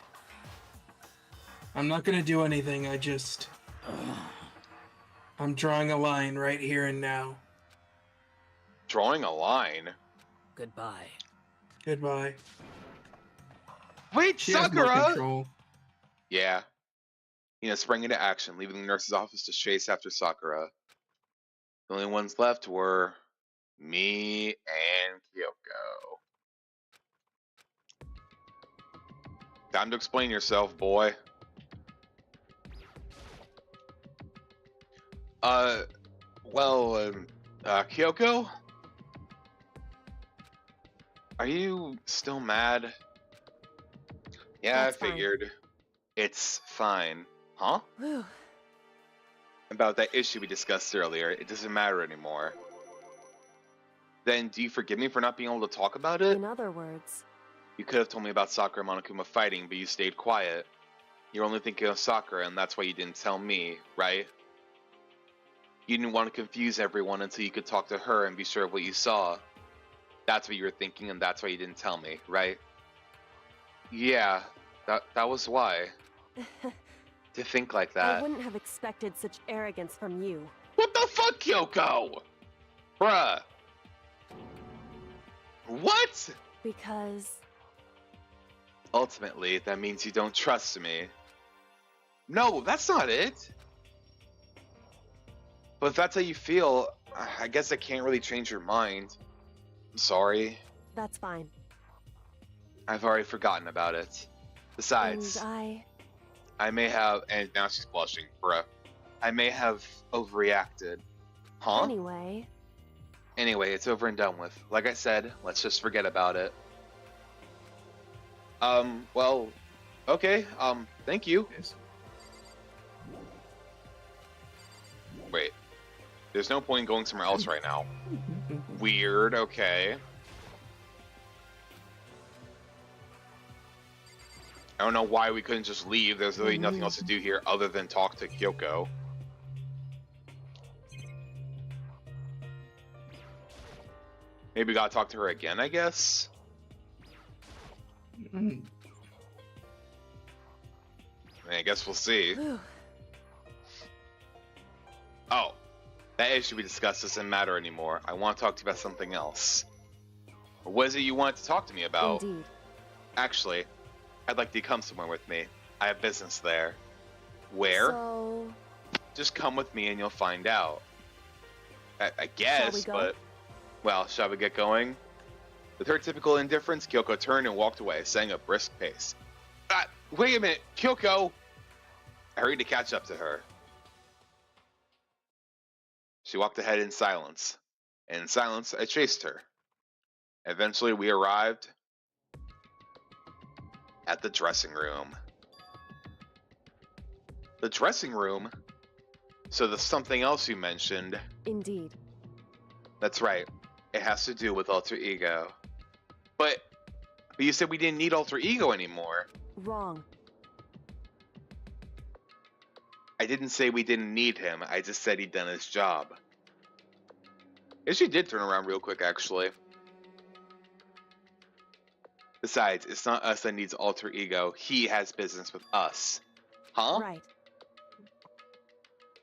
I'm not gonna do anything, I'm drawing a line right here and now. Drawing a line? Goodbye. Goodbye. Wait, She has more Sakura! control. Yeah. Hina sprang into action, leaving the nurse's office to chase after Sakura. The only ones left were me and Kyoko. Time to explain yourself, boy. Kyoko? Are you still mad? Yeah, That's I fine. figured. It's fine. Huh? Whew. About that issue we discussed earlier, it doesn't matter anymore. Then do you forgive me for not being able to talk about it? In other words, You could have told me about Sakura and Monokuma fighting, but you stayed quiet. You're only thinking of Sakura, and that's why you didn't tell me, right? You didn't want to confuse everyone until you could talk to her and be sure of what you saw. That's what you were thinking, and that's why you didn't tell me, right? Yeah, that was why. To think like I that. wouldn't have expected such arrogance from you. What the fuck, Kyoko? Bruh. What? Because... Ultimately, that means you don't trust me. No, that's not it. But if that's how you feel, I guess I can't really change your mind. I'm sorry. That's fine. I've already forgotten about it. Besides, And I may have, and now she's blushing, bruh. I may have overreacted. Huh? Anyway, Anyway, it's over and done with. Like I said, let's just forget about it. Well, okay, thank you. Yes. Wait, there's no point in going somewhere else right now. Weird, okay. I don't know why we couldn't just leave. There's really nothing else to do here other than talk to Kyoko. Maybe we gotta talk to her again, I guess? I mean, I guess we'll see. Oh, that issue we discussed doesn't matter anymore. I want to talk to you about something else. What is it you wanted to talk to me about? Indeed. Actually, I'd like you to come somewhere with me. I have business there. Where? So, Just come with me and you'll find out. I guess, go? but... Well, shall we get going? With her typical indifference, Kyoko turned and walked away, saying a brisk pace. Wait a minute, Kyoko! I hurried to catch up to her. She walked ahead in silence. And in silence, I chased her. Eventually, we arrived at the dressing room. The dressing room? So there's something else you mentioned. indeed. That's right. It has to do with alter ego. But you said we didn't need alter ego anymore. Wrong. I didn't say we didn't need him. I just said he'd done his job. And she did turn around real quick, actually. Besides, it's not us that needs alter ego. He has business with us. Huh? Right.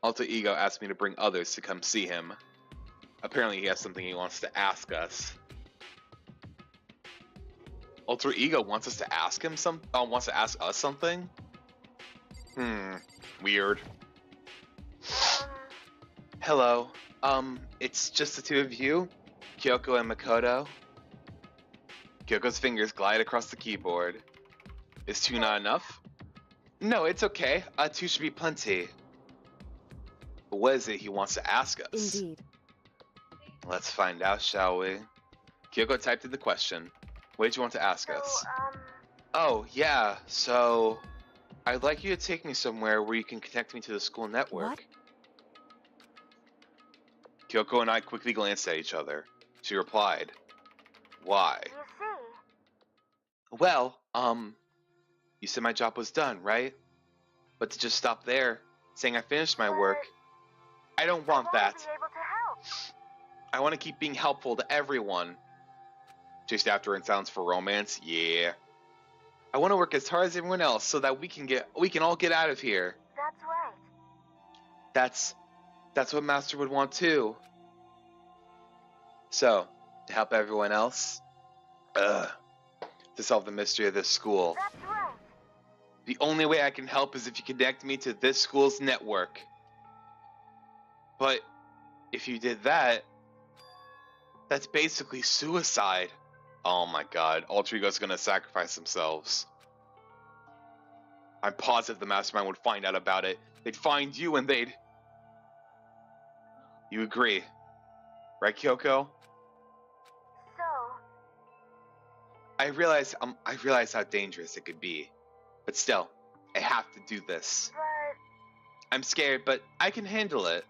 Alter ego asked me to bring others to come see him. Apparently he has something he wants to ask us. Alter ego wants us to ask him wants to ask us something? Weird. Hello. It's just the two of you? Kyoko and Makoto? Kyoko's fingers glide across the keyboard. Is two not enough? No, it's okay. Two should be plenty. But what is it he wants to ask us? Indeed. Let's find out, shall we? Kyoko typed in the question. What did you want to ask us? Oh, yeah, so... I'd like you to take me somewhere where you can connect me to the school network. What? Kyoko and I quickly glanced at each other. She replied, Why? You see? Well, you said my job was done, right? But to just stop there, saying I finished my work, I don't want that. Be able to help. I want to keep being helpful to everyone. Chased after in silence for romance? Yeah. I want to work as hard as everyone else so that we can all get out of here. That's right. That's what Master would want too. So, to help everyone else, to solve the mystery of this school. That's right. The only way I can help is if you connect me to this school's network. But if you did that, that's basically suicide. Oh my god, alter ego's gonna sacrifice themselves. I'm positive the mastermind would find out about it. They'd find you and they'd... You agree, right, Kyoko? So, I realize how dangerous it could be. But still, I have to do this. but I'm scared, but I can handle it.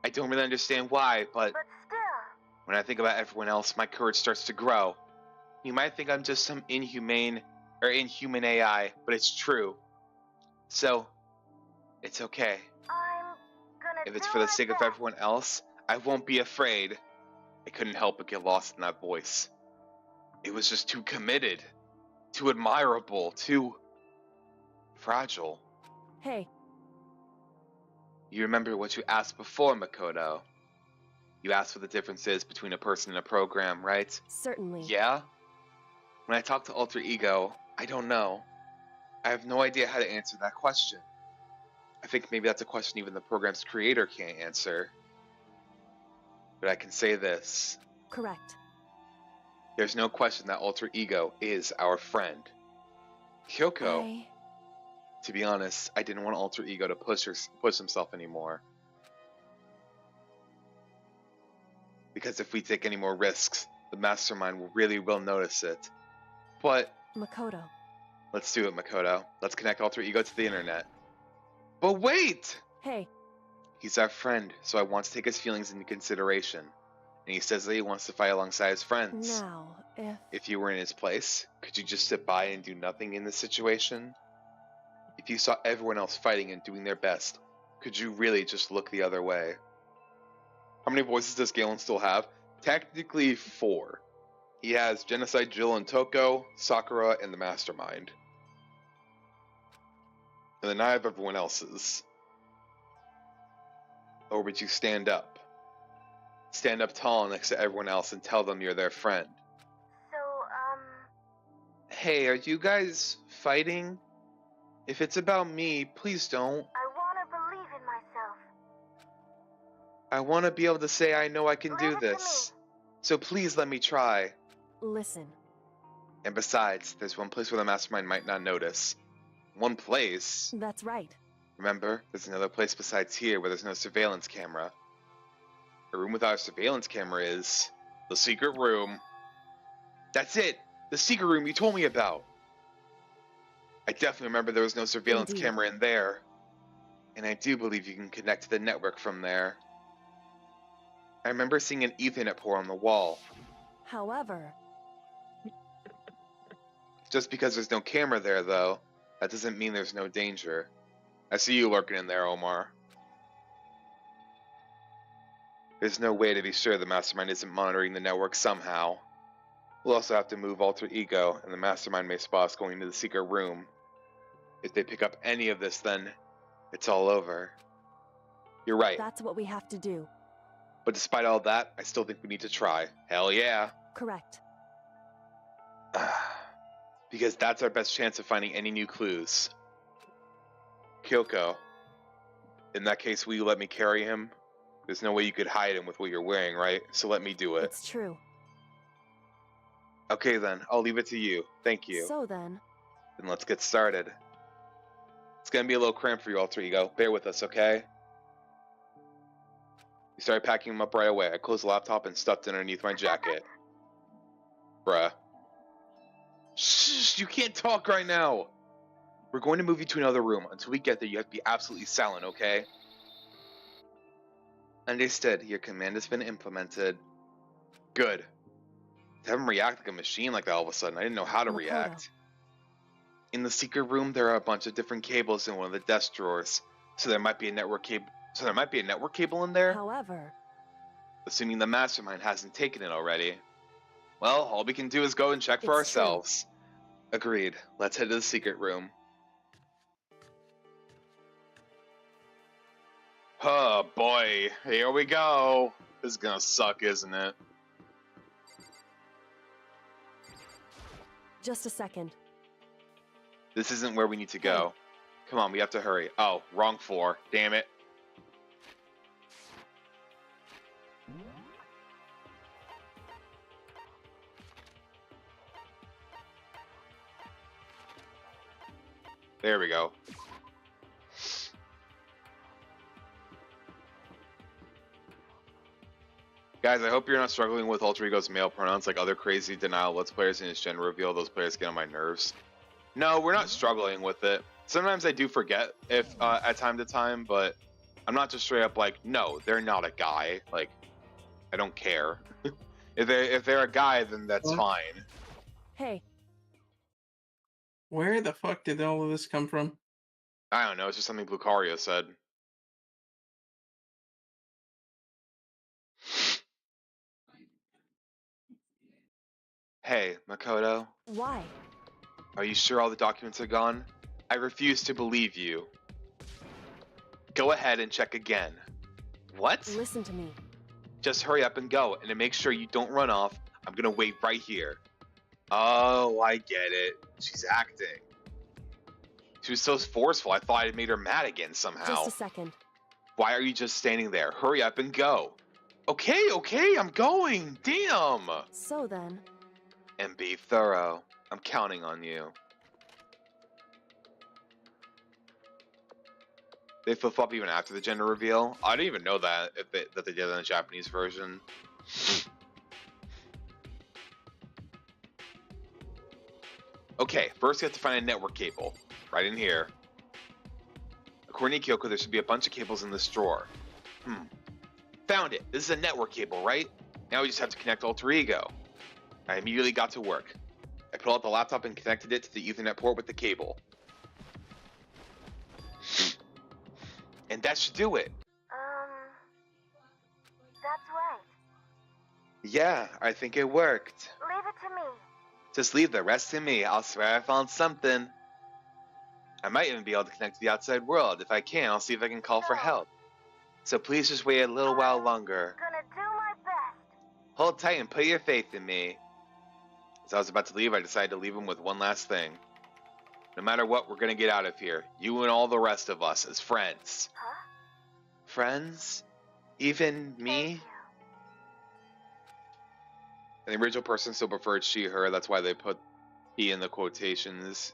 I don't really understand why, but still. when I think about everyone else, my courage starts to grow. You might think I'm just some inhuman AI, but it's true. So, it's okay. I'm gonna If it's do for the my sake of best. everyone else, I won't be afraid. I couldn't help but get lost in that voice. It was just too committed, too admirable, too fragile. Hey, You remember what you asked before, Makoto. You asked what the difference is between a person and a program, right? certainly. Yeah? When I talk to Alter Ego, I don't know. I have no idea how to answer that question. I think maybe that's a question even the program's creator can't answer. But I can say this. Correct. There's no question that Alter Ego is our friend. Kyoko, to be honest, I didn't want Alter Ego to push himself anymore. Because if we take any more risks, the mastermind really will notice it. But Makoto. Let's do it, Makoto. Let's connect Alter Ego to the internet. But wait! Hey, He's our friend, so I want to take his feelings into consideration. And he says that he wants to fight alongside his friends. now, If you were in his place, could you just sit by and do nothing in this situation? If you saw everyone else fighting and doing their best, could you really just look the other way? How many voices does Galen still have? Technically 4. He has Genocide Jill and Toko, Sakura, and the Mastermind. And then I have everyone else's. Or would you stand up? Stand up tall next to everyone else and tell them you're their friend. So, Hey, are you guys fighting? If it's about me, please don't. I want to believe in myself. I want to be able to say I know I can do Leave it to this. So please let me try. listen. And besides, there's one place where the Mastermind might not notice. One place? That's right. Remember, there's another place besides here where there's no surveillance camera. A room without a surveillance camera is the secret room. That's it! The secret room you told me about! I definitely remember there was no surveillance Indeed. camera in there. And I do believe you can connect to the network from there. I remember seeing an Ethernet port on the wall. However, Just because there's no camera there, though, that doesn't mean there's no danger. I see you lurking in there, Omar. There's no way to be sure the Mastermind isn't monitoring the network somehow. We'll also have to move Alter Ego, and the Mastermind may spot us going into the secret room. If they pick up any of this, then it's all over. You're right, that's what we have to do. but despite all that, I still think we need to try. Hell yeah! Correct. Because that's our best chance of finding any new clues. Kyoko, in that case, will you let me carry him? There's no way you could hide him with what you're wearing, right? So let me do it. It's true. Okay then, I'll leave it to you. Thank you. So then, Then let's get started. It's gonna be a little cramped for you, Alter Ego. Bear with us, okay? We started packing him up right away. I closed the laptop and stuffed it underneath my jacket. Bruh. Shh, you can't talk right now! We're going to move you to another room. Until we get there, you have to be absolutely silent, okay? Understood. Your command has been implemented. Good. To have him react like a machine like that all of a sudden, I didn't know how to Makoto. react. In the secret room, there are a bunch of different cables in one of the desk drawers. So there might be a network cable. So there might be a network cable in there. however, Assuming the Mastermind hasn't taken it already. Well, all we can do is go and check for It's true. ourselves. Agreed. Let's head to the secret room. Oh boy, here we go. This is gonna suck, isn't it? just a second. This isn't where we need to go. Come on, we have to hurry. Oh, wrong floor. Damn it. There we go. Guys, I hope you're not struggling with Alter Ego's male pronouns like other crazy denial Let's Players in his gender reveal. Those players get on my nerves. No, we're not struggling with it. Sometimes I do forget if at time to time, but I'm not just straight up like, no, they're not a guy. Like, I don't care. if they're a guy, then that's What? fine. Hey, Where the fuck did all of this come from? I don't know. It's just something Lucario said. Hey, Makoto. why? Are you sure all the documents are gone? I refuse to believe you. Go ahead and check again. What? Listen to me. Just hurry up and go, and to make sure you don't run off, I'm gonna wait right here. Oh, I get it. She's acting. She was so forceful, I thought I made her mad again somehow. Just a second. Why are you just standing there? Hurry up and go. Okay, I'm going. Damn. So then, And be thorough. I'm counting on you. They flip-flop even after the gender reveal? I didn't even know that that they did in the Japanese version. Okay, First, you have to find a network cable. Right in here. According to Kyoko, there should be a bunch of cables in this drawer. Found it. This is a network cable, right? Now we just have to connect Alter Ego. I immediately got to work. I pulled out the laptop and connected it to the Ethernet port with the cable. And that should do it. That's right. Yeah, I think it worked. Leave it to me. Just leave the rest to me. I'll swear I found something. I might even be able to connect to the outside world. If I can, I'll see if I can call for help. So please just wait a little while longer. Gonna do my best. Hold tight and put your faith in me. As I was about to leave, I decided to leave him with one last thing. No matter what, we're gonna get out of here. You and all the rest of us as friends. Huh? Friends? Even me? And the original person still preferred she, her. That's why they put he in the quotations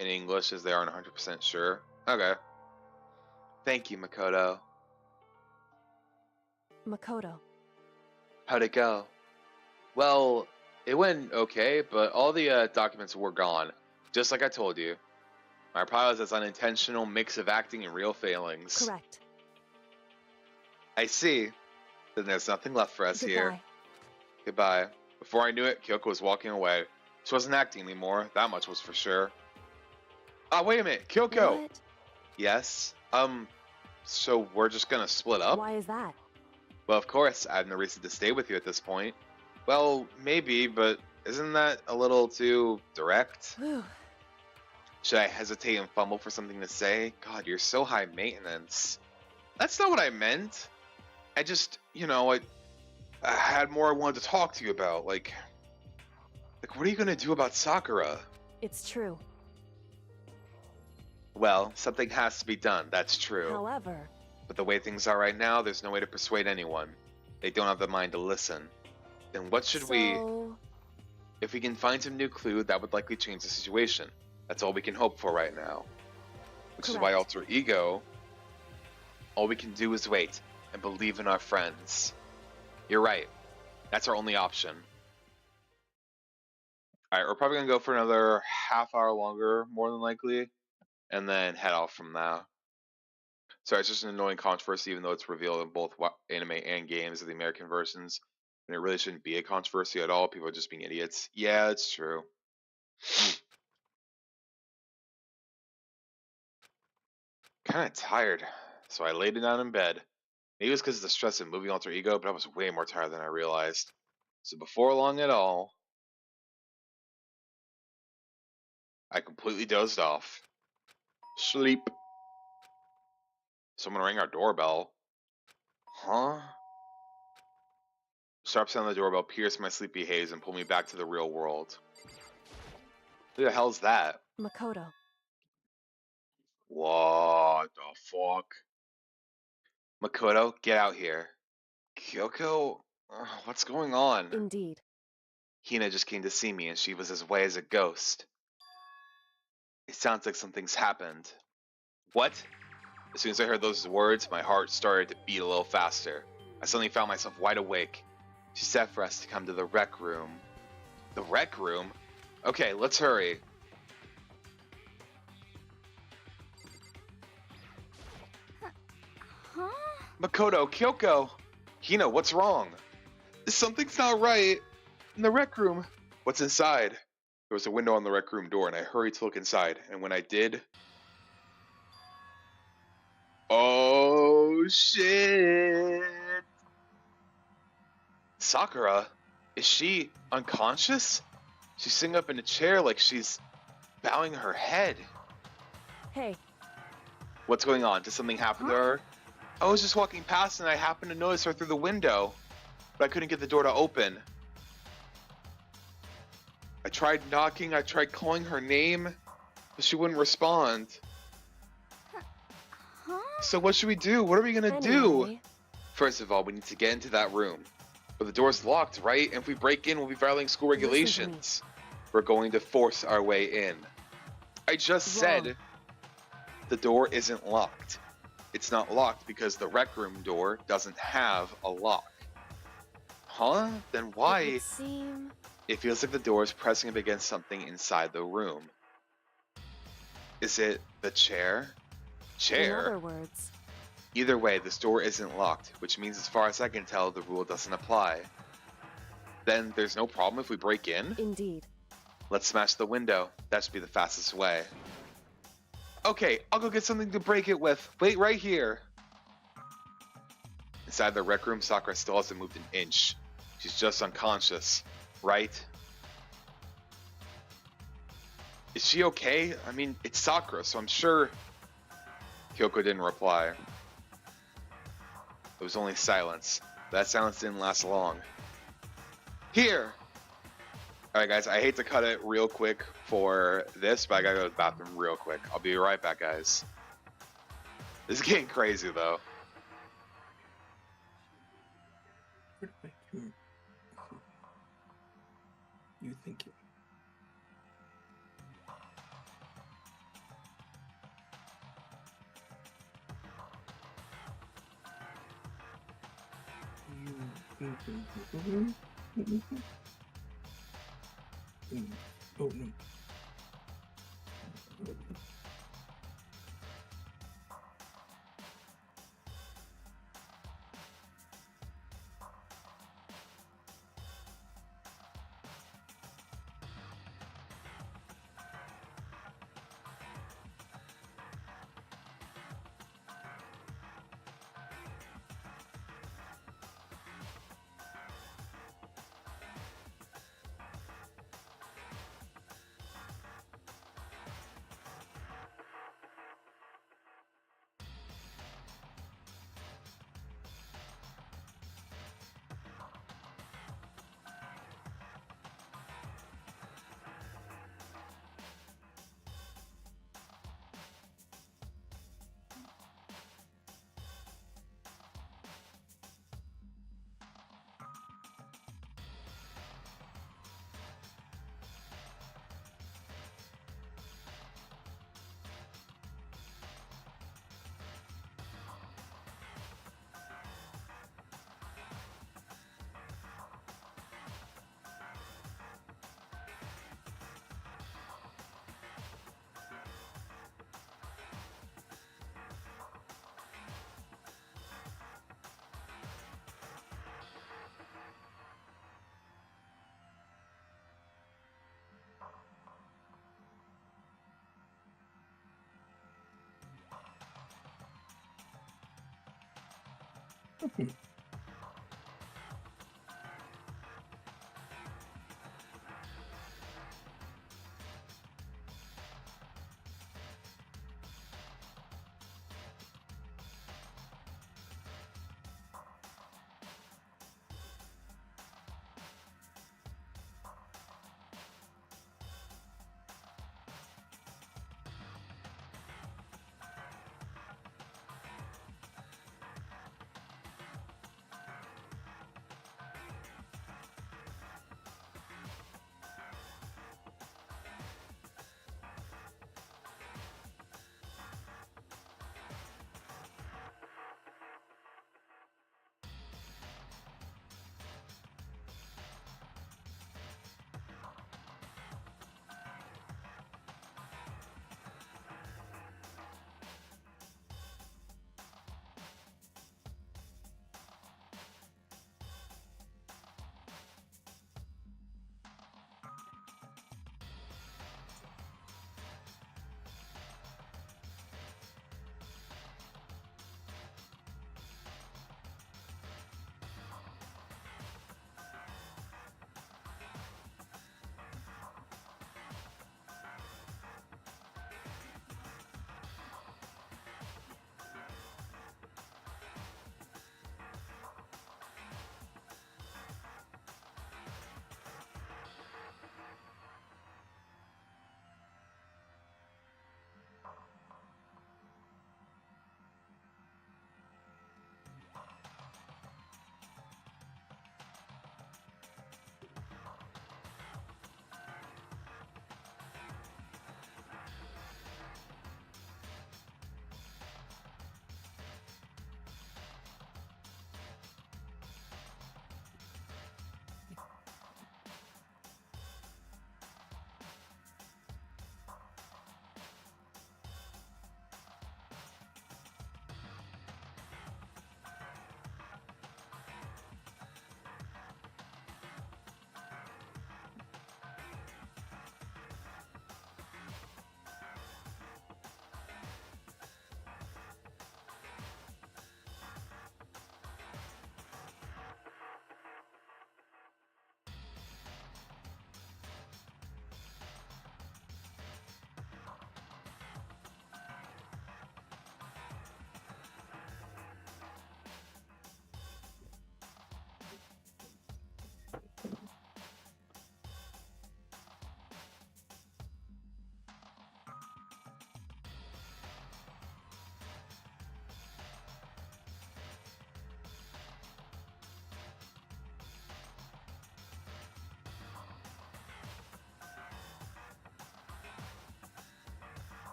in English, as they aren't 100% sure. Okay. Thank you, Makoto. Makoto. How'd it go? Well, it went okay, but all the documents were gone, just like I told you. My reply was an unintentional mix of acting and real failings. Correct. I see. Then there's nothing left for us here. Goodbye. Before I knew it, Kyoko was walking away. She wasn't acting anymore, that much was for sure. Ah, wait a minute, Kyoko! What? Yes? So we're just gonna split up? Why is that? Well, of course, I have no reason to stay with you at this point. Well, maybe, but isn't that a little too direct? Whew. Should I hesitate and fumble for something to say? God, you're so high maintenance. That's not what I meant. I just, I had more I wanted to talk to you about. Like, what are you gonna do about Sakura? It's true. Well, something has to be done, that's true. However... But the way things are right now, there's no way to persuade anyone. They don't have the mind to listen. Then what should we... If we can find some new clue, that would likely change the situation. That's all we can hope for right now. Which is why Alter Ego... All we can do is wait, and believe in our friends. You're right. That's our only option. Alright, we're probably gonna go for another half hour longer, more than likely. And then head off from now. So it's just an annoying controversy, even though it's revealed in both anime and games of the American versions. And it really shouldn't be a controversy at all. People are just being idiots. Yeah, it's true. Kind of tired, so I laid it down in bed. Maybe it was because of the stress of moving Alter Ego, but I was way more tired than I realized. So before long at all, I completely dozed off. Sleep. Someone rang our doorbell. Huh? Sharp sound of the doorbell pierced my sleepy haze and pulled me back to the real world. Who the hell's that? Makoto. What the fuck? Makoto, get out here. Kyoko? What's going on? Indeed. Hina just came to see me and she was as white as a ghost. It sounds like something's happened. What? As soon as I heard those words, my heart started to beat a little faster. I suddenly found myself wide awake. She said for us to come to the rec room. The rec room? Okay, let's hurry. Huh? Makoto, Kyoko! Hina, what's wrong? Something's not right. In the rec room. What's inside? There was a window on the rec room door and I hurried to look inside. And when I did... Oh, shit! Sakura? Is she unconscious? She's sitting up in a chair like she's bowing her head. Hey. What's going on? Did something happen to her? I was just walking past and I happened to notice her through the window, but I couldn't get the door to open. I tried knocking, I tried calling her name, but she wouldn't respond. Huh? So what should we do? What are we gonna do? First of all, we need to get into that room. But the door's locked, right? And if we break in, we'll be violating school regulations. We're going to force our way in. I just said the door isn't locked. It's not locked because the rec room door doesn't have a lock. Huh? Then why? It would seem It feels like the door is pressing up against something inside the room. Is it the chair? In Chair? other words, Either way, this door isn't locked, which means as far as I can tell, the rule doesn't apply. Then there's no problem if we break in? indeed. Let's smash the window. That should be the fastest way. Okay, I'll go get something to break it with. Wait right here. Inside the rec room, Sakura still hasn't moved an inch. She's just unconscious, right? Is she okay? I mean, it's Sakura, so I'm sure... Kyoko didn't reply. It was only silence. That silence didn't last long. Here! Alright guys, I hate to cut it real quick for this, but I gotta go to the bathroom real quick. I'll be right back, guys. This is getting crazy, though. Where did my camera? You think it? Oh no.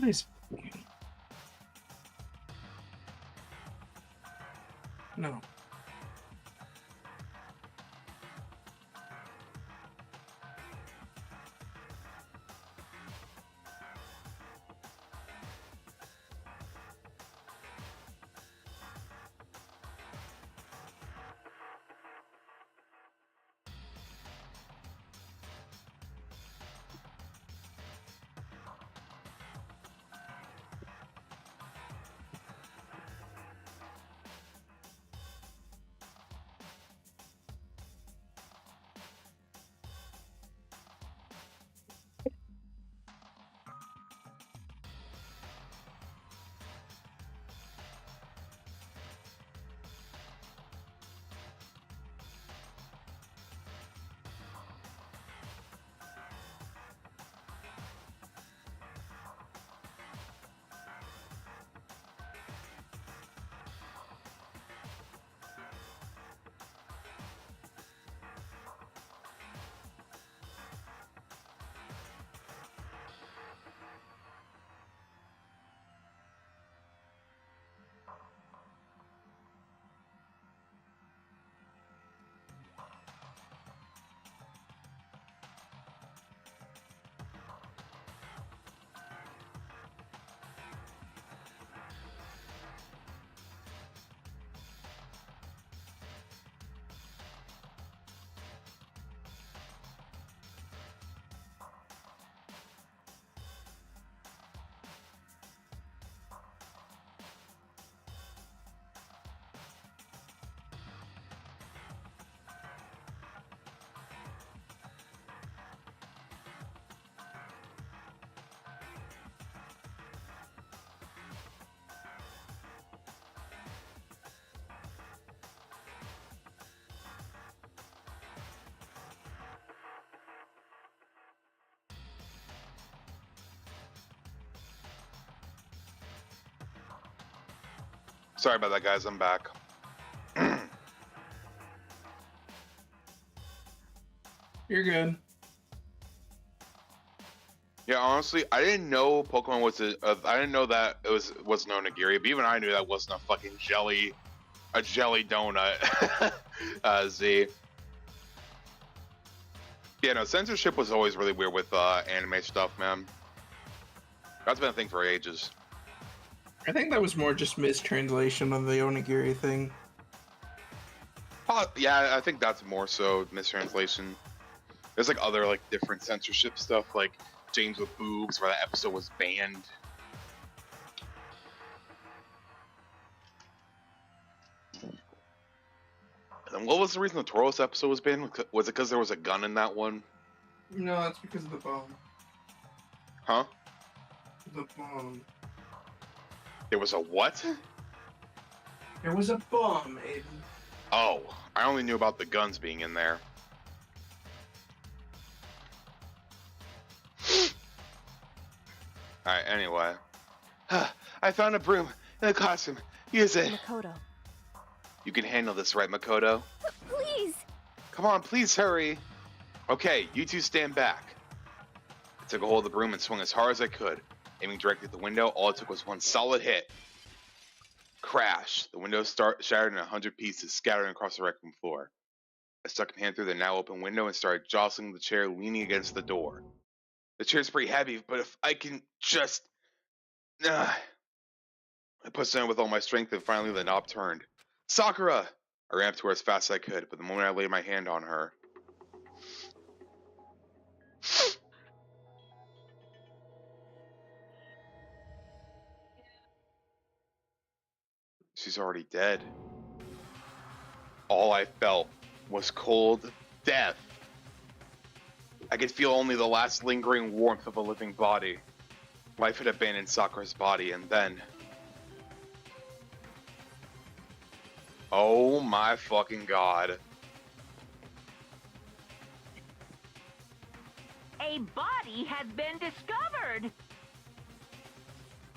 Nice. No. Sorry about that, guys. I'm back. You're good. Yeah, honestly, I didn't know Pokemon was I didn't know that it was known Nagiri, but even I knew that wasn't a fucking jelly donut. Z. Yeah, no, censorship was always really weird with anime stuff, man. That's been a thing for ages. I think that was more just mistranslation of the onigiri thing. Yeah, I think that's more so mistranslation. There's like other like different censorship stuff, like James with boobs, where that episode was banned. And what was the reason the Tauros episode was banned? Was it because there was a gun in that one? No, that's because of the bomb. Huh? The bomb. There was a what? There was a bomb, Aiden. Oh, I only knew about the guns being in there. Alright, anyway. I found a broom and a costume. Use it. Makoto. You can handle this, right, Makoto? Please! Come on, please hurry. Okay, you two stand back. I took a hold of the broom and swung as hard as I could. Aiming directly at the window, all it took was one solid hit. Crash! The window shattered in 100 pieces, scattering across the rectum floor. I stuck a hand through the now open window and started jostling the chair leaning against the door. The chair's pretty heavy, but if I can just... I pushed on it with all my strength and finally the knob turned. Sakura! I ran up to her as fast as I could, but the moment I laid my hand on her... She's already dead. All I felt was cold death. I could feel only the last lingering warmth of a living body. Life had abandoned Sakura's body, and then... Oh my fucking god. A body has been discovered.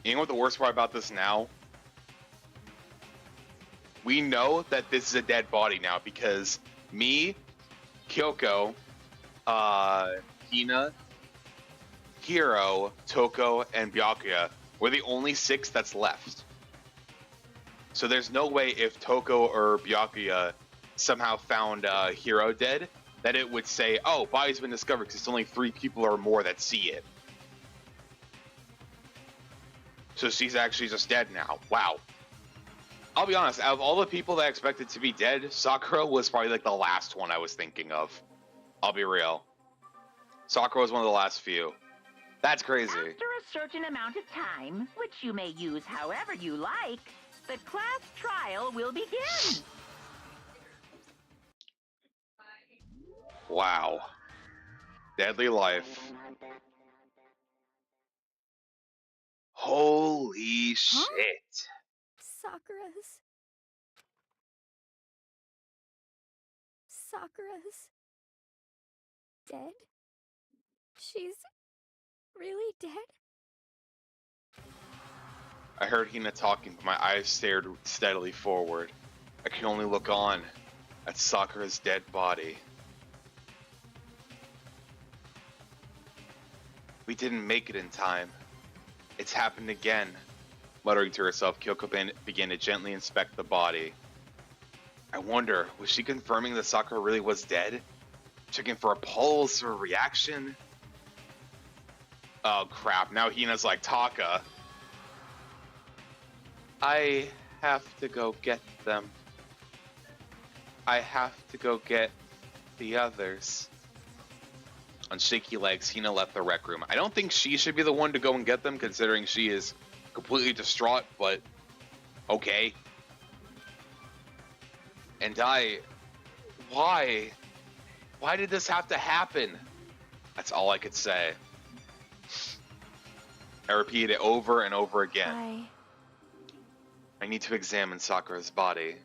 You know what the worst part about this now? We know that this is a dead body now because me, Kyoko, Hina, Hiro, Toko, and Byakuya were the only 6 that's left. So there's no way if Toko or Byakuya somehow found Hiro dead, that it would say, oh, body's been discovered, because it's only 3 people or more that see it. So she's actually just dead now. Wow. I'll be honest, out of all the people that I expected to be dead, Sakura was probably like the last one I was thinking of. I'll be real. Sakura was one of the last few. That's crazy. After a certain amount of time, which you may use however you like, the class trial will begin. Wow. Deadly life. Holy shit. Sakura's dead? She's really dead? I heard Hina talking, but my eyes stared steadily forward. I can only look on at Sakura's dead body. We didn't make it in time. It's happened again. Muttering to herself, Kyoko began to gently inspect the body. I wonder, was she confirming that Sakura really was dead? Checking for a pulse or a reaction? Oh crap, now Hina's like, Taka. I have to go get them. I have to go get the others. On shaky legs, Hina left the rec room. I don't think she should be the one to go and get them, considering she is completely distraught, but okay. And why? Why did this have to happen? That's all I could say. I repeated it over and over again. I need to examine Sakura's body.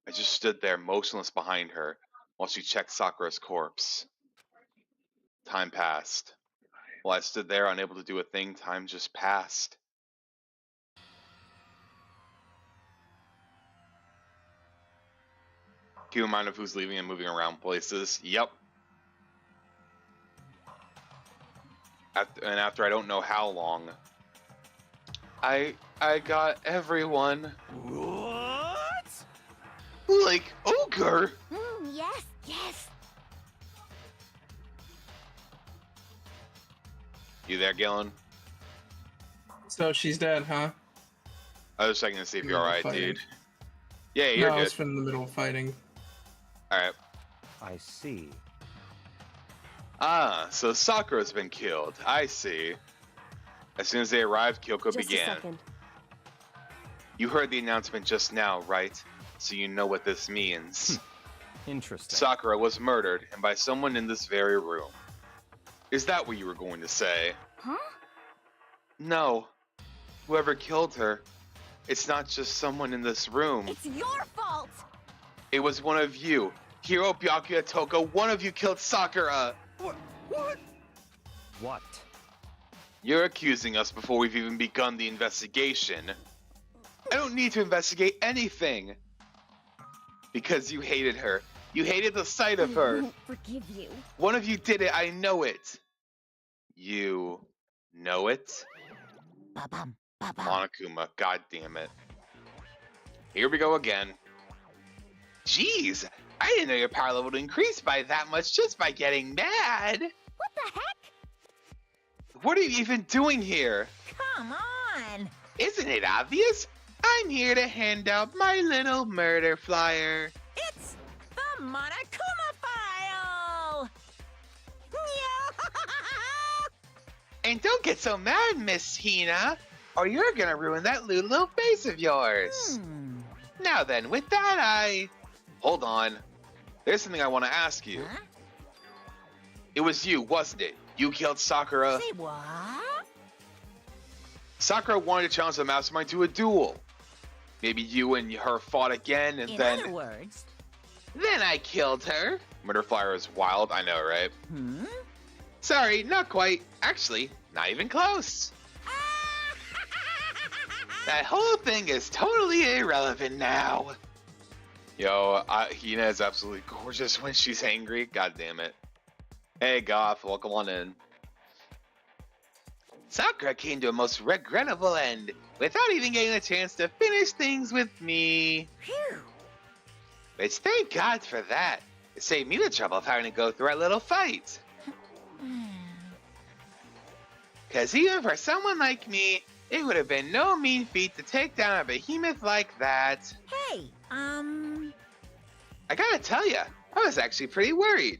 I just stood there motionless behind her while she checked Sakura's corpse. Time passed. While I stood there unable to do a thing, time just passed. Keep in mind of who's leaving and moving around places. Yep. After I don't know how long, I got everyone. What? Like ogre. Yes. You there, Gillen? So she's dead, huh? I was checking to see if you're alright, Fighting. dude. Yeah, you're no, I good. was in the middle of fighting. Alright. I see. Ah, so Sakura's been killed. I see. As soon as they arrived, Kyoko Just began. a second. You heard the announcement just now, right? So you know what this means. Interesting. Sakura was murdered, and by someone in this very room. Is that what you were going to say? Huh? No. Whoever killed her, it's not just someone in this room. It's your fault! It was one of you. Hiro, Byakuya, Toko, one of you killed Sakura! What? What? You're accusing us before we've even begun the investigation. I don't need to investigate anything. Because you hated her. You hated the sight of her. I won't forgive you. One of you did it, I know it. You know it? Ba-bum, ba-bum. Monokuma, god damn it. Here we go again. Jeez, I didn't know your power level would increase by that much just by getting mad. What the heck? What are you even doing here? Come on! Isn't it obvious? I'm here to hand out my little murder flyer. It's the Monokuma file! And don't get so mad, Miss Hina, or you're gonna ruin that little face of yours. Now then, with that, Hold on. There's something I want to ask you. Huh? It was you, wasn't it? You killed Sakura. Say what? Sakura wanted to challenge the Mastermind to a duel. Maybe you and her fought again, and In then... other words... Then I killed her. Murder Flyer is wild, I know, right? Hmm? Sorry, not quite. Actually, not even close. That whole thing is totally irrelevant now. Yo, Hina is absolutely gorgeous when she's angry. God damn it. Hey, Goth, welcome on in. Sakura came to a most regrettable end without even getting a chance to finish things with me. Phew. Which thank God for that. It saved me the trouble of having to go through a little fight. Cause even for someone like me, it would have been no mean feat to take down a behemoth like that. Hey, I gotta tell ya, I was actually pretty worried.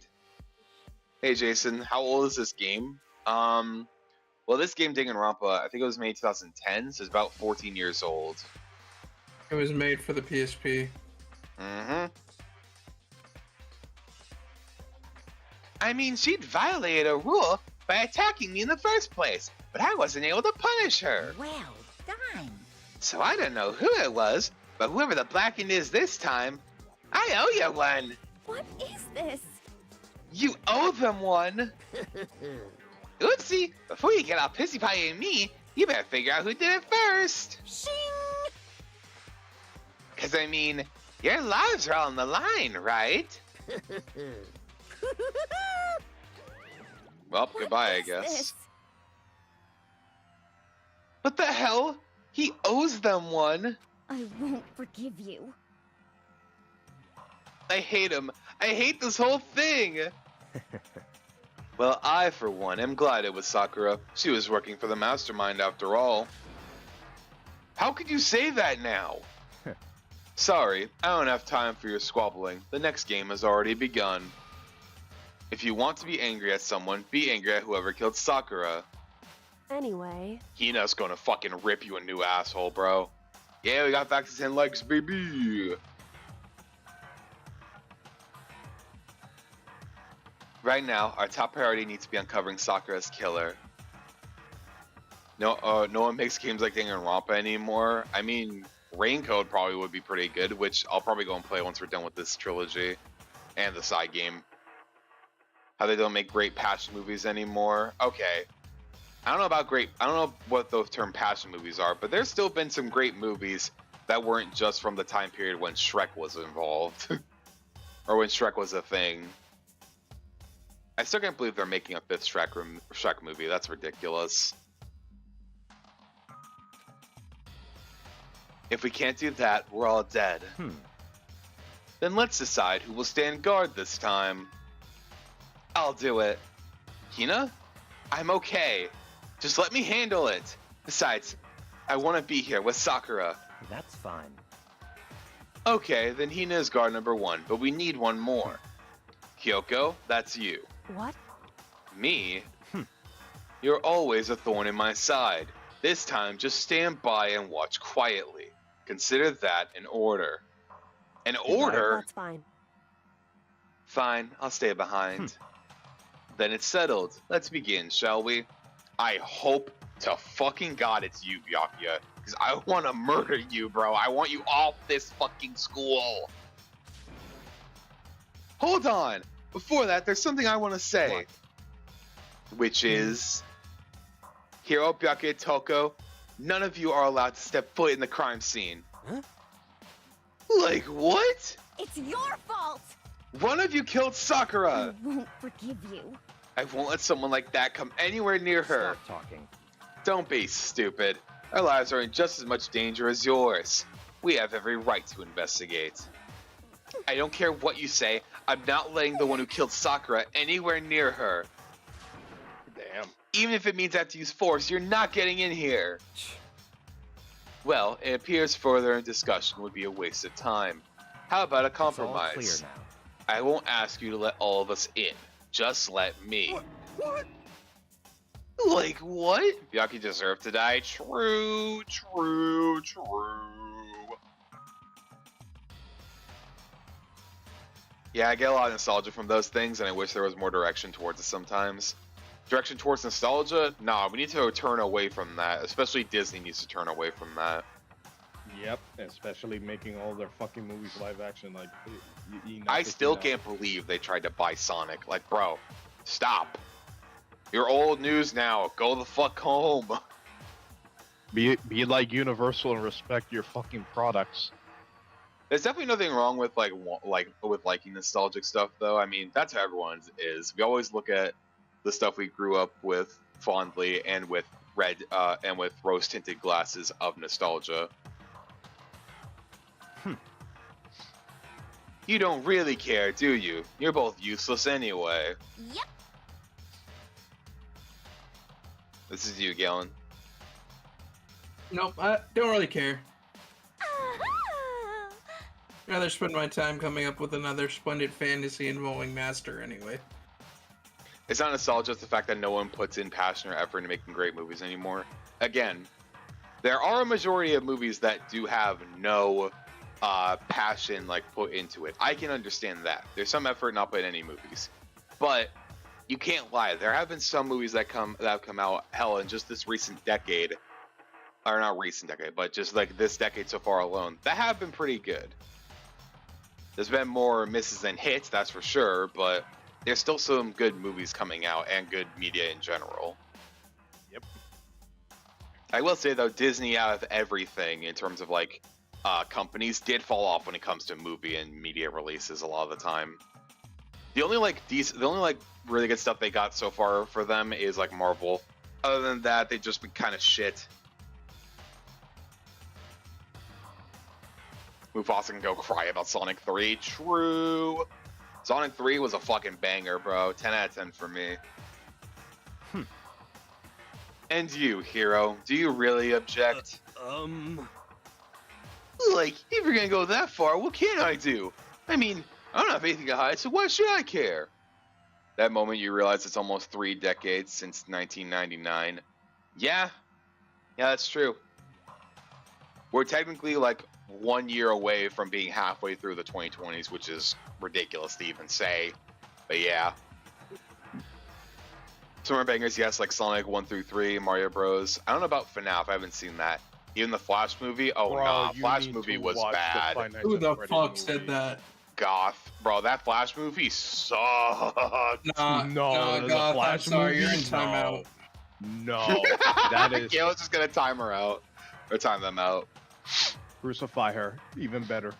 Hey Jason, how old is this game? Well, this game, Danganronpa, I think it was made in 2010, so it's about 14 years old. It was made for the PSP. Mm-hmm. I mean, she'd violated a rule by attacking me in the first place, but I wasn't able to punish her. well done. So I don't know who it was, but whoever the Blackened is this time, I owe you one. What is this? You owe them one. Oopsie, before you get all pissy pie at me, you better figure out who did it first. Shing! Cause I mean, your lives are all on the line, right? Well, goodbye, I Is guess. this? What the hell? He owes them one. I won't forgive you. I hate him. I hate this whole thing. Well, I, for one, am glad it was Sakura. She was working for the mastermind after all. How could you say that now? Sorry, I don't have time for your squabbling. The next game has already begun. If you want to be angry at someone, be angry at whoever killed Sakura. Anyway, Hina's gonna fucking rip you a new asshole, bro. Yeah, we got back to 10 likes, baby. Right now, our top priority needs to be uncovering Sakura's killer. No one makes games like Danganronpa anymore. I mean, Raincoat probably would be pretty good, which I'll probably go and play once we're done with this trilogy and the side game. How they don't make great passion movies anymore. Okay. I don't know what the term passion movies are, but there's still been some great movies that weren't just from the time period when Shrek was involved. Or when Shrek was a thing. I still can't believe they're making a fifth Shrek movie. That's ridiculous. If we can't do that, we're all dead. Then let's decide who will stand guard this time. I'll do it. Hina? I'm okay. Just let me handle it. Besides, I want to be here with Sakura. That's fine. Okay, then Hina is guard number 1, but we need one more. Kyoko, that's you. what? Me? You're always a thorn in my side. This time, just stand by and watch quietly. Consider that an order. An order? That's fine. Fine, I'll stay behind. Then it's settled. Let's begin, shall we? I hope to fucking God it's you, Byakuya. Because I want to murder you, bro. I want you off this fucking school. Hold on. Before that, there's something I want to say. What? Which is... Hiro, Byakuya, Toko, none of you are allowed to step foot in the crime scene. Huh? Like, what? It's your fault! One of you killed Sakura. I won't forgive you. I won't let someone like that come anywhere near her. Stop talking. Don't be stupid. Our lives are in just as much danger as yours. We have every right to investigate. I don't care what you say. I'm not letting the one who killed Sakura anywhere near her. Damn. Even if it means I have to use force, you're not getting in here. Well, it appears further discussion would be a waste of time. How about a It's all compromise? clear now. I won't ask you to let all of us in. Just let me. What? Like what? Byakuya deserved to die. True. Yeah, I get a lot of nostalgia from those things, and I wish there was more direction towards it sometimes. Direction towards nostalgia? Nah, we need to turn away from that. Especially Disney needs to turn away from that. Yep, especially making all their fucking movies live action. Like, I still can't believe they tried to buy Sonic. Like, bro, stop. You're old news now. Go the fuck home. Be like Universal and respect your fucking products. There's definitely nothing wrong with with liking nostalgic stuff, though. I mean, that's how everyone is. We always look at the stuff we grew up with fondly, and with rose tinted glasses of nostalgia. You don't really care, do you? You're both useless anyway. Yep. This is you, Galen. Nope, I don't really care. Rather spend my time coming up with another splendid fantasy involving Master anyway. It's not nostalgia, it's the fact that no one puts in passion or effort into making great movies anymore. Again, there are a majority of movies that do have no passion put into it. I can understand that. There's some effort not put in any movies. But you can't lie. There have been some movies that have come out, hell, in just this recent decade, or not recent decade, but just this decade so far alone, that have been pretty good. There's been more misses than hits, that's for sure, but there's still some good movies coming out and good media in general. Yep. I will say though, Disney, out of everything in terms of companies, did fall off when it comes to movie and media releases a lot of the time. The only really good stuff they got so far for them is Marvel. Other than that, they've just been kind of shit. Mufasa can go cry about Sonic 3. True. Sonic 3 was a fucking banger, bro. 10 out of 10 for me. And you, Hero, do you really object? If you're gonna go that far, what can I do? I mean, I don't have anything to hide, so why should I care? That moment you realize it's almost 3 decades since 1999. Yeah, that's true. We're technically 1 year away from being halfway through the 2020s, which is ridiculous to even say. But yeah. Some more bangers, yes, like Sonic 1 through 3, Mario Bros. I don't know about FNAF, I haven't seen that. Even the Flash movie? Oh, Bro, nah, Flash movie was bad. Who the fuck said that? Goth. Bro, that Flash movie sucked. No, Goth, I'm sorry, you're in timeout. No, that is... Gail's just gonna time her out. Or time them out. Crucify her. Even better.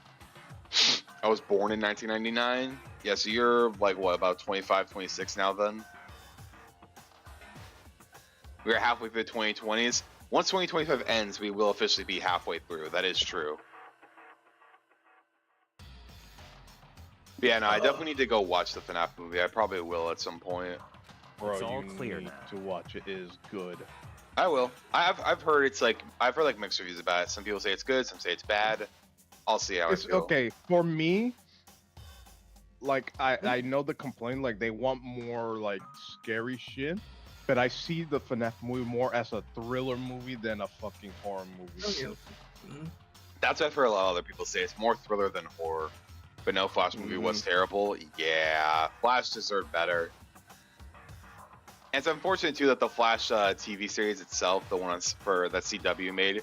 I was born in 1999. Yeah, so you're what, about 25, 26 now then? We're halfway through the 2020s. Once 2025 ends, we will officially be halfway through. That is true. But yeah, no, I definitely need to go watch the FNAF movie. I probably will at some point. Bro, It's all you clear need now. to watch it. It is good. I will. I've heard it's I've heard mixed reviews about it. Some people say it's good, some say it's bad. I'll see how It's I feel. okay for me. I know the complaint, they want more scary shit, but I see the FNAF movie more as a thriller movie than a fucking horror movie. That's what I've heard a lot of other people say. It's more thriller than horror. But no, Flash movie was terrible. Yeah, Flash deserved better. And it's unfortunate too that the Flash TV series itself, the one that CW made,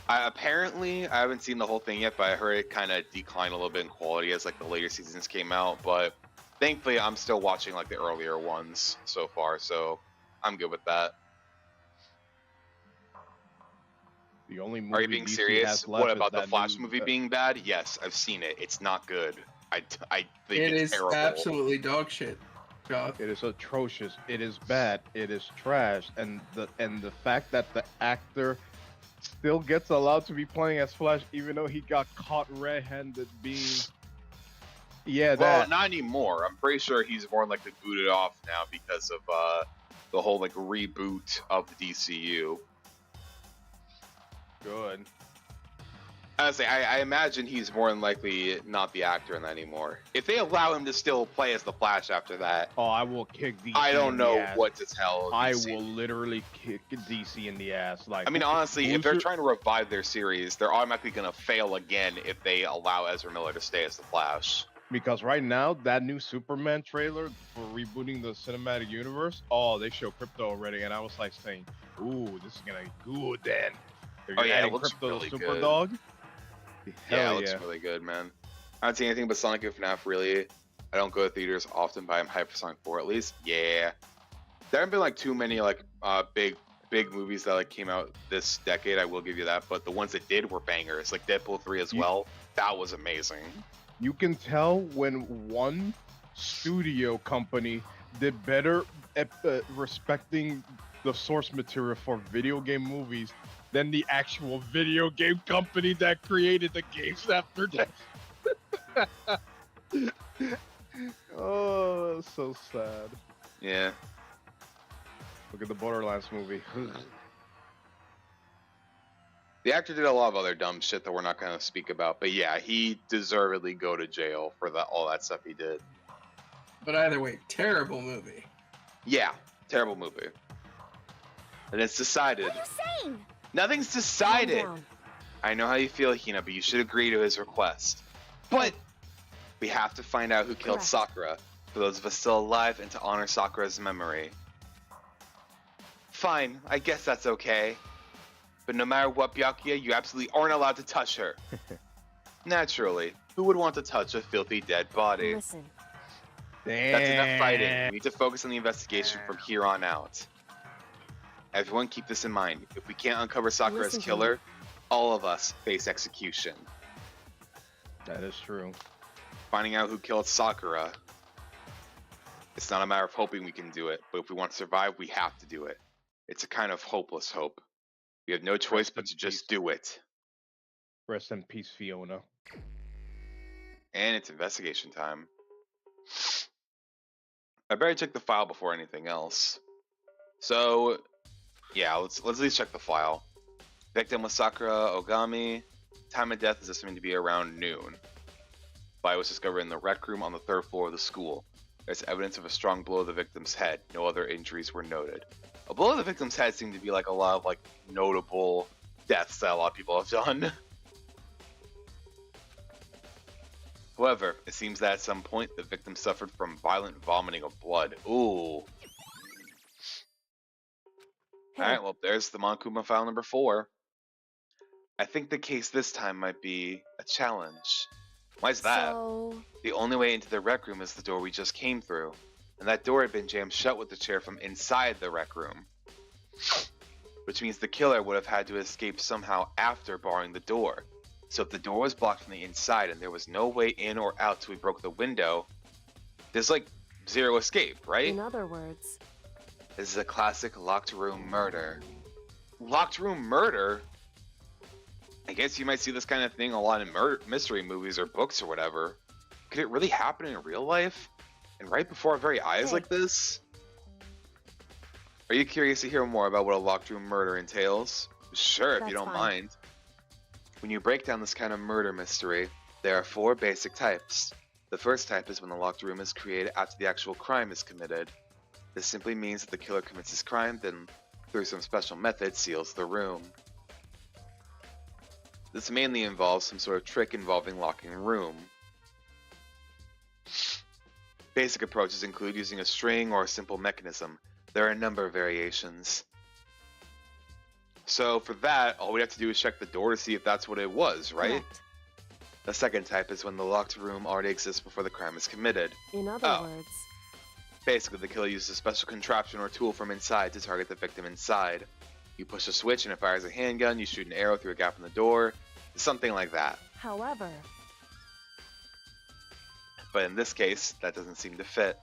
apparently I haven't seen the whole thing yet, but I heard it kind of declined a little bit in quality as the later seasons came out. But thankfully, I'm still watching the earlier ones so far, so I'm good with that. The only movie Are you being DC serious? has left What is about the that Flash new- movie being bad? Yes, I've seen it. It's not good. I think It it's is terrible. absolutely dog shit, Goth. It is atrocious. It is bad. It is trash. And the fact that the actor still gets allowed to be playing as Flash, even though he got caught red-handed being. Yeah, Well, that. not anymore. I'm pretty sure he's more booted off now because of the whole reboot of the DCU. Good. Honestly, I imagine he's more than likely not the actor in that anymore. If they allow him to still play as the Flash after that, Oh, I will kick DC. I don't in the know ass. what to tell. I DC. will literally kick DC in the ass. I mean, honestly, if they're who's trying to revive their series, they're automatically going to fail again if they allow Ezra Miller to stay as the Flash. because right now that new Superman trailer for rebooting the cinematic universe, they show Crypto already, and I was saying, "Ooh, this is gonna be good." Then they're Yeah, it adding looks Crypto really the good. Super Dog. Yeah, it looks really good, man. I haven't seen anything but Sonic and FNAF, really. I don't go to theaters often, but I'm hyped for Sonic 4 at least. Yeah. There haven't been too many big big movies that like came out this decade. I will give you that, but the ones that did were bangers, like Deadpool 3 as well. That was amazing. You can tell when one studio company did better at respecting the source material for video game movies than the actual video game company that created the games after that. Oh, so sad. Yeah. Look at the Borderlands movie. The actor did a lot of other dumb shit that we're not going to speak about, but yeah, he deservedly go to jail for all that stuff he did. But either way, terrible movie. Yeah, terrible movie. And it's decided. What are you saying? Nothing's Calm decided. down. I know how you feel, Hina, but you should agree to his request. But we have to find out who killed Correct. Sakura, for those of us still alive, and to honor Sakura's memory. Fine, I guess that's okay. But no matter what, Byakuya, you absolutely aren't allowed to touch her. Naturally, who would want to touch a filthy dead body? Listen, That's enough fighting. We need to focus on the investigation from here on out. Everyone keep this in mind. If we can't uncover Sakura's Listen to killer, all of us face execution. That is true. Finding out who killed Sakura, it's not a matter of hoping we can do it, but if we want to survive, we have to do it. It's a kind of hopeless hope. We have no choice but to just do it. Rest in peace, Fiona. And it's investigation time. I better check the file before anything else. So, yeah, let's at least check the file. Victim was Sakura Ogami. Time of death is estimated to be around noon. Body was discovered in the rec room on the 3rd floor of the school. There's evidence of a strong blow to the victim's head. No other injuries were noted. A blow to the victim's head seemed to be like a lot of like notable deaths that a lot of people have done. However, it seems that at some point the victim suffered from violent vomiting of blood. Ooh. Alright, well, there's the Monokuma file number 4. I think the case this time might be a challenge. Why is that? so The only way into the rec room is the door we just came through, and that door had been jammed shut with the chair from inside the rec room. Which means the killer would have had to escape somehow after barring the door. So if the door was blocked from the inside and there was no way in or out till we broke the window, there's like zero escape, right? in other words, This is a classic locked room murder. Locked room murder? I guess you might see this kind of thing a lot in mystery movies or books or whatever. Could it really happen in real life? And right before our very eyes like this? Are you curious to hear more about what a locked room murder entails? Sure, if you That's don't fine. mind. When you break down this kind of murder mystery, there are 4 basic types. The first type is when the locked room is created after the actual crime is committed. This simply means that the killer commits his crime, then through some special method seals the room. This mainly involves some sort of trick involving locking a room. Basic approaches include using a string or a simple mechanism. There are a number of variations. So for that, all we have to do is check the door to see if that's what it was, right? correct. The second type is when the locked room already exists before the crime is committed. In other Oh. words, Basically, the killer uses a special contraption or tool from inside to target the victim inside. You push a switch and it fires a handgun, you shoot an arrow through a gap in the door, something like that. however, But in this case, that doesn't seem to fit.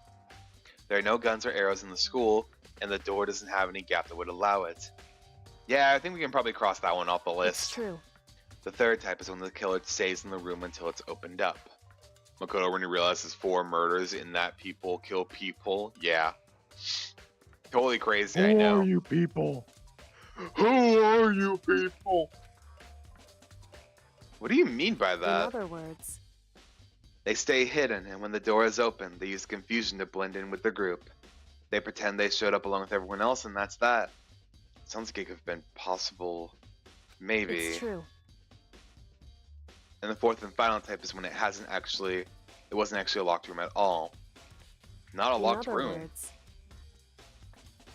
There are no guns or arrows in the school, and the door doesn't have any gap that would allow it. Yeah, I think we can probably cross that one off the it's list. true. The third type is when the killer stays in the room until it's opened up. Makoto, when he realizes 4 murders in that people kill people, yeah. Totally crazy, I know. Who are you people? Who are you people? What do you mean by In that? other words, They stay hidden, and when the door is open, they use confusion to blend in with the group. They pretend they showed up along with everyone else, and that's that. Sounds like it could have been possible. Maybe. it's true. And the fourth and final type is when it wasn't actually a locked room at all. Not a locked In other room. words,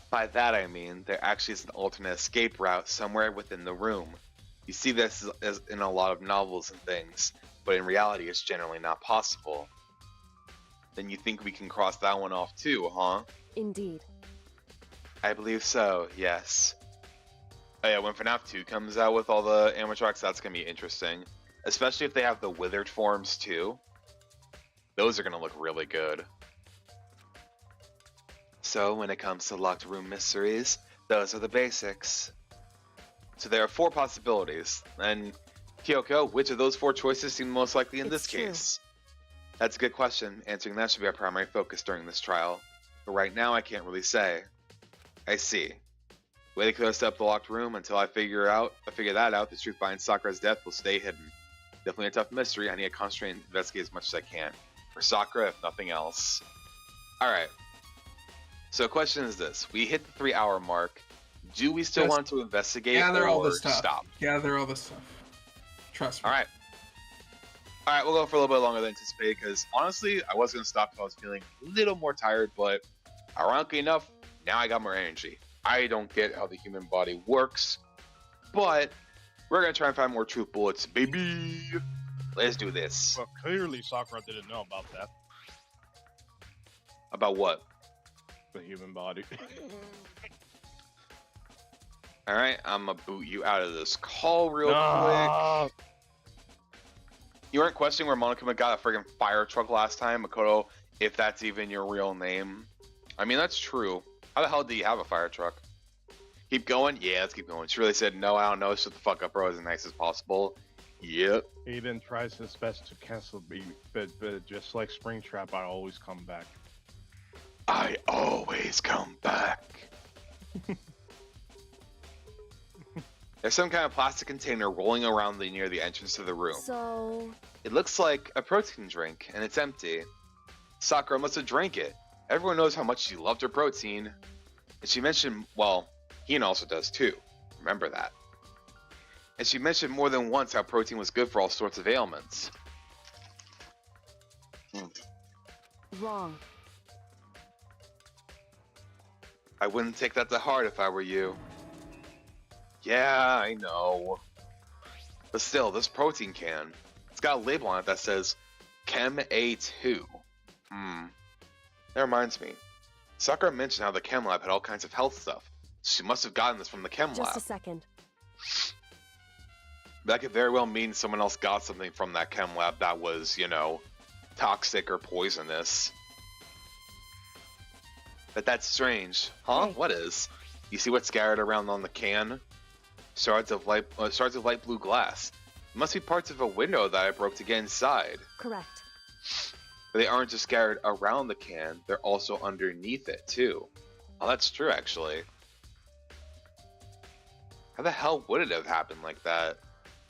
By that I mean, there actually is an alternate escape route somewhere within the room. You see this as in a lot of novels and things, but in reality it's generally not possible. Then you think we can cross that one off too, huh? indeed. I believe so, yes. Oh yeah, when FNAF 2 comes out with all the animatronics, that's gonna be interesting. Especially if they have the withered forms too. Those are gonna look really good. So when it comes to locked room mysteries, those are the basics. So there are 4 possibilities, and Kyoko, which of those 4 choices seem most likely in this case? That's a good question. Answering that should be our primary focus during this trial. But right now, I can't really say. I see. The way they closed up the locked room until I figure that out, the truth behind Sakura's death will stay hidden. Definitely a tough mystery. I need to concentrate and investigate as much as I can. For Sakura, if nothing else. Alright. So the question is this. We hit the 3-hour mark. Do we still want to investigate gather all or the stuff. stop? Gather all the stuff. Trust me. Alright. Alright, we'll go for a little bit longer than anticipated because honestly, I was going to stop if I was feeling a little more tired, but ironically enough, now I got more energy. I don't get how the human body works, but we're going to try and find more truth bullets, baby. Let's do this. Well, clearly Sakura didn't know about that. About what? The human body. Alright, I'm going to boot you out of this call real quick. You weren't questioning where Monokuma got a friggin' fire truck last time, Makoto, if that's even your real name. I mean, that's true. How the hell do you have a fire truck? Keep going? Yeah, let's keep going. She really said, no, I don't know. Shut the fuck up, bro. As nice as possible. Yep. Aiden tries his best to cancel me, but just like Springtrap, I always come back. I always come back. There's some kind of plastic container rolling around near the entrance to the room. So... It looks like a protein drink, and it's empty. Sakura must have drank it. Everyone knows how much she loved her protein. And she mentioned, well, Hina also does too. Remember that. And she mentioned more than once how protein was good for all sorts of ailments. Wrong. I wouldn't take that to heart if I were you. Yeah, I know. But still, this protein can, it's got a label on it that says Chem A2. That reminds me. Sakura mentioned how the chem lab had all kinds of health stuff. She must have gotten this from the chem lab. Just a second. That could very well mean someone else got something from that chem lab that was, you know, toxic or poisonous. But that's strange. Huh? Hey. What is? You see what's scattered around on the can? Shards of light blue glass. It must be parts of a window that I broke to get inside. Correct. But they aren't just scattered around the can, they're also underneath it, too. Oh, that's true, actually. How the hell would it have happened like that?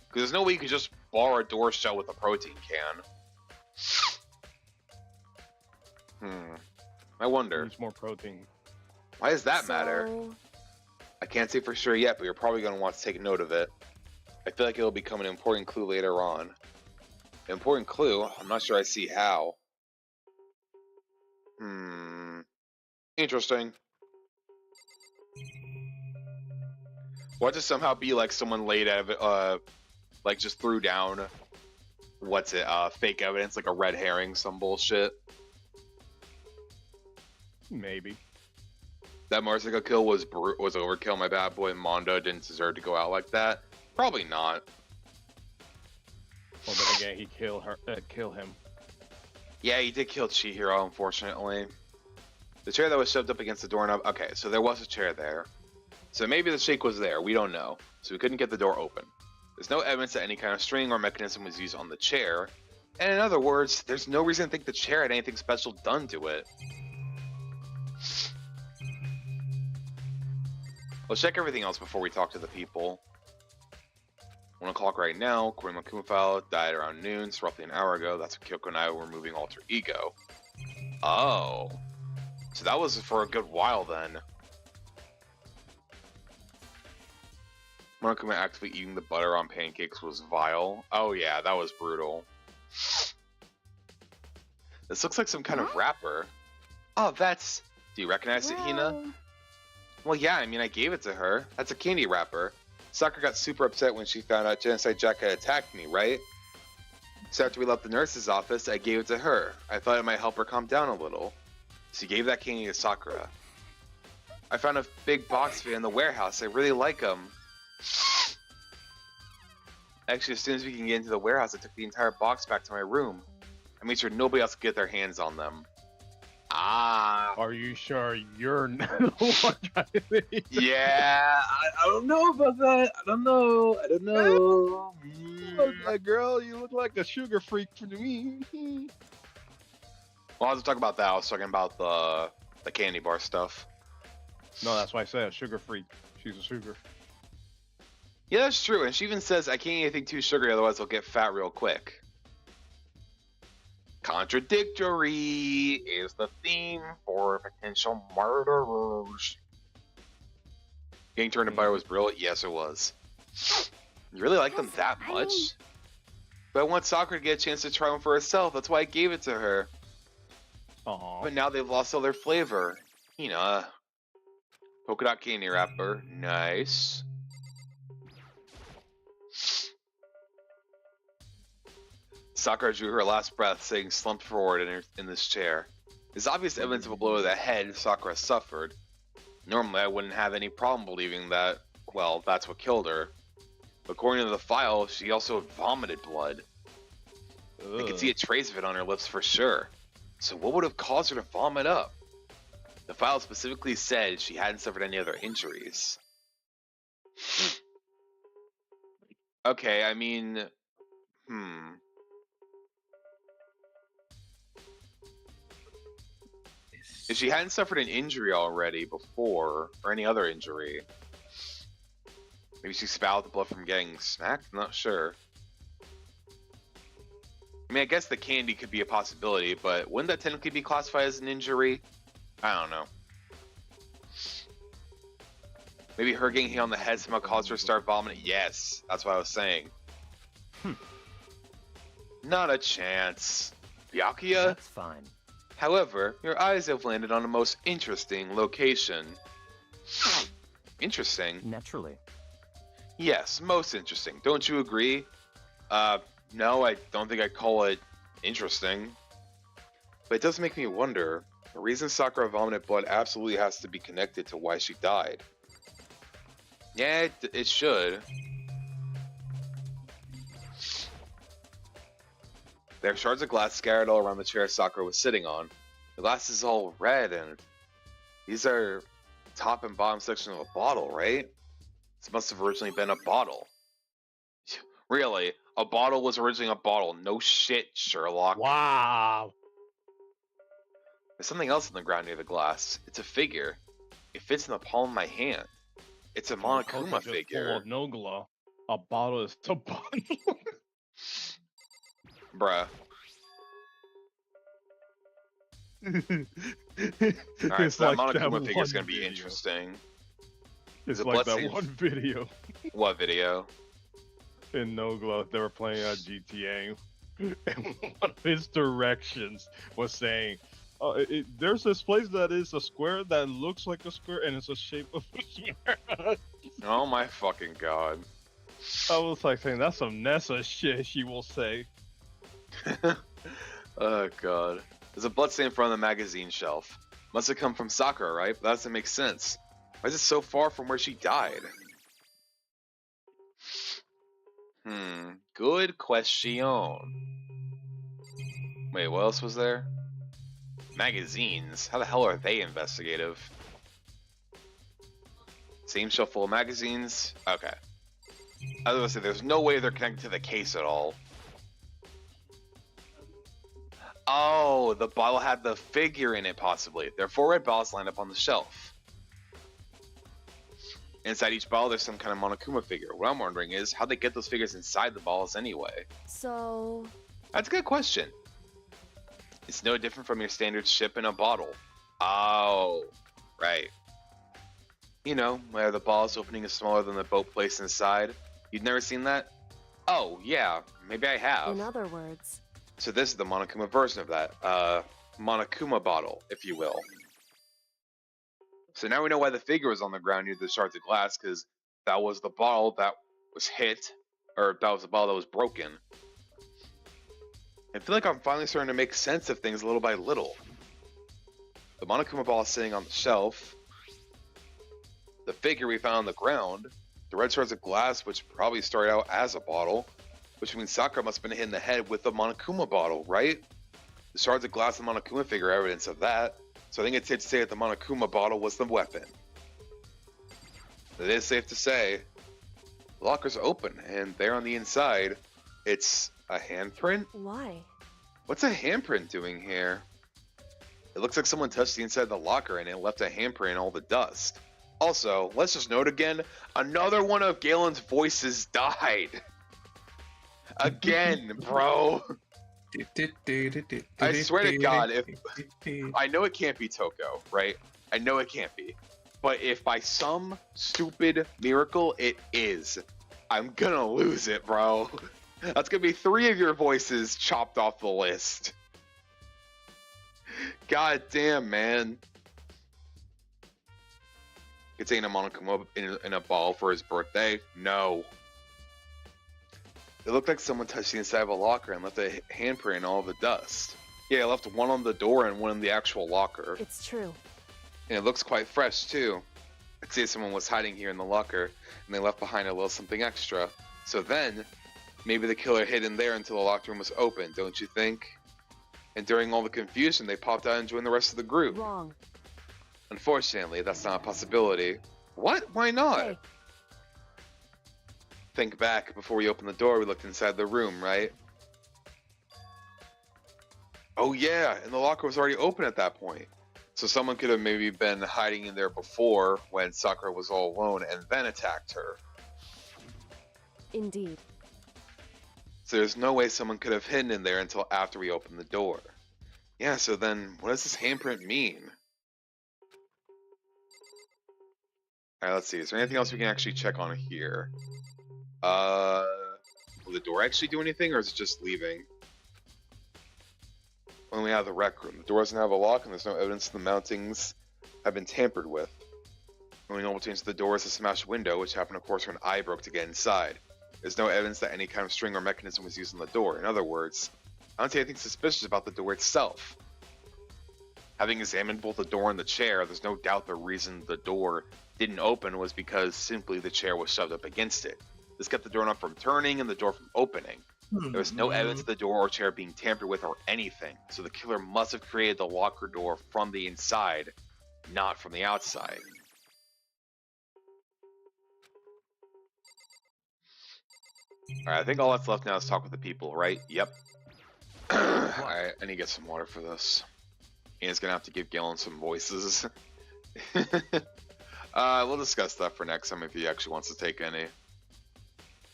Because there's no way you could just bar a door shut with a protein can. I wonder. Needs more protein. Why does that matter? I can't say for sure yet, but you're probably going to want to take note of it. I feel like it'll become an important clue later on. An important clue? I'm not sure I see how. Interesting. What to somehow be like someone laid out of like just threw down, fake evidence, like a red herring, some bullshit. Maybe. That motorcycle kill was overkill. My bad boy Mondo didn't deserve to go out like that. Probably not. Well, then again, he kill him. Yeah, he did kill Chihiro, unfortunately. The chair that was shoved up against the doorknob. Okay, so there was a chair there. So maybe the shake was there. We don't know. So we couldn't get the door open. There's no evidence that any kind of string or mechanism was used on the chair. And in other words, there's no reason to think the chair had anything special done to it. Let's check everything else before we talk to the people. 1 o'clock right now. Kurima Kumafao died around noon, so roughly an hour ago. That's when Kyoko and I were moving alter ego. Oh. So that was for a good while then. Monokuma actively eating the butter on pancakes was vile. Oh yeah, that was brutal. This looks like some kind of wrapper. Oh, that's... Do you recognize it, Hina? Well, yeah, I mean, I gave it to her. That's a candy wrapper. Sakura got super upset when she found out Genocide Jack had attacked me, right? So after we left the nurse's office, I gave it to her. I thought it might help her calm down a little. She gave that candy to Sakura. I found a big box of it in the warehouse. I really like them. Actually, as soon as we can get into the warehouse, I took the entire box back to my room. I made sure nobody else could get their hands on them. Ah. Are you sure you're not the one driving? Yeah, I don't know about that. I don't know. Look, like, girl, you look like a sugar freak to me. Well, I was talking about that. I was talking about the candy bar stuff. No, that's why I said a sugar freak. She's a sugar. Yeah, that's true. And she even says, I can't eat anything too sugary, otherwise I'll get fat real quick. Contradictory is the theme for potential murderers. Getting turned to butter was brilliant. Yes, it was. You really like them that much? But I want Sakura to get a chance to try one for herself. That's why I gave it to her. Aww. But now they've lost all their flavor. You know, polka dot candy wrapper. Nice. Sakura drew her last breath, sitting slumped forward in this chair. It's obvious evidence of a blow to the head Sakura suffered. Normally, I wouldn't have any problem believing that, well, that's what killed her. But according to the file, she also vomited blood. They could see a trace of it on her lips for sure. So what would have caused her to vomit up? The file specifically said she hadn't suffered any other injuries. Okay, I mean... If she hadn't suffered an injury already before, or any other injury, maybe she spat out the blood from getting smacked? I'm not sure. I mean, I guess the candy could be a possibility, but wouldn't that technically be classified as an injury? I don't know. Maybe her getting hit on the head somehow caused her to start vomiting? Yes, that's what I was saying. Not a chance. Byakuya? That's fine. However, your eyes have landed on a most interesting location. Interesting? Naturally. Yes, most interesting. Don't you agree? No, I don't think I'd call it interesting. But it does make me wonder, the reason Sakura vomited blood absolutely has to be connected to why she died. Yeah, it should. There are shards of glass scattered all around the chair Sakura was sitting on. The glass is all red, and these are top and bottom section of a bottle, right? This must have originally been a bottle. Really? A bottle was originally a bottle. No shit, Sherlock. Wow. There's something else on the ground near the glass. It's a figure. It fits in the palm of my hand. It's a Monokuma figure. Full of no glow. A bottle is a bottle. Bruh. Alright, It's so that like that Monokuma figure is one going to be video. interesting. It's it like that bloodstained? one video What video? in No Glow. They were playing at GTA, and one of his directions was saying, "There's this place that is a square that looks like a square, and it's the shape of a square." Oh my fucking god. I was like saying, "That's some Nessa shit." She will say. Oh god. There's a bloodstain in front of the magazine shelf. Must have come from Sakura, right? But that doesn't make sense. Why is it so far from where she died? Good question. Wait, what else was there? Magazines? How the hell are they investigative? Same shelf full of magazines? Okay. I was gonna say, there's no way they're connected to the case at all. Oh, the bottle had the figure in it, possibly. There are 4 red bottles lined up on the shelf. Inside each bottle, there's some kind of Monokuma figure. What I'm wondering is, how'd they get those figures inside the bottles anyway? So... That's a good question. It's no different from your standard ship in a bottle. Oh, right. You know, where the bottle's opening is smaller than the boat placed inside. You've never seen that? Oh, yeah, maybe I have. In other words... So this is the Monokuma version of that. Monokuma bottle, if you will. So now we know why the figure was on the ground near the shards of glass, because that was the bottle that was hit, or that was the bottle that was broken. I feel like I'm finally starting to make sense of things little by little. The Monokuma ball is sitting on the shelf. The figure we found on the ground. The red shards of glass, which probably started out as a bottle, which means Sakura must have been hit in the head with the Monokuma bottle, right? The shards of glass and Monokuma figure are evidence of that, so I think it's safe to say that the Monokuma bottle was the weapon. It is safe to say the locker's open, and there on the inside, it's a handprint? Why? What's a handprint doing here? It looks like someone touched the inside of the locker and it left a handprint in all the dust. Also, let's just note again, another one of Galen's voices died. Again, bro. I swear to God, if I know it can't be Toko, right? I know it can't be. But if by some stupid miracle it is, I'm gonna lose it, bro. That's gonna be 3 of your voices chopped off the list. God damn, man. It's ain't a Monokuma in a ball for his birthday. No. It looked like someone touched the inside of a locker and left a handprint in all of the dust. Yeah, I left one on the door and one in the actual locker. It's true. And it looks quite fresh, too. I'd say someone was hiding here in the locker, and they left behind a little something extra. So then, maybe the killer hid in there until the locker room was open, don't you think? And during all the confusion, they popped out and joined the rest of the group. Wrong. Unfortunately, that's not a possibility. What? Why not? Hey. Think back, before we opened the door, we looked inside the room, right? Oh yeah, and the locker was already open at that point. So someone could have maybe been hiding in there before when Sakura was all alone and then attacked her. Indeed. So there's no way someone could have hidden in there until after we opened the door. Yeah, so then what does this handprint mean? Alright, let's see. Is there anything else we can actually check on here? Will the door actually do anything, or is it just leaving? When we have the rec room, the door doesn't have a lock, and there's no evidence the mountings have been tampered with. The only notable change to the door is a smashed window, which happened, of course, when I broke to get inside. There's no evidence that any kind of string or mechanism was used on the door. In other words, I don't see anything suspicious about the door itself. Having examined both the door and the chair, there's no doubt the reason the door didn't open was because simply the chair was shoved up against it. This kept the doorknob from turning and the door from opening. There was no evidence of the door or chair being tampered with or anything, so the killer must have created the locker door from the inside, not from the outside. Alright, I think all that's left now is talk with the people, right? Yep. Alright, I need to get some water for this. Ian's gonna have to give Galen some voices. We'll discuss that for next time if he actually wants to take any.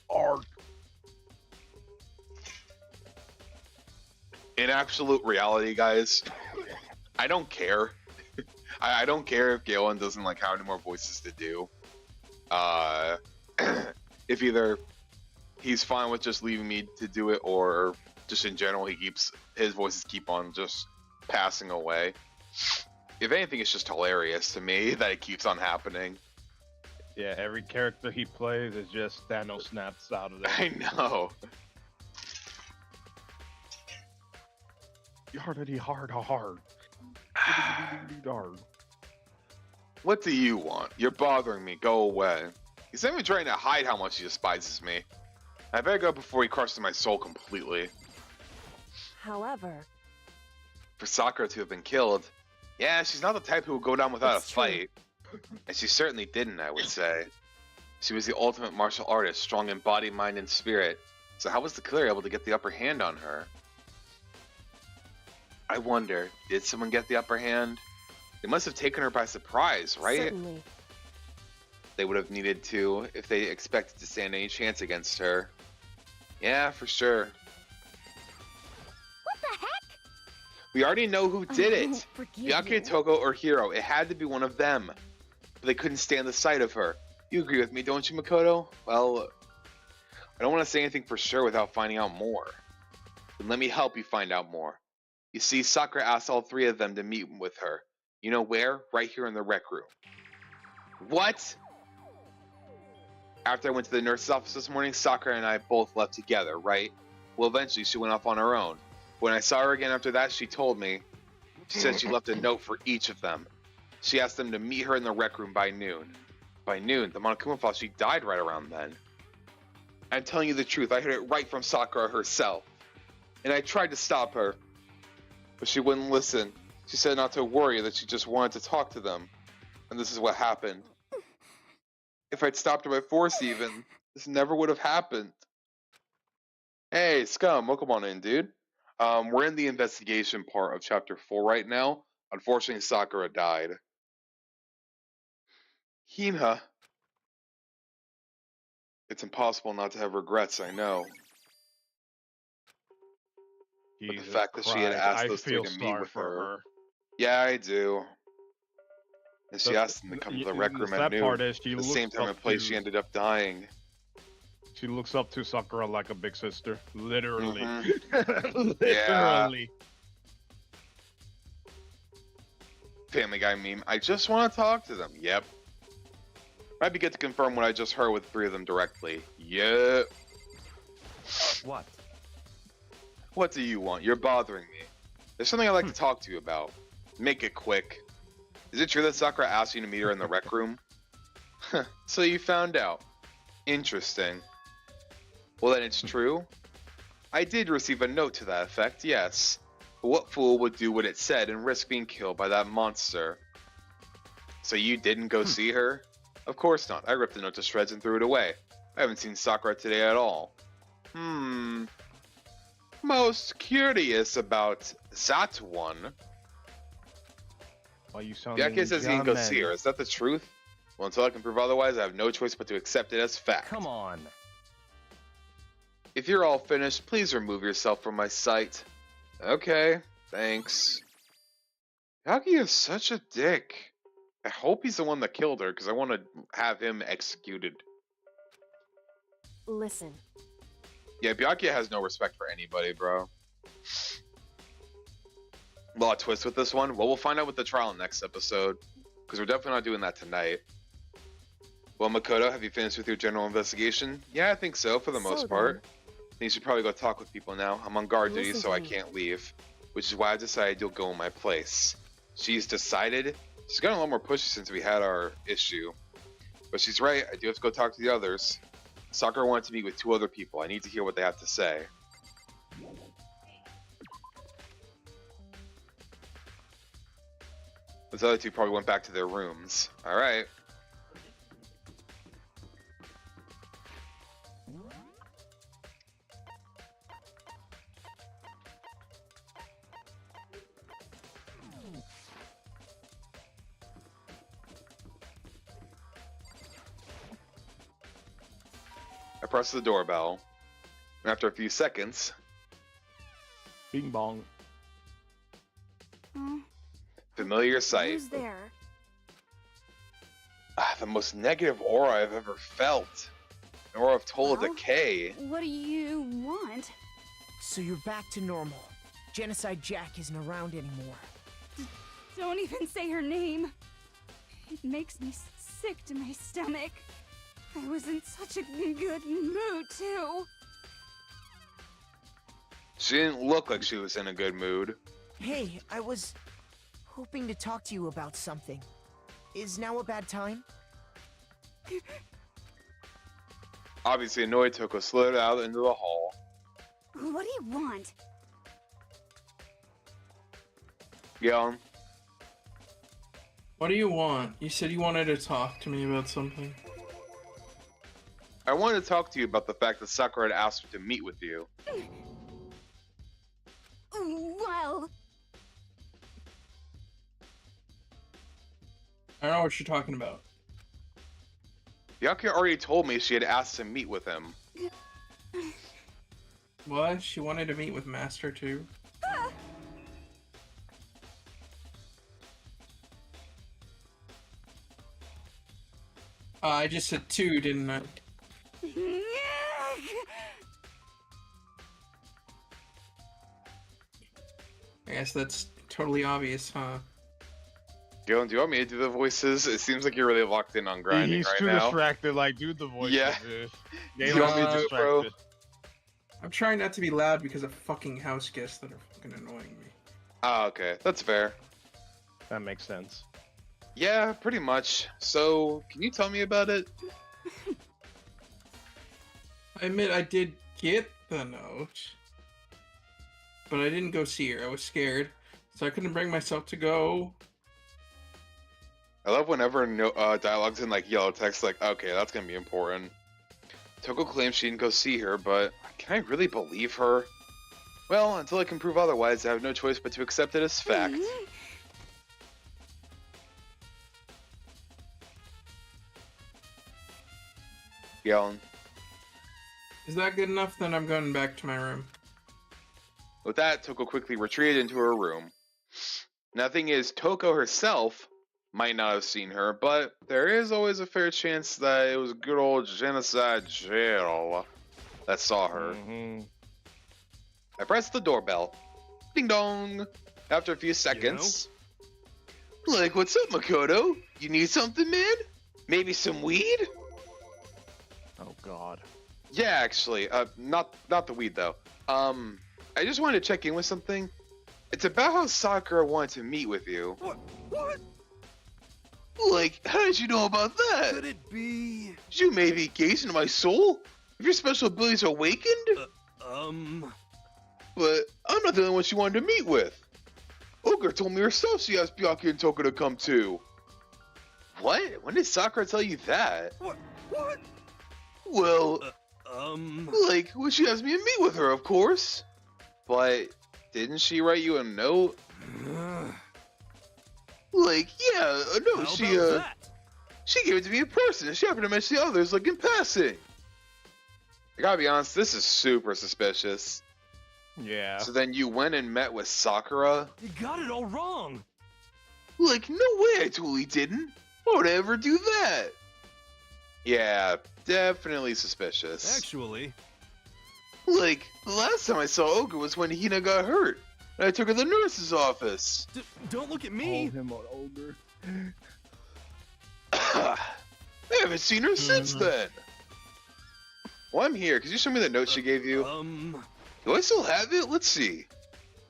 Arg. In absolute reality, guys, I don't care. I don't care if Galen doesn't like have any more voices to do. If either he's fine with just leaving me to do it, or just in general his voices keep on just passing away. If anything, it's just hilarious to me that it keeps on happening. Yeah, every character he plays is just Thanos snaps out of there. I know. Hard. What do you want? You're bothering me. Go away. He's not even trying to hide how much he despises me. I better go before he crushes my soul completely. However, For Sakura to have been killed, yeah, she's not the type who will go down without It's a true. fight. And she certainly didn't, I would say. She was the ultimate martial artist, strong in body, mind, and spirit. So how was the killer able to get the upper hand on her? I wonder, did someone get the upper hand? They must have taken her by surprise, right? certainly. They would have needed to if they expected to stand any chance against her. Yeah, for sure. What the heck? We already know who did I it. won't forgive Byakuya, you. Togo, or Hiro. It had to be one of them. But they couldn't stand the sight of her. You agree with me, don't you, Makoto? Well, I don't want to say anything for sure without finding out more. Then let me help you find out more. You see, Sakura asked all 3 of them to meet with her. You know where? Right here in the rec room. What? After I went to the nurse's office this morning, Sakura and I both left together, right? Well, eventually she went off on her own. When I saw her again after that, she told me. She said she left a note for each of them. She asked them to meet her in the rec room by noon. By noon, the Monokuma thought she died right around then. I'm telling you the truth, I heard it right from Sakura herself. And I tried to stop her, but she wouldn't listen. She said not to worry, that she just wanted to talk to them. And this is what happened. If I'd stopped her by force even, this never would have happened. Hey, Scum, welcome on in, dude. We're in the investigation part of Chapter 4 right now. Unfortunately, Sakura died. Hina. It's impossible not to have regrets, I know. But the fact that she had asked those three to meet with her. Yeah, I do. And she asked them to come to the rec room at noon. The same time and place she ended up dying. She looks up to Sakura like a big sister. Literally. Literally. Yeah. Family Guy meme. I just want to talk to them. Yep. Might be good to confirm what I just heard with 3 of them directly. Yep. What? What do you want? You're bothering me. There's something I'd like to talk to you about. Make it quick. Is it true that Sakura asked you to meet her in the rec room? So you found out. Interesting. Well, then it's true. I did receive a note to that effect, yes. But what fool would do what it said and risk being killed by that monster? So you didn't go see her? Of course not. I ripped the note to shreds and threw it away. I haven't seen Sakura today at all. Most curious about that one. Why you sound Byakuya says he can go see her. Is that the truth? Well, until I can prove otherwise, I have no choice but to accept it as fact. Come on. If you're all finished, please remove yourself from my sight. Okay, thanks. Byakuya is such a dick. I hope he's the one that killed her, because I want to have him executed. Listen. Yeah, Byakuya has no respect for anybody, bro. A lot of twists with this one. Well, we'll find out with the trial next episode, because we're definitely not doing that tonight. Well, Makoto, have you finished with your general investigation? Yeah, I think so, for the most part. Then you should probably go talk with people now. I'm on guard duty, so I can't leave. Which is why I decided you'll go in my place. She's decided. She's gotten a lot more pushy since we had our issue. But she's right, I do have to go talk to the others. Sakura wanted to meet with 2 other people. I need to hear what they have to say. Those other 2 probably went back to their rooms. Alright. I press the doorbell, and after a few seconds, Bing bong. familiar sight. Who's there? The most negative aura I've ever felt. An aura of total decay. What do you want? So you're back to normal. Genocide Jack isn't around anymore. Don't even say her name. It makes me sick to my stomach. I was in such a good mood, too. She didn't look like she was in a good mood. Hey, I was hoping to talk to you about something. Is now a bad time? Obviously annoyed, Toko slid out into the hall. What do you want? Yelling. What do you want? You said you wanted to talk to me about something. I wanted to talk to you about the fact that Sakura had asked her to meet with you. Well... I don't know what you're talking about. Byakuya already told me she had asked to meet with him. What? She wanted to meet with Master too? I just said 2, didn't I? I guess that's totally obvious, huh? Gillen, do you want me to do the voices? It seems like you're really locked in on grinding He's right too now. distracted, like, do the voice. Yeah. Yeah, You want me to, bro? I'm trying not to be loud because of fucking house guests that are fucking annoying me. Ah, okay. That's fair. That makes sense. Yeah, pretty much. So, can you tell me about it? I admit I did get the note, but I didn't go see her. I was scared, so I couldn't bring myself to go. I love whenever dialogue's in like yellow text, like, okay, that's gonna be important. Toko claims she didn't go see her, but can I really believe her? Well, until I can prove otherwise, I have no choice but to accept it as fact. Yelling. Is that good enough? Then I'm going back to my room. With that, Toko quickly retreated into her room. Now, the thing is, Toko herself might not have seen her, but there is always a fair chance that it was good old Genocide Jail that saw her. I pressed the doorbell. Ding dong! After a few seconds. Like, what's up, Makoto? You need something, man? Maybe some weed? Oh God. Yeah, actually, not the weed though. I just wanted to check in with something. It's about how Sakura wanted to meet with you. What? Like, how did you know about that? Could it be? Did you maybe gaze into my soul? Have your special abilities awakened? But I'm not the only one she wanted to meet with. Ogre told me herself she asked Byakuya and Toko to come too. What? When did Sakura tell you that? What? Well, like, when she asked me to meet with her, of course. But didn't she write you a note? Like, yeah, a note. She gave it to me in person, and she happened to mention the others, like, in passing. I gotta be honest, this is super suspicious. Yeah. So then you went and met with Sakura? You got it all wrong. Like, no way I totally didn't. Why would I ever do that? Yeah, definitely suspicious. Actually. Like, the last time I saw Ogre was when Hina got hurt, and I took her to the nurse's office. Don't look at me. Call him an ogre. I haven't seen her since then. Well, I'm here. Could you show me the note she gave you? Do I still have it? Let's see.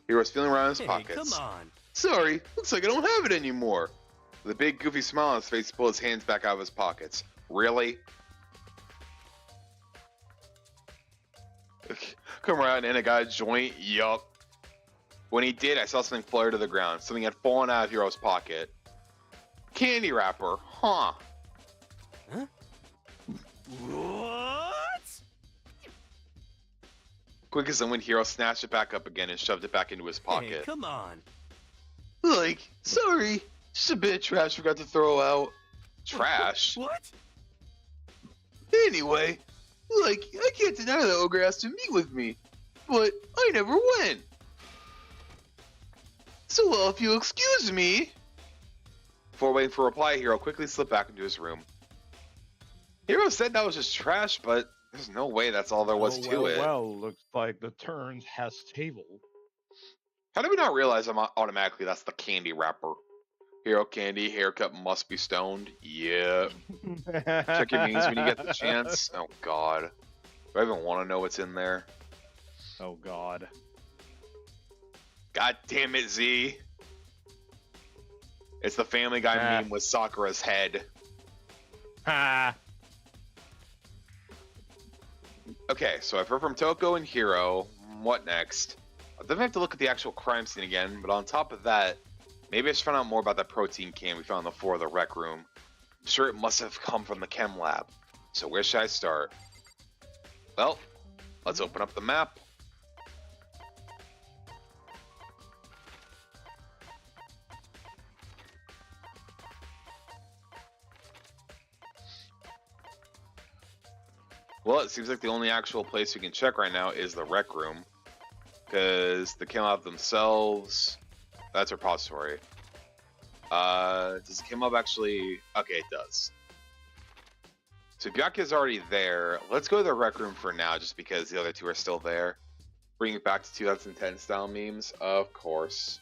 Hero's feeling around his pockets. Come on. Sorry, looks like I don't have it anymore. With a big goofy smile on his face, he pulled his hands back out of his pockets. Really? Come around and I got a joint? Yup. When he did, I saw something flutter to the ground. Something had fallen out of Hero's pocket. Candy wrapper. Huh. What? Quick as the wind, Hero snatched it back up again and shoved it back into his pocket. Hey, come on. Like, sorry. Just a bit of trash I forgot to throw out. Trash? What? Anyway, like, I can't deny that Ogre asked to meet with me, but I never went. So, well, if you'll excuse me... Before waiting for a reply, Hero quickly slipped back into his room. Hero said that was just trash, but there's no way that's all there was to it. Well, looks like the turns has table. How did we not realize automatically that's the candy wrapper? Hero candy, haircut must be stoned. Yeah. Check your means when you get the chance. Oh, God. Do I even want to know what's in there? Oh, God. God damn it, Z. It's the Family Guy meme with Sakura's head. Ha! Okay, so I've heard from Toko and Hiro. What next? I'll definitely have to look at the actual crime scene again, but on top of that, maybe I should find out more about that protein can we found on the floor of the rec room. I'm sure it must have come from the chem lab. So where should I start? Well, let's open up the map. Well, it seems like the only actual place we can check right now is the rec room. Because the chem lab themselves, that's a repository. Does the chem lab actually... Okay, it does. So Byakuya's already there. Let's go to the rec room for now, just because the other two are still there. Bring it back to 2010 style memes, of course.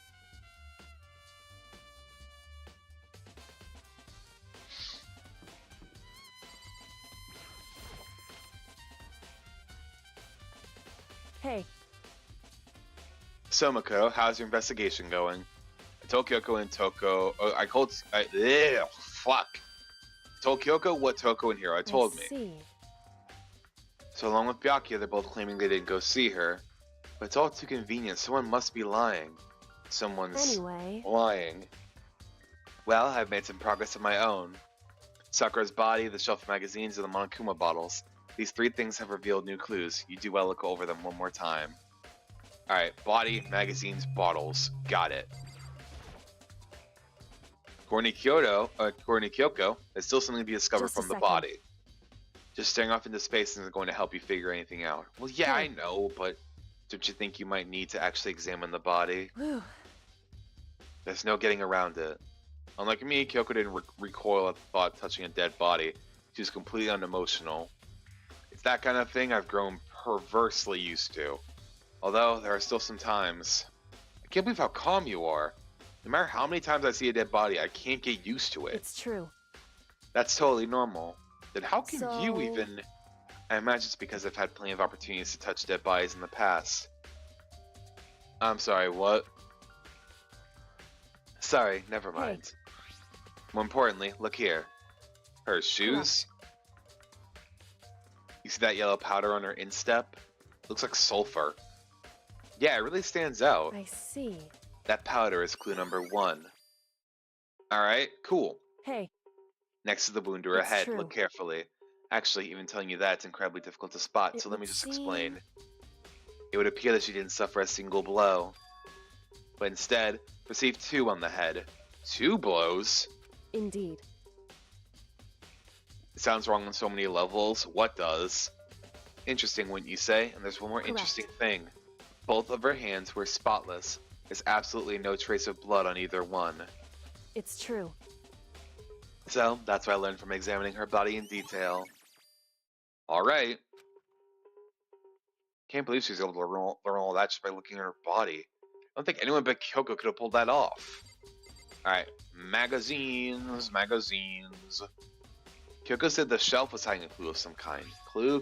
Hey, So, Mako, how's your investigation going? I Tokyoko and Toko. I called. Fuck. Tokyoko, what Toko and Hiro told me. See. So along with Byakuya, they're both claiming they didn't go see her. But it's all too convenient. Someone must be lying. Someone's lying. Well, I've made some progress of my own. Sakura's body, the shelf of magazines, and the Monokuma bottles. These 3 things have revealed new clues. You do well to look over them one more time. Alright, body, magazines, bottles. Got it. According to Kyoko, there's still something to be discovered from the body. Just staring off into space isn't going to help you figure anything out. Well, yeah, I know, but don't you think you might need to actually examine the body? Whew. There's no getting around it. Unlike me, Kyoko didn't recoil at the thought of touching a dead body. She was completely unemotional. It's that kind of thing I've grown perversely used to. Although, there are still some times. I can't believe how calm you are. No matter how many times I see a dead body, I can't get used to it. It's true. That's totally normal. Then how can you even... I imagine it's because I've had plenty of opportunities to touch dead bodies in the past. I'm sorry, what? Sorry, never mind. More importantly, look here. Her shoes? You see that yellow powder on her instep? Looks like sulfur. Yeah, it really stands out. I see. That powder is clue number 1. Alright, cool. Hey. Next to the wound to her head, look carefully. Actually, even telling you that, it's incredibly difficult to spot, so let me just explain. It would appear that she didn't suffer a single blow, but instead received 2 on the head. 2 blows? Indeed. It sounds wrong on so many levels. What does? Interesting, wouldn't you say? And there's one more interesting thing. Both of her hands were spotless. There's absolutely no trace of blood on either one. It's true. So, that's what I learned from examining her body in detail. Alright. Can't believe she's able to learn all that just by looking at her body. I don't think anyone but Kyoko could have pulled that off. Alright, magazines. Kyoko said the shelf was hiding a clue of some kind. Clue.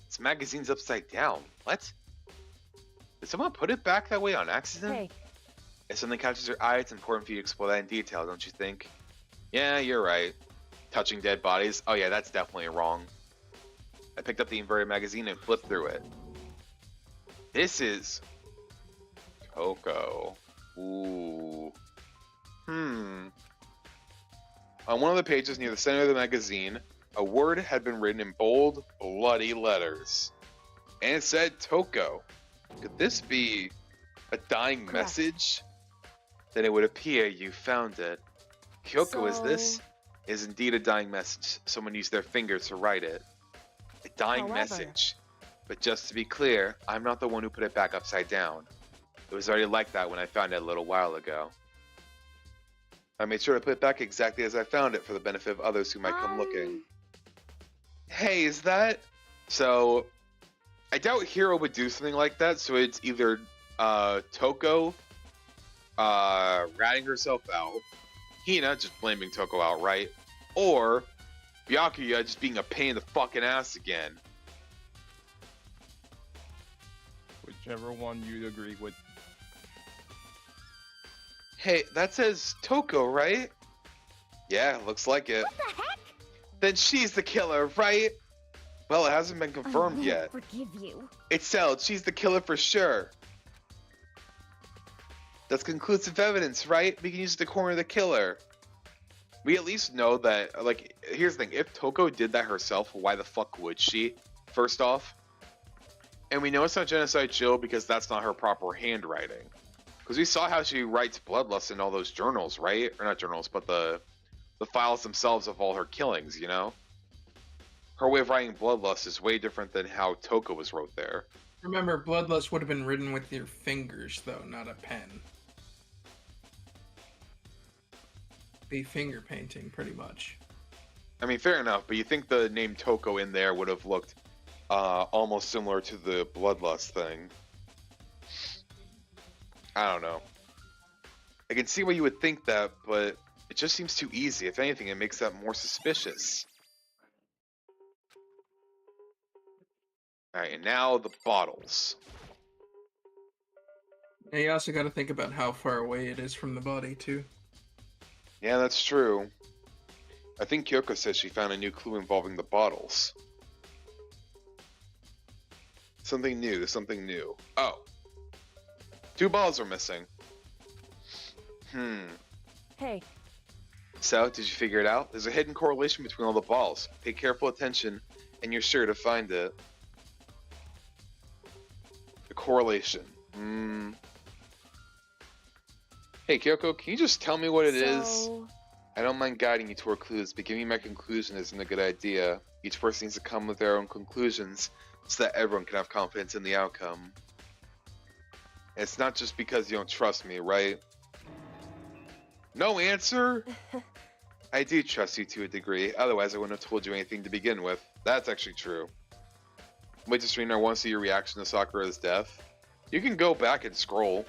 This magazine's upside down. What? Did someone put it back that way on accident? Hey. If something catches your eye, it's important for you to explore that in detail, don't you think? Yeah, you're right. Touching dead bodies? Oh yeah, that's definitely wrong. I picked up the inverted magazine and flipped through it. This is... Coco. Ooh. On one of the pages near the center of the magazine, a word had been written in bold, bloody letters. And it said Toko. Could this be a dying message? Then it would appear you found it. Kyoko, is this? Is indeed a dying message. Someone used their finger to write it. A dying message. But just to be clear, I'm not the one who put it back upside down. It was already like that when I found it a little while ago. I made sure to put it back exactly as I found it for the benefit of others who might come looking. Hey, is that... So, I doubt Hiro would do something like that, so it's either Toko ratting herself out, Hina just blaming Toko outright, or Byakuya just being a pain in the fucking ass again. Whichever one you agree with. Hey, that says Toko, right? Yeah, looks like it. What the heck? Then she's the killer, right? Well, it hasn't been confirmed yet. Forgive you. It's settled. She's the killer for sure. That's conclusive evidence, right? We can use it to corner the killer. We at least know that, like, here's the thing. If Toko did that herself, why the fuck would she? First off. And we know it's not Genocide Jill because that's not her proper handwriting. Because we saw how she writes Bloodlust in all those journals, right? Or not journals, but the files themselves of all her killings, you know? Her way of writing Bloodlust is way different than how Toko was wrote there. Remember, Bloodlust would have been written with your fingers, though, not a pen. Be finger painting, pretty much. I mean, fair enough, but you think the name Toko in there would have looked almost similar to the Bloodlust thing. I don't know. I can see why you would think that, but it just seems too easy. If anything, it makes that more suspicious. Alright, and now the bottles. And you also got to think about how far away it is from the body, too. Yeah, that's true. I think Kyoko said she found a new clue involving the bottles. Something new, something new. Oh. 2 bottles are missing. Hey, So, did you figure it out? There's a hidden correlation between all the balls. Pay careful attention, and you're sure to find it. The correlation. Hey, Kyoko, can you just tell me what it is? so... I don't mind guiding you toward clues, but giving me my conclusion isn't a good idea. Each person needs to come with their own conclusions, so that everyone can have confidence in the outcome. And it's not just because you don't trust me, right? No answer? I do trust you to a degree, otherwise I wouldn't have told you anything to begin with. That's actually true. Wait, Serena, I want to see your reaction to Sakura's death. You can go back and scroll.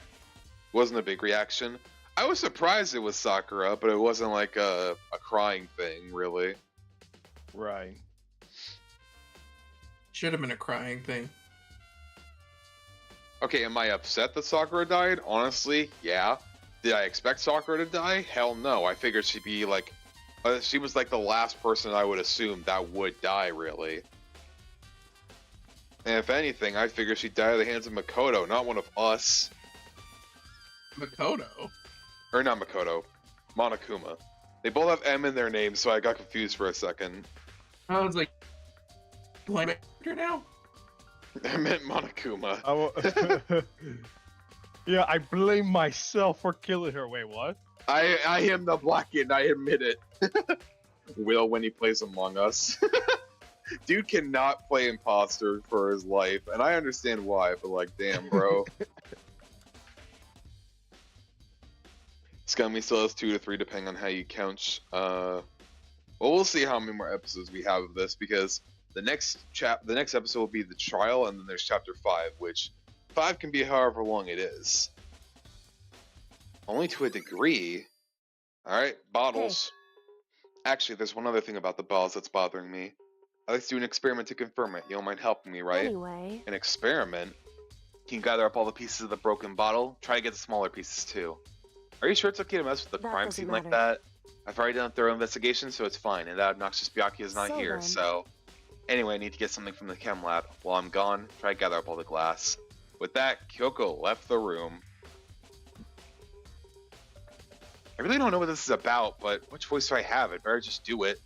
Wasn't a big reaction. I was surprised it was Sakura, but it wasn't like a crying thing, really. Right. Should have been a crying thing. Okay, am I upset that Sakura died? Honestly, yeah. Did I expect Sakura to die? Hell no. I figured she'd be like... she was like the last person I would assume that would die, really. And if anything, I figured she'd die at the hands of Makoto, not one of us. Makoto? Or not Makoto. Monokuma. They both have M in their names, so I got confused for a second. I was like, blame it now? I meant Monokuma. Yeah, I blame myself for killing her. Wait, what? I am the Black Kid, I admit it. Will when he plays Among Us. Dude cannot play imposter for his life, and I understand why, but like, damn, bro. Scummy still has 2 to 3 depending on how you count. Well, we'll see how many more episodes we have of this, because the next episode will be the trial, and then there's chapter 5, which 5 can be however long it is. Only to a degree. Alright, bottles. Actually, there's one other thing about the bottles that's bothering me. I'd like to do an experiment to confirm it. You don't mind helping me, right? Anyway... An experiment? You can gather up all the pieces of the broken bottle. Try to get the smaller pieces, too. Are you sure it's okay to mess with the That crime doesn't scene like matter. that? I've already done a thorough investigation, so it's fine, and that obnoxious Byakuya is not So here, then. so... Anyway, I need to get something from the chem lab. While I'm gone, try to gather up all the glass. With that, Kyoko left the room. I really don't know what this is about, but which voice do I have? I'd better just do it.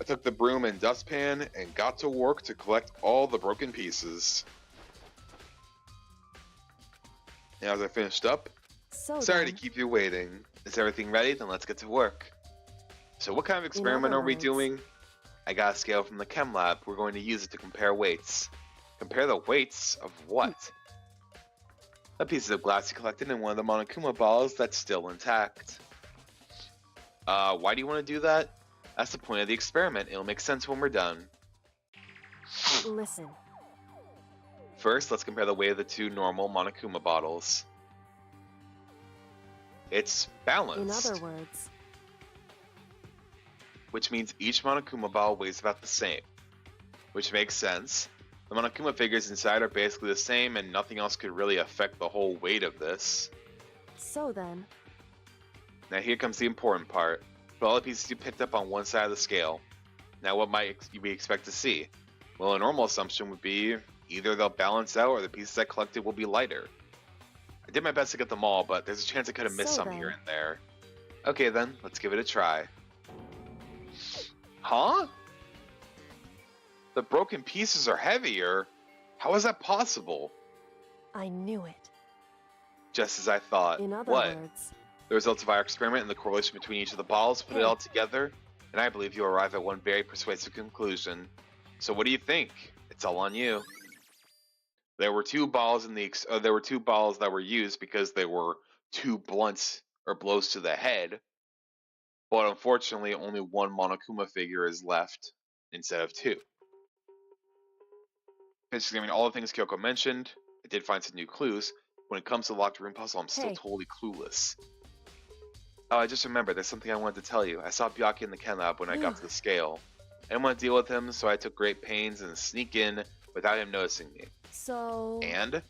I took the broom and dustpan and got to work to collect all the broken pieces. Now, as I finished up, So sorry then, to keep you waiting. Is everything ready? Then let's get to work. So what kind of experiment other are we words- doing? I got a scale from the chem lab. We're going to use it to compare weights. Compare the weights of what? The pieces of glass you collected in one of the Monokuma balls that's still intact. Why do you want to do that? That's the point of the experiment. It'll make sense when we're done. Listen. First, let's compare the weight of the 2 normal Monokuma bottles. It's balanced. In other words, Which means each Monokuma ball weighs about the same. Which makes sense. The Monokuma figures inside are basically the same, and nothing else could really affect the whole weight of this. so then, Now here comes the important part. Put all the pieces you picked up on one side of the scale. Now what might we expect to see? Well, a normal assumption would be either they'll balance out or the pieces I collected will be lighter. I did my best to get them all, but there's a chance I could have missed So some then. here and there. Okay then, let's give it a try. Huh? The broken pieces are heavier? How is that possible? I knew it. Just as I thought. In other What? words, The results of our experiment and the correlation between each of the balls, put it all together, and I believe you'll arrive at one very persuasive conclusion. So what do you think? It's all on you. There were 2 balls in the there were 2 balls that were used because they were 2 blunts or blows to the head. But unfortunately, only 1 Monokuma figure is left instead of 2. Basically, I mean, all the things Kyoko mentioned, I did find some new clues. When it comes to the locked room puzzle, I'm still Hey. totally clueless. Oh, I just remembered, there's something I wanted to tell you. I saw Byakuya in the chem lab when I got to the scale. I didn't want to deal with him, so I took great pains and sneak in without him noticing me. so... And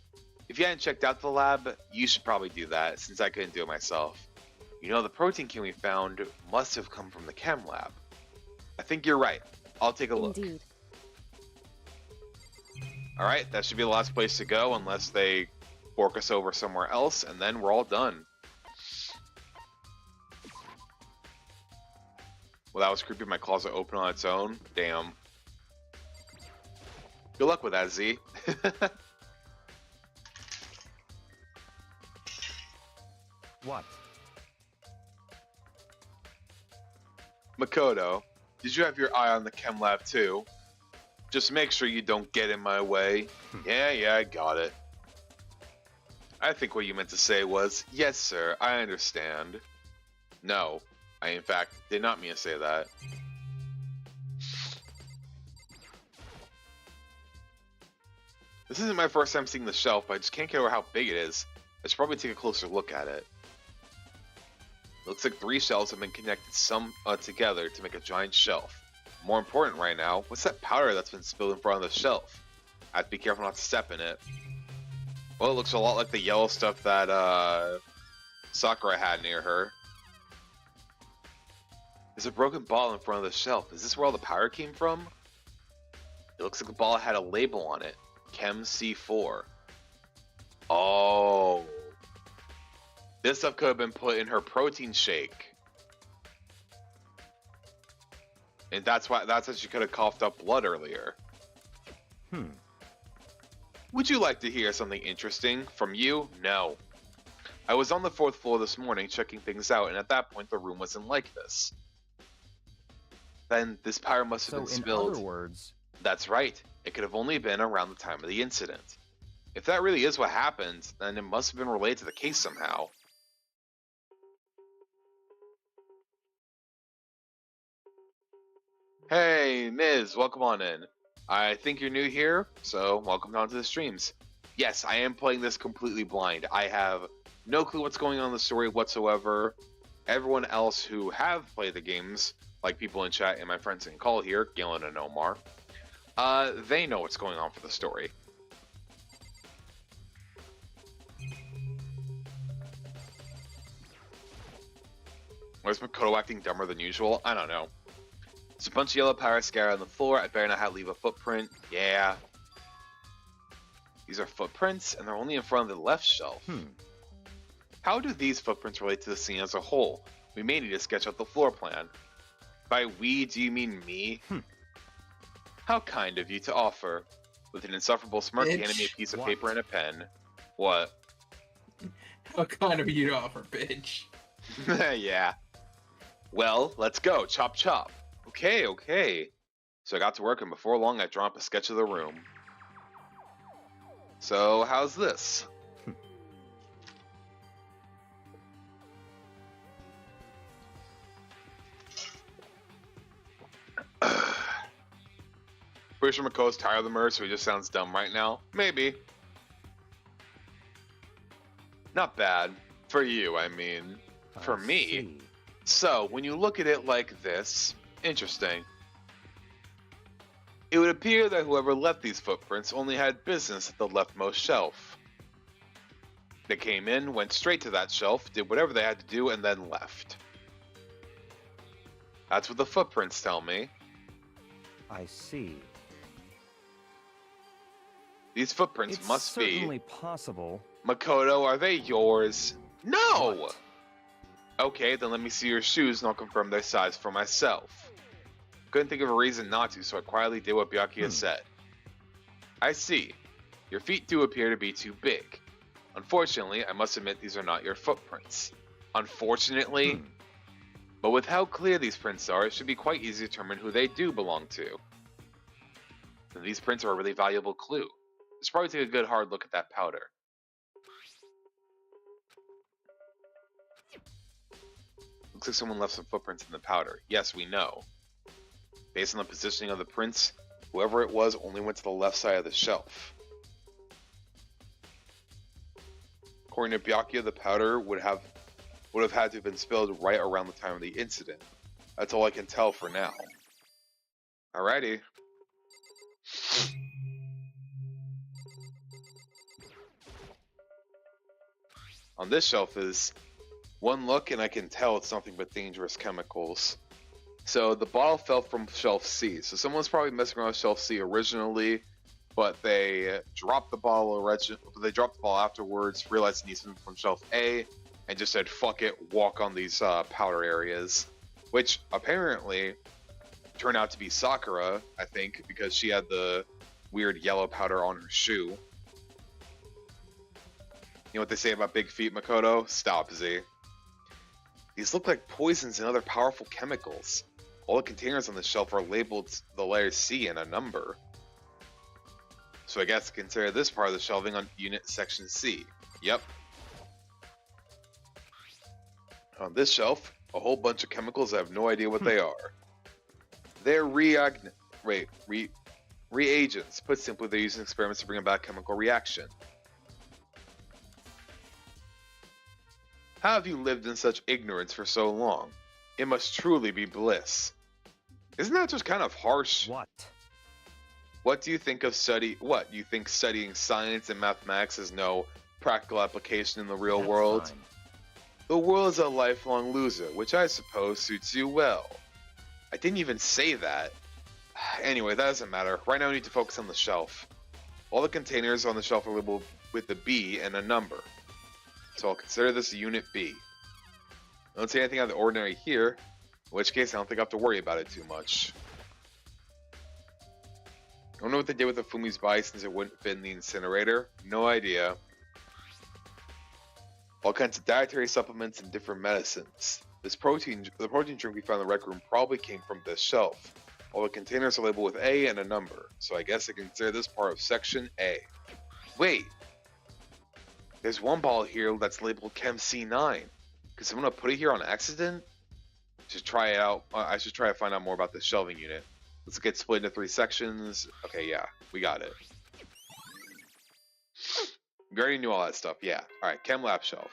If you hadn't checked out the lab, you should probably do that, since I couldn't do it myself. You know, the protein can we found must have come from the chem lab. I think you're right. I'll take a look. Indeed. Alright, that should be the last place to go, unless they fork us over somewhere else, and then we're all done. Well, that was creepy. My closet open on its own. Damn. Good luck with that, Z. What? Makoto, did you have your eye on the chem lab too? Just make sure you don't get in my way. Yeah, I got it. I think what you meant to say was, yes, sir, I understand. No, I in fact did not mean to say that. This isn't my first time seeing the shelf, but I just can't get over how big it is. I should probably take a closer look at it. It looks like 3 shelves have been connected together to make a giant shelf. More important right now, what's that powder that's been spilled in front of the shelf? I have to be careful not to step in it. Well, it looks a lot like the yellow stuff that Sakura had near her. There's a broken bottle in front of the shelf. Is this where all the powder came from? It looks like the bottle had a label on it. Chem C4. Oh. This stuff could have been put in her protein shake. And that's how she could have coughed up blood earlier. Would you like to hear something interesting from you? No. I was on the 4th floor this morning checking things out, and at that point the room wasn't like this. Then this powder must have been spilled. In other words... That's right. It could have only been around the time of the incident. If that really is what happened, then it must have been related to the case somehow. Hey, Ms., welcome on in. I think you're new here, so welcome on to the streams. Yes, I am playing this completely blind. I have no clue what's going on in the story whatsoever. Everyone else who have played the games, like people in chat and my friends in call here, Galen and Omar, they know what's going on for the story. Why is Makoto acting dumber than usual? I don't know. There's a bunch of yellow powder scattered on the floor. I better not have to leave a footprint. Yeah. These are footprints, and they're only in front of the left shelf. How do these footprints relate to the scene as a whole? We may need to sketch out the floor plan. By we, do you mean me? How kind of you to offer. With an insufferable smirk, he handed me a piece of paper and a pen. What? How kind of you to offer, bitch. Yeah. Well, let's go. Chop chop. Okay. So I got to work, and before long I drew up a sketch of the room. So, how's this? Pretty sure Makoto's tired of the murder, so he just sounds dumb right now. Maybe. Not bad. For you, I mean. For me. See. So, when you look at it like this, interesting. It would appear that whoever left these footprints only had business at the leftmost shelf. They came in, went straight to that shelf, did whatever they had to do, and then left. That's what the footprints tell me. I see. These footprints It's must be... certainly possible. Makoto, are they yours? No! What? Okay, then let me see your shoes and I'll confirm their size for myself. Couldn't think of a reason not to, so I quietly did what Byakuya said. I see. Your feet do appear to be too big. Unfortunately, I must admit these are not your footprints. Unfortunately? But with how clear these prints are, it should be quite easy to determine who they do belong to. And these prints are a really valuable clue. Let's probably take a good hard look at that powder. Looks like someone left some footprints in the powder. Yes, we know. Based on the positioning of the prints, whoever it was only went to the left side of the shelf. According to Byakuya, the powder would have had to have been spilled right around the time of the incident. That's all I can tell for now. Alrighty. on this shelf is one look and I can tell it's nothing but dangerous chemicals. So the bottle fell from shelf C. So someone's probably messing around with shelf C originally, but they dropped the bottle they dropped the ball afterwards, realized it needs something from shelf A, and just said, fuck it, walk on these powder areas. Which apparently turned out to be Sakura, I think, because she had the weird yellow powder on her shoe. You know what they say about big feet, Makoto? Stop, Z. These look like poisons and other powerful chemicals. All the containers on the shelf are labeled the letter C and a number. So I guess consider this part of the shelving on unit section C. Yep. On this shelf, a whole bunch of chemicals I have no idea what they are. They're reagents. Put simply, they're using experiments to bring about chemical reaction. How have you lived in such ignorance for so long? It must truly be bliss. Isn't that just kind of harsh? What? What do you think of you think studying science and mathematics has no practical application in the real That's world? fine. The world is a lifelong loser, which I suppose suits you well. I didn't even say that. Anyway, that doesn't matter. Right now we need to focus on the shelf. All the containers on the shelf are labeled with a B and a number. So I'll consider this Unit B. I don't see anything out of the ordinary here, in which case I don't think I have to worry about it too much. I don't know what they did with the Fumi's body since it wouldn't fit in the incinerator. No idea. All kinds of dietary supplements and different medicines. The protein drink we found in the rec room probably came from this shelf. All the containers are labeled with A and a number, so I guess I can consider this part of section A. Wait! There's one bottle here that's labeled Chem C9. Could someone have put it here on accident? Should try it out. I should try to find out more about this shelving unit. Let's get split into 3 sections. Okay, yeah, we got it. We already knew all that stuff, yeah. Alright, Chem Lab shelf.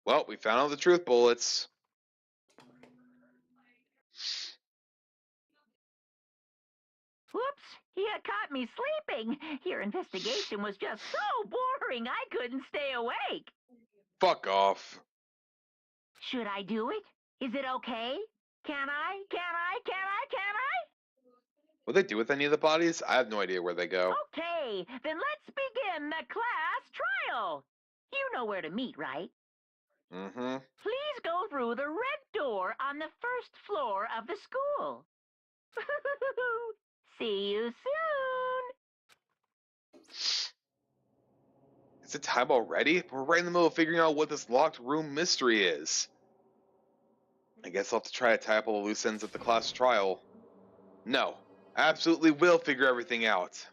Well, we found all the truth bullets. Whoops, you caught me sleeping. Your investigation was just so boring I couldn't stay awake. Fuck off. Should I do it? Is it okay? Can I? What they do with any of the bodies? I have no idea where they go. Okay, then let's begin the class trial. You know where to meet, right? Mm-hmm. Please go through the red door on the first floor of the school. See you soon. Is it time already? We're right in the middle of figuring out what this locked room mystery is. I guess I'll have to try to tie up all the loose ends at the class trial. No, I absolutely will figure everything out.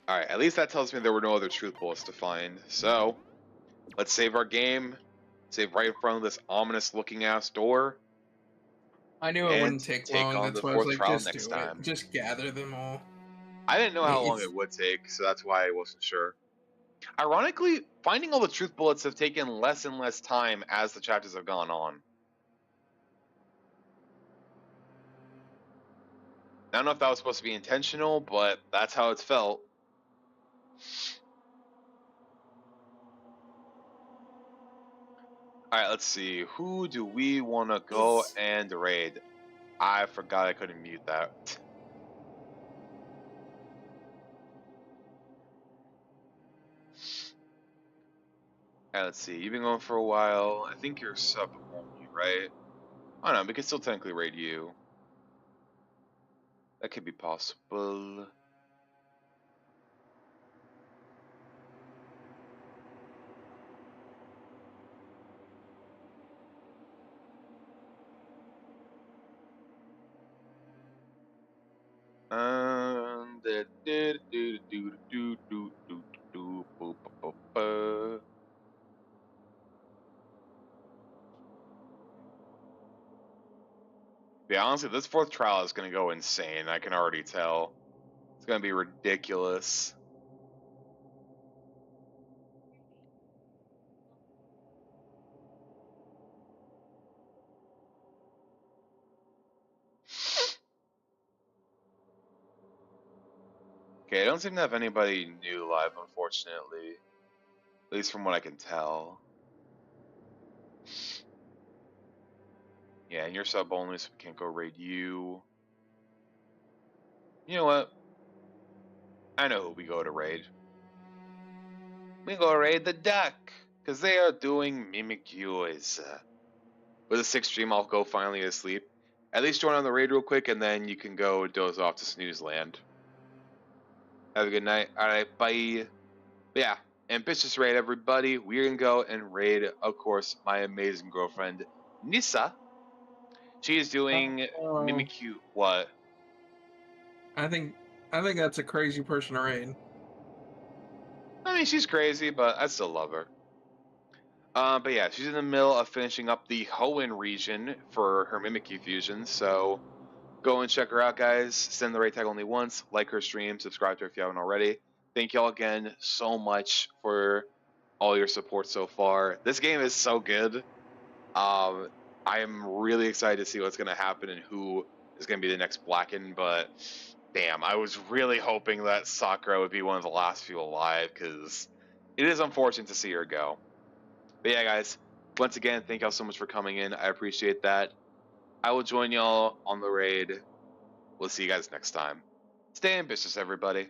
Alright, at least that tells me there were no other truth bullets to find. So, let's save our game. Save right in front of this ominous looking ass door. I knew it And wouldn't take take long. on That's the why I was fourth like, trial just next do it. time. Just gather them all. I didn't know how long It's- it would take, so that's why I wasn't sure. Ironically, finding all the truth bullets have taken less and less time as the chapters have gone on. I don't know if that was supposed to be intentional, but that's how it's felt. Alright, let's see. Who do we want to go and raid? I forgot I couldn't mute that. Alright, let's see. You've been going for a while. I think you're sub only, right? I don't know, we can still technically raid you. That could be possible. Yeah, honestly, this 4th trial is gonna go insane. I can already tell. It's gonna be ridiculous. Okay, I don't seem to have anybody new live, unfortunately. At least from what I can tell. Yeah, and you're sub only, so we can't go raid you. You know what? I know who we go to raid. We go raid the duck, because they are doing Mimikyu's. With a 6th stream, I'll go finally to sleep. At least join on the raid real quick, and then you can go doze off to snooze land. Have a good night. Alright, bye. But yeah, ambitious raid, everybody. We're gonna go and raid, of course, my amazing girlfriend, Nissa. She is doing Mimikyu. What? I think that's a crazy person to raid. I mean, she's crazy, but I still love her. But yeah, she's in the middle of finishing up the Hoenn region for her Mimikyu fusion, so go and check her out, guys. Send the raid tag only once, like her stream, subscribe to her if you haven't already. Thank y'all again so much for all your support so far. This game is so good. I am really excited to see what's going to happen and who is going to be the next Blacken, but damn, I was really hoping that Sakura would be one of the last few alive, because it is unfortunate to see her go. But yeah, guys, once again, thank y'all so much for coming in. I appreciate that. I will join y'all on the raid. We'll see you guys next time. Stay ambitious, everybody.